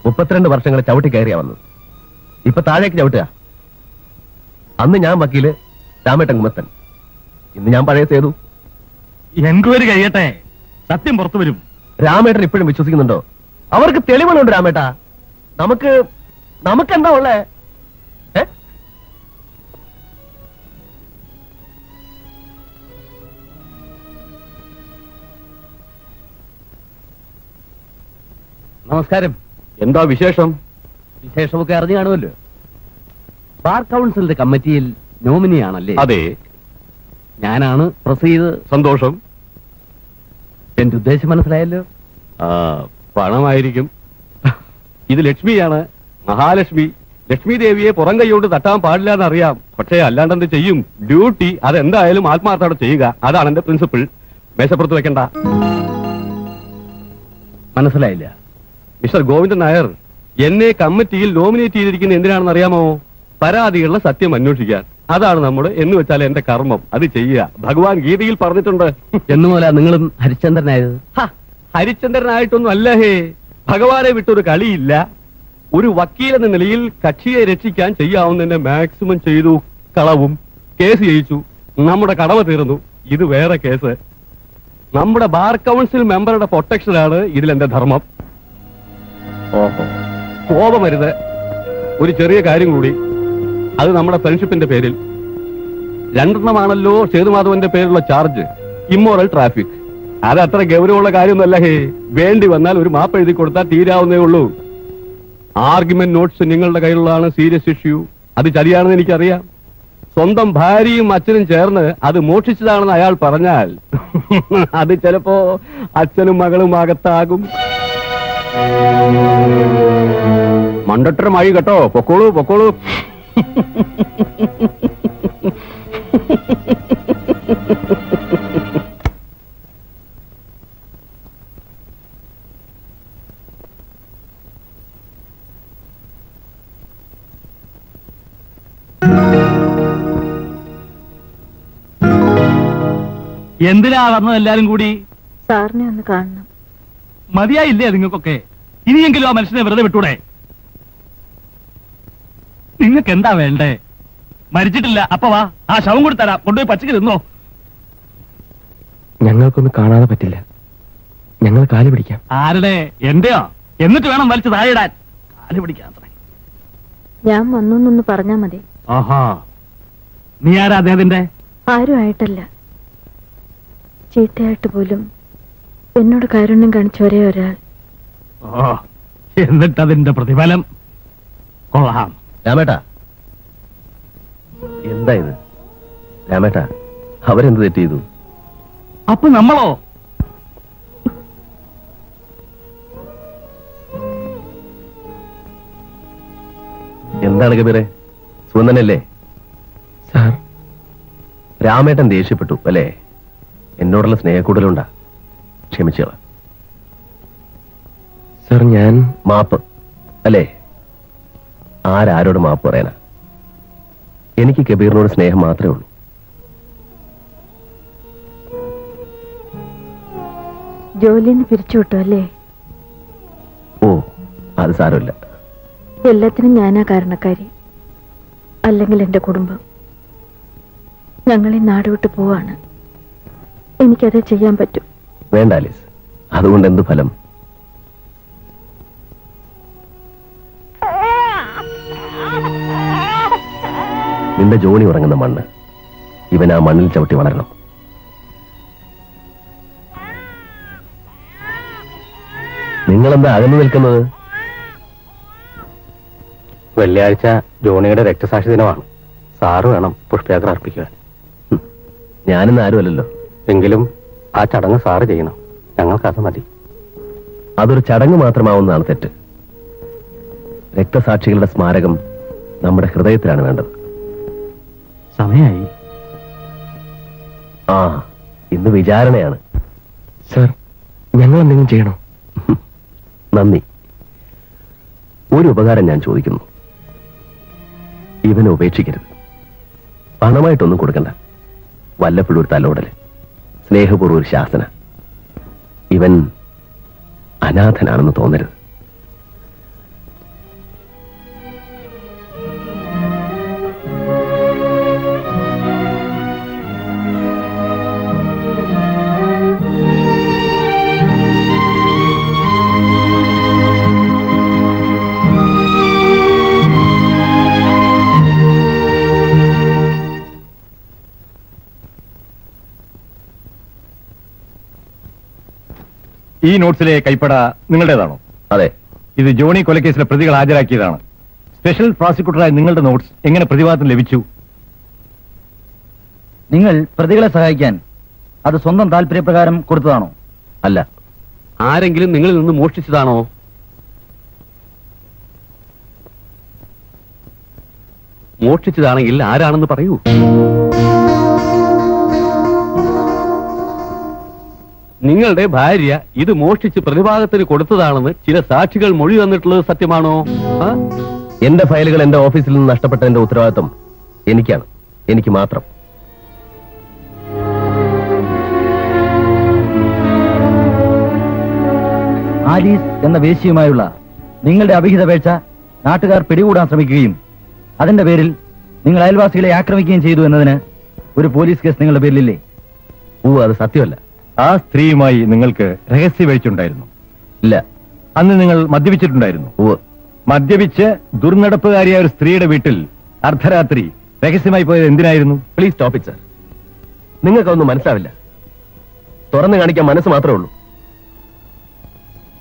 32 വർഷങ്ങൾ ചവിട്ടി കയറിയാ വന്നത്. ഇപ്പൊ താഴേക്ക് ചവിട്ടുക. അന്ന് ഞാൻ വക്കീല് രാമേട്ടൻ കുമത്തൻ, ഇന്ന് ഞാൻ പഴയ സേതു. എൻക്വയറി കഴിയട്ടെ, സത്യം പുറത്തു വരും. രാമേട്ടൻ ഇപ്പോഴും വിശ്വസിക്കുന്നുണ്ടോ? അവർക്ക് തെളിവുകളുണ്ട് രാമേട്ടാ. നമുക്കെന്താ ഉള്ളേ? നമസ്കാരം. എന്താ വിശേഷം? വിശേഷമൊക്കെ അറിഞ്ഞു കാണുമല്ലോ. ബാർ കൗൺസിലിന്റെ കമ്മിറ്റിയിൽ നോമിനിയാണല്ലേ? അതെ, ഞാനാണ് പ്രസീത്. സന്തോഷം. എന്റെ ഉദ്ദേശം മനസ്സിലായല്ലോ. പണമായിരിക്കും. ഇത് ലക്ഷ്മിയാണ്, മഹാലക്ഷ്മി. ലക്ഷ്മി ദേവിയെ പുറം കൈയോണ്ട് തട്ടാൻ പാടില്ല എന്നറിയാം. പക്ഷേ അല്ലാണ്ടെന്ത് ചെയ്യും? ഡ്യൂട്ടി അതെന്തായാലും ആത്മാർത്ഥത്തോടെ ചെയ്യുക. അതാണ് എന്റെ പ്രിൻസിപ്പിൾ. മേശപ്പുറത്ത് വെക്കണ്ട. മനസ്സിലായില്ല. മിസ്റ്റർ ഗോവിന്ദൻ നായർ, എന്നെ കമ്മിറ്റിയിൽ നോമിനേറ്റ് ചെയ്തിരിക്കുന്ന എന്തിനാണെന്ന് അറിയാമോ? പരാതികളുടെ സത്യം അന്വേഷിക്കാൻ. അതാണ് നമ്മുടെ എന്ന് വെച്ചാൽ എന്റെ കർമ്മം. അത് ചെയ്യുക. ഭഗവാൻ ഗീതയിൽ പറഞ്ഞിട്ടുണ്ട്. എന്നുമല്ല നിങ്ങളും ഹരിശ്ചന്ദ്രനായത്? ഹരിശ്ചന്ദ്രനായിട്ടൊന്നും അല്ല ഹേ. ഭഗവാനെ വിട്ടൊരു കളിയില്ല. ഒരു വക്കീലെന്ന നിലയിൽ കക്ഷിയെ രക്ഷിക്കാൻ ചെയ്യാവുന്നതിന്റെ മാക്സിമം ചെയ്തു. കളവും കേസ് ജയിച്ചു. നമ്മുടെ കടമ തീർന്നു. ഇത് വേറെ കേസ്. നമ്മുടെ ബാർ കൗൺസിൽ മെമ്പറുടെ പ്രൊട്ടക്ഷനാണ് ഇതിലെന്റെ ധർമ്മം. ഓഹോ, കോപമരുത്. ഒരു ചെറിയ കാര്യം കൂടി. അത് നമ്മുടെ ഫ്രണ്ട്ഷിപ്പിന്റെ പേരിൽ 2 സേതുമാധവന്റെ പേരിലുള്ള ചാർജ്. Immoral traffic. അത് അത്ര ഗൗരവമുള്ള കാര്യമൊന്നുമല്ല ഹേ. വേണ്ടി വന്നാൽ ഒരു മാപ്പ് എഴുതി കൊടുത്താൽ തീരാവുന്നേ ഉള്ളൂ. ആർഗ്യുമെന്റ് നോട്ട്സ് നിങ്ങളുടെ കയ്യിലുള്ളതാണ് സീരിയസ് ഇഷ്യൂ. അത് ശരിയാണെന്ന് എനിക്കറിയാം. സ്വന്തം ഭാര്യയും അച്ഛനും ചേർന്ന് അത് മോഷ്ടിച്ചതാണെന്ന് അയാൾ പറഞ്ഞാൽ അത് ചിലപ്പോ അച്ഛനും മകളും അകത്താകും. മണ്ടട്ടരമായി കേട്ടോ. പൊക്കോളൂ പൊക്കോളൂ. എന്തിനാ വന്നത് എല്ലാരും കൂടി? സാറിനെ ഒന്ന് കാണണം. മതിയായില്ലേ നിങ്ങൾക്കൊക്കെ? ഇനിയെങ്കിലും ആ മനുഷ്യനെ വെറുതെ വിട്ടൂടെ? നിങ്ങൾക്ക് എന്താ വേണ്ടേ? മരിച്ചിട്ടില്ല, അപ്പ വാ, ആ ശവം കൂടി തരാം, കൊണ്ടുപോയി പച്ചക്ക് തിന്നോ. ഞങ്ങൾക്കൊന്നും കാണാതെ പറ്റില്ല, ഞങ്ങൾ കാല് പിടിക്കാം. ആരുടെ? എന്റെയോ? എന്നിട്ട് വേണം വലിച്ചു താഴെയിടാൻ. കാല് പിടിക്കാൻ ഞാൻ വന്നു എന്നൊന്ന് പറഞ്ഞാ മതി. ആഹാ, നീ ആരാ അദ്ദേഹത്തിന്റെ? ആരും ആയിട്ടല്ല, ചീത്തയായിട്ട് പോലും എന്നോട് കാരുണ്യം കാണിച്ച ഒരേ ഒരാൾ. ഓ, എന്നിട്ടതിന്റെ പ്രതിഫലം കൊള്ളാം. രാമേട്ടാ, എന്താ ഇത്? രാമേട്ടാ, അവരെന്ത് തെറ്റ് ചെയ്തു? അപ്പൊ നമ്മളോ? എന്താണ് കബീറെ, സുഖം തന്നെയല്ലേ? സാർ, രാമേട്ടൻ ദേഷ്യപ്പെട്ടു അല്ലേ? എന്നോടുള്ള സ്നേഹക്കൂടലുണ്ടാ? ക്ഷമിച്ചവ സാർ. ഞാൻ മാപ്പ് അല്ലേ? ആരാരോട് മാപ്പ് പറയാനാ? എനിക്ക് കബീറിനോട് സ്നേഹം മാത്രമേ ഉള്ളൂ. ജോലിന്ന് പിരിച്ചുവിട്ടു അല്ലേ? ഓ, അത് സാരമില്ല. എല്ലാത്തിനും ഞാനാ കാരണക്കാരി, അല്ലെങ്കിൽ എന്റെ കുടുംബം. ഞങ്ങളീ നാട് വിട്ടു പോവാണ്. എനിക്കതേ ചെയ്യാൻ പറ്റും. വേണ്ട ആലീസ്, അതുകൊണ്ട് എന്ത് ഫലം? നിന്റെ ജോണി ഉറങ്ങുന്ന മണ്ണ്, ഇവൻ ആ മണ്ണിൽ ചവിട്ടി വളരണം. നിങ്ങളെന്താ അകന്നു നിൽക്കുന്നത്? വെള്ളിയാഴ്ച ജോണിയുടെ രക്തസാക്ഷി ദിനമാണ്. സാറ് വേണം പുഷ്പയാത്ര അർപ്പിക്കുവാൻ. ഞാനിന്ന് ആരുമല്ലല്ലോ. എങ്കിലും ആ ചടങ്ങ് സാറ് ചെയ്യണം. ഞങ്ങൾക്കത് മതി. അതൊരു ചടങ്ങ് മാത്രമാവുന്നതാണ് തെറ്റ്. രക്തസാക്ഷികളുടെ സ്മാരകം നമ്മുടെ ഹൃദയത്തിലാണ് വേണ്ടത്. സമയായി. ആ, ഇന്ന് വിചാരണയാണ്. സർ, ഞങ്ങൾ എന്തെങ്കിലും ചെയ്യണോ? നന്ദി. ഒരു ഉപകാരം ഞാൻ ചോദിക്കുന്നു. ഇവനെ ഉപേക്ഷിക്കരുത്. പണമായിട്ടൊന്നും കൊടുക്കണ്ട. വല്ലപ്പോഴും ഒരു തലോടല്, സ്നേഹപൂർവ്വം ഒരു ശാസന. ഇവൻ അനാഥനാണെന്ന് തോന്നരുത്. ഈ നോട്ട്സിലെ കൈപ്പട നിങ്ങളുടേതാണോ? അതെ. ഇത് ജോണി കൊലക്കേസിലെ പ്രതികൾ ഹാജരാക്കിയതാണ്. സ്പെഷ്യൽ പ്രോസിക്യൂട്ടറായി നിങ്ങളുടെ നോട്ട്സ് എങ്ങനെ പ്രതിവാദം ലഭിച്ചു? നിങ്ങൾ പ്രതികളെ സഹായിക്കാൻ അത് സ്വന്തം താല്പര്യപ്രകാരം കൊടുത്തതാണോ? അല്ല. ആരെങ്കിലും നിങ്ങളിൽ നിന്ന് മോഷ്ടിച്ചതാണോ? മോഷ്ടിച്ചതാണെങ്കിൽ ആരാണെന്ന് പറയൂ. നിങ്ങളുടെ ഭാര്യ ഇത് മോഷ്ടിച്ച് പ്രതിഭാഗത്തിന് കൊടുത്തതാണെന്ന് ചില സാക്ഷികൾ മൊഴി തന്നിട്ടുള്ളത് സത്യമാണോ? എന്റെ ഫയലുകൾ എന്റെ ഓഫീസിൽ നിന്ന് നഷ്ടപ്പെട്ടതിന്റെ ഉത്തരവാദിത്വം എനിക്കാണ്, എനിക്ക് മാത്രം. ആലീസ് എന്ന വേശ്യയുമായുള്ള നിങ്ങളുടെ അവിഹിതപേക്ഷ നാട്ടുകാർ പിടികൂടാൻ ശ്രമിക്കുകയും അതിന്റെ പേരിൽ നിങ്ങൾ അയൽവാസികളെ ആക്രമിക്കുകയും ചെയ്തു എന്നതിന് ഒരു പോലീസ് കേസ് നിങ്ങളുടെ പേരിലില്ലേ? അത് സത്യമല്ല. ആ സ്ത്രീയുമായി നിങ്ങൾക്ക് രഹസ്യവേഴ്ചയുണ്ടായിരുന്നു? ഇല്ല. അന്ന് നിങ്ങൾ മദ്യപിച്ചിട്ടുണ്ടായിരുന്നു? മദ്യപിച്ച് ദുർനടപ്പുകാരിയായ ഒരു സ്ത്രീയുടെ വീട്ടിൽ അർദ്ധരാത്രി രഹസ്യമായി പോയത് എന്തിനായിരുന്നു? Please stop it sir. നിങ്ങൾക്കൊന്നും മനസ്സിലാവില്ല. തുറന്നു കാണിക്കാൻ മനസ്സ് മാത്രമേ ഉള്ളൂ.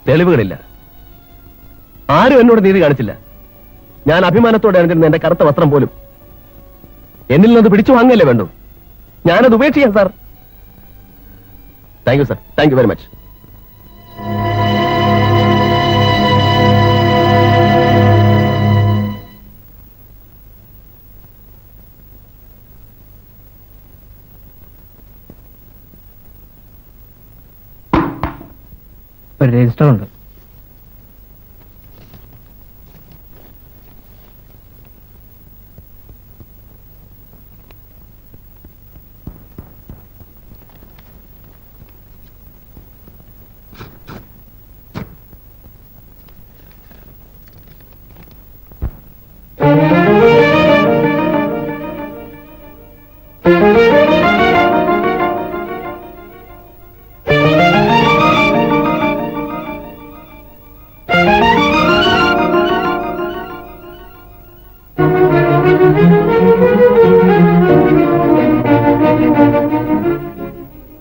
തെളിവുകളില്ല. ആരും എന്നോട് നീതി കാണിച്ചില്ല. ഞാൻ അഭിമാനത്തോടെ അണിഞ്ഞിരുന്ന എന്റെ കറുത്ത വസ്ത്രം പോലും എന്നിൽ നിന്ന് പിടിച്ചു വാങ്ങല്ലേ വേണ്ടു. ഞാനത് ഉപേക്ഷിക്കാം sir. Thank you sir, thank you very much. ഒരു രജിസ്റ്റർ ഉണ്ട്.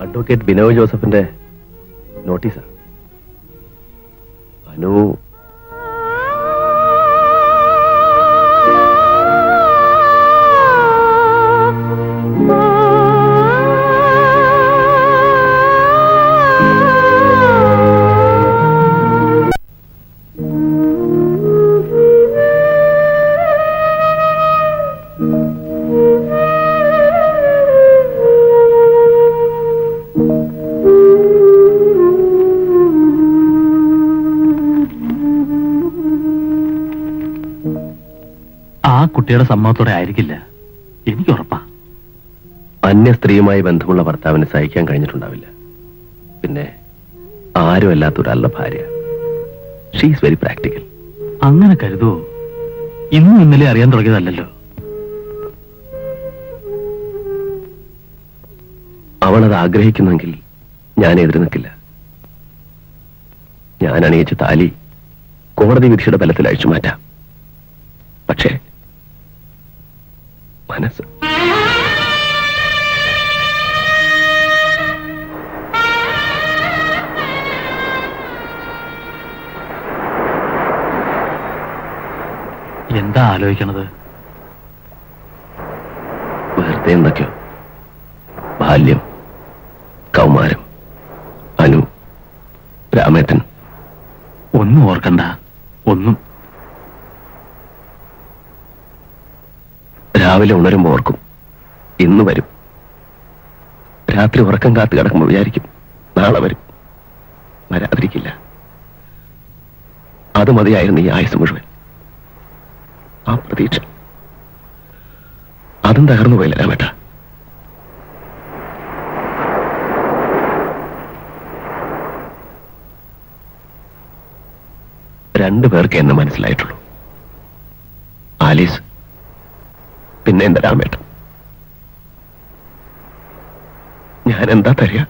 അഡ്വക്കേറ്റ് ബിനോയ് ജോസഫിന്റെ നോട്ടീസാ. അനു ആ കുട്ടിയുടെ സമ്മതത്തോടെ ആയിരിക്കില്ല, എനിക്ക് ഉറപ്പാ. അന്യ സ്ത്രീയുമായി ബന്ധമുള്ള ഭർത്താവിന് സഹിക്കാൻ കഴിഞ്ഞിട്ടുണ്ടാവില്ല. പിന്നെ ആരുമല്ലാത്ത ഒരാളുടെ ഭാര്യ. She's very practical. അങ്ങനെ കരുതുവോ? ഇന്നും ഇന്നലെ അറിയാൻ തുടങ്ങിയതല്ലോ. അവളത് ആഗ്രഹിക്കുന്നെങ്കിൽ ഞാൻ എതിര് നിൽക്കില്ല. ഞാൻ അണിയിച്ച താലി കോടതി വിധിയുടെ ബലത്തിൽ അഴിച്ചു മാറ്റാം. പക്ഷേ മനസ്സ് എന്താ ആലോചിക്കണത്? വെറുതെ എന്തൊക്കെയോ. ബാല്യം, കൗമാരം, അനു, രാമേട്ടൻ. ഒന്നും ഓർക്കണ്ട, ഒന്നും. രാവിലെ ഉണരുമ്പോ ഓർക്കും ഇന്ന് വരും. രാത്രി ഉറക്കം കാത്തു കിടക്കുമ്പോൾ വിചാരിക്കും നാളെ വരും. വരാതിരിക്കില്ല. അത് മതിയായിരുന്നു ഈ ആയുസ് മുഴുവൻ. ആ പ്രതീക്ഷ അതും തകർന്നു പോയില്ല രാമേട്ട. രണ്ടുപേർക്ക് എന്നെ മനസ്സിലായിട്ടുള്ളൂ. ആലീസ്, പിന്നെ എന്താ രാമേട്ടൻ. ഞാൻ എന്താ തരിക?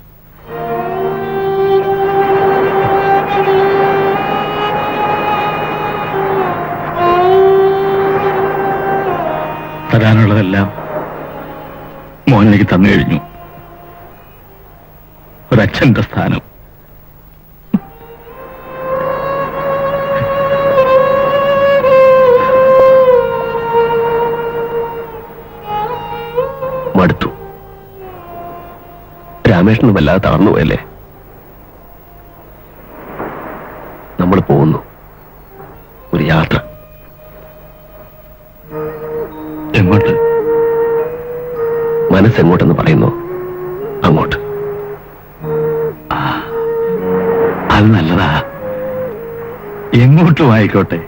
തരാനുള്ളതെല്ലാം മോഹനിലേക്ക് തന്നു കഴിഞ്ഞു. ഒരച്ഛന്റെ സ്ഥാനം. മടുത്തു. രാമേഷന് വല്ലാതെ തളർന്നു പോയല്ലേ. നമ്മൾ പോകുന്നു, ഒരു യാത്ര. എങ്ങോട്ട്? മനസ്സെങ്ങോട്ടെന്ന് പറയുന്നു അങ്ങോട്ട്. അത് നല്ലതാ. എങ്ങോട്ടും ആയിക്കോട്ടെ.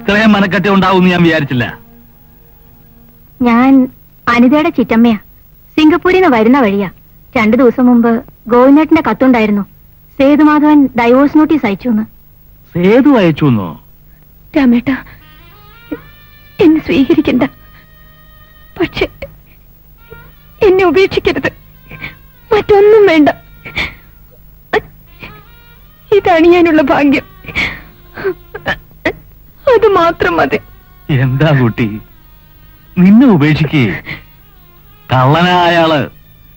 ഇത്രയും മനക്കറ്റ ഉണ്ടാവും ഞാൻ വിചാരിച്ചില്ല. ഞാൻ അനിതയുടെ ചിറ്റമ്മയാ. സിംഗപ്പൂരിൽ നിന്ന് വരുന്ന വഴിയാ. 2 ദിവസം മുമ്പ് ഗോവിന്ദേട്ടന്റെ കത്തുണ്ടായിരുന്നു. സേതുമാധവൻ ഡൈവോഴ്സ് നോട്ടീസ് അയച്ചു. സേതു അയച്ചു? രാമേട്ട, എന്നെ സ്വീകരിക്കണ്ട. പക്ഷെ എന്നെ ഉപേക്ഷിക്കരുത്. മറ്റൊന്നും വേണ്ട. ഇതാണ് ഞാനുള്ള ഭാഗ്യം. അത് മാത്രം മതി. എന്താ കുട്ടി, നിന്നെ ഉപേക്ഷിക്കേ? കള്ളനാ അയാള്.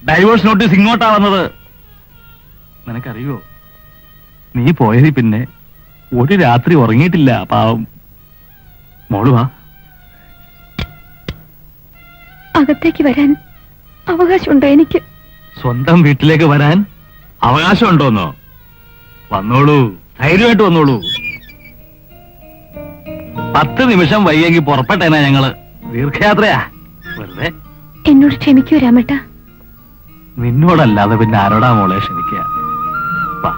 ഡൈവോഴ്സ് നോട്ടീസ് ഇങ്ങോട്ടാ വന്നത്. നിനക്കറിയോ, നീ പോയതി പിന്നെ ഒരു രാത്രി ഉറങ്ങിയിട്ടില്ല പാവം. മോള് വാ. അകത്തേക്ക് വരാൻ അവകാശമുണ്ടോ എനിക്ക്? സ്വന്തം വീട്ടിലേക്ക് വരാൻ അവകാശമുണ്ടോന്നോ? വന്നോളൂ, ധൈര്യമായിട്ട് വന്നോളൂ. 10 നിമിഷം വൈകിയെങ്കിൽ പുറപ്പെട്ടേനാ ഞങ്ങള്. ദീർഘയാത്രയാ. വെറുതെ. എന്നോട് ക്ഷമിക്കൂ രാമേട്ട. നിന്നോടല്ലാതെ പിന്നെ ആരോടാ മോളെ ക്ഷമിക്കുക? വാ.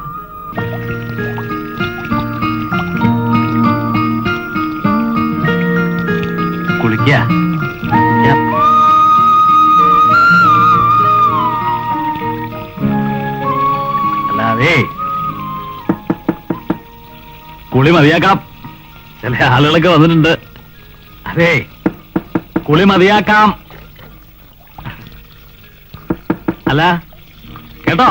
കുളിക്ക. അല്ലാതെ കുളി മതിയാക്കാം. ചില ആളുകളൊക്കെ വന്നിട്ടുണ്ട്. അതെ, കുളി മതിയാക്കാം. അല്ല കേട്ടോ?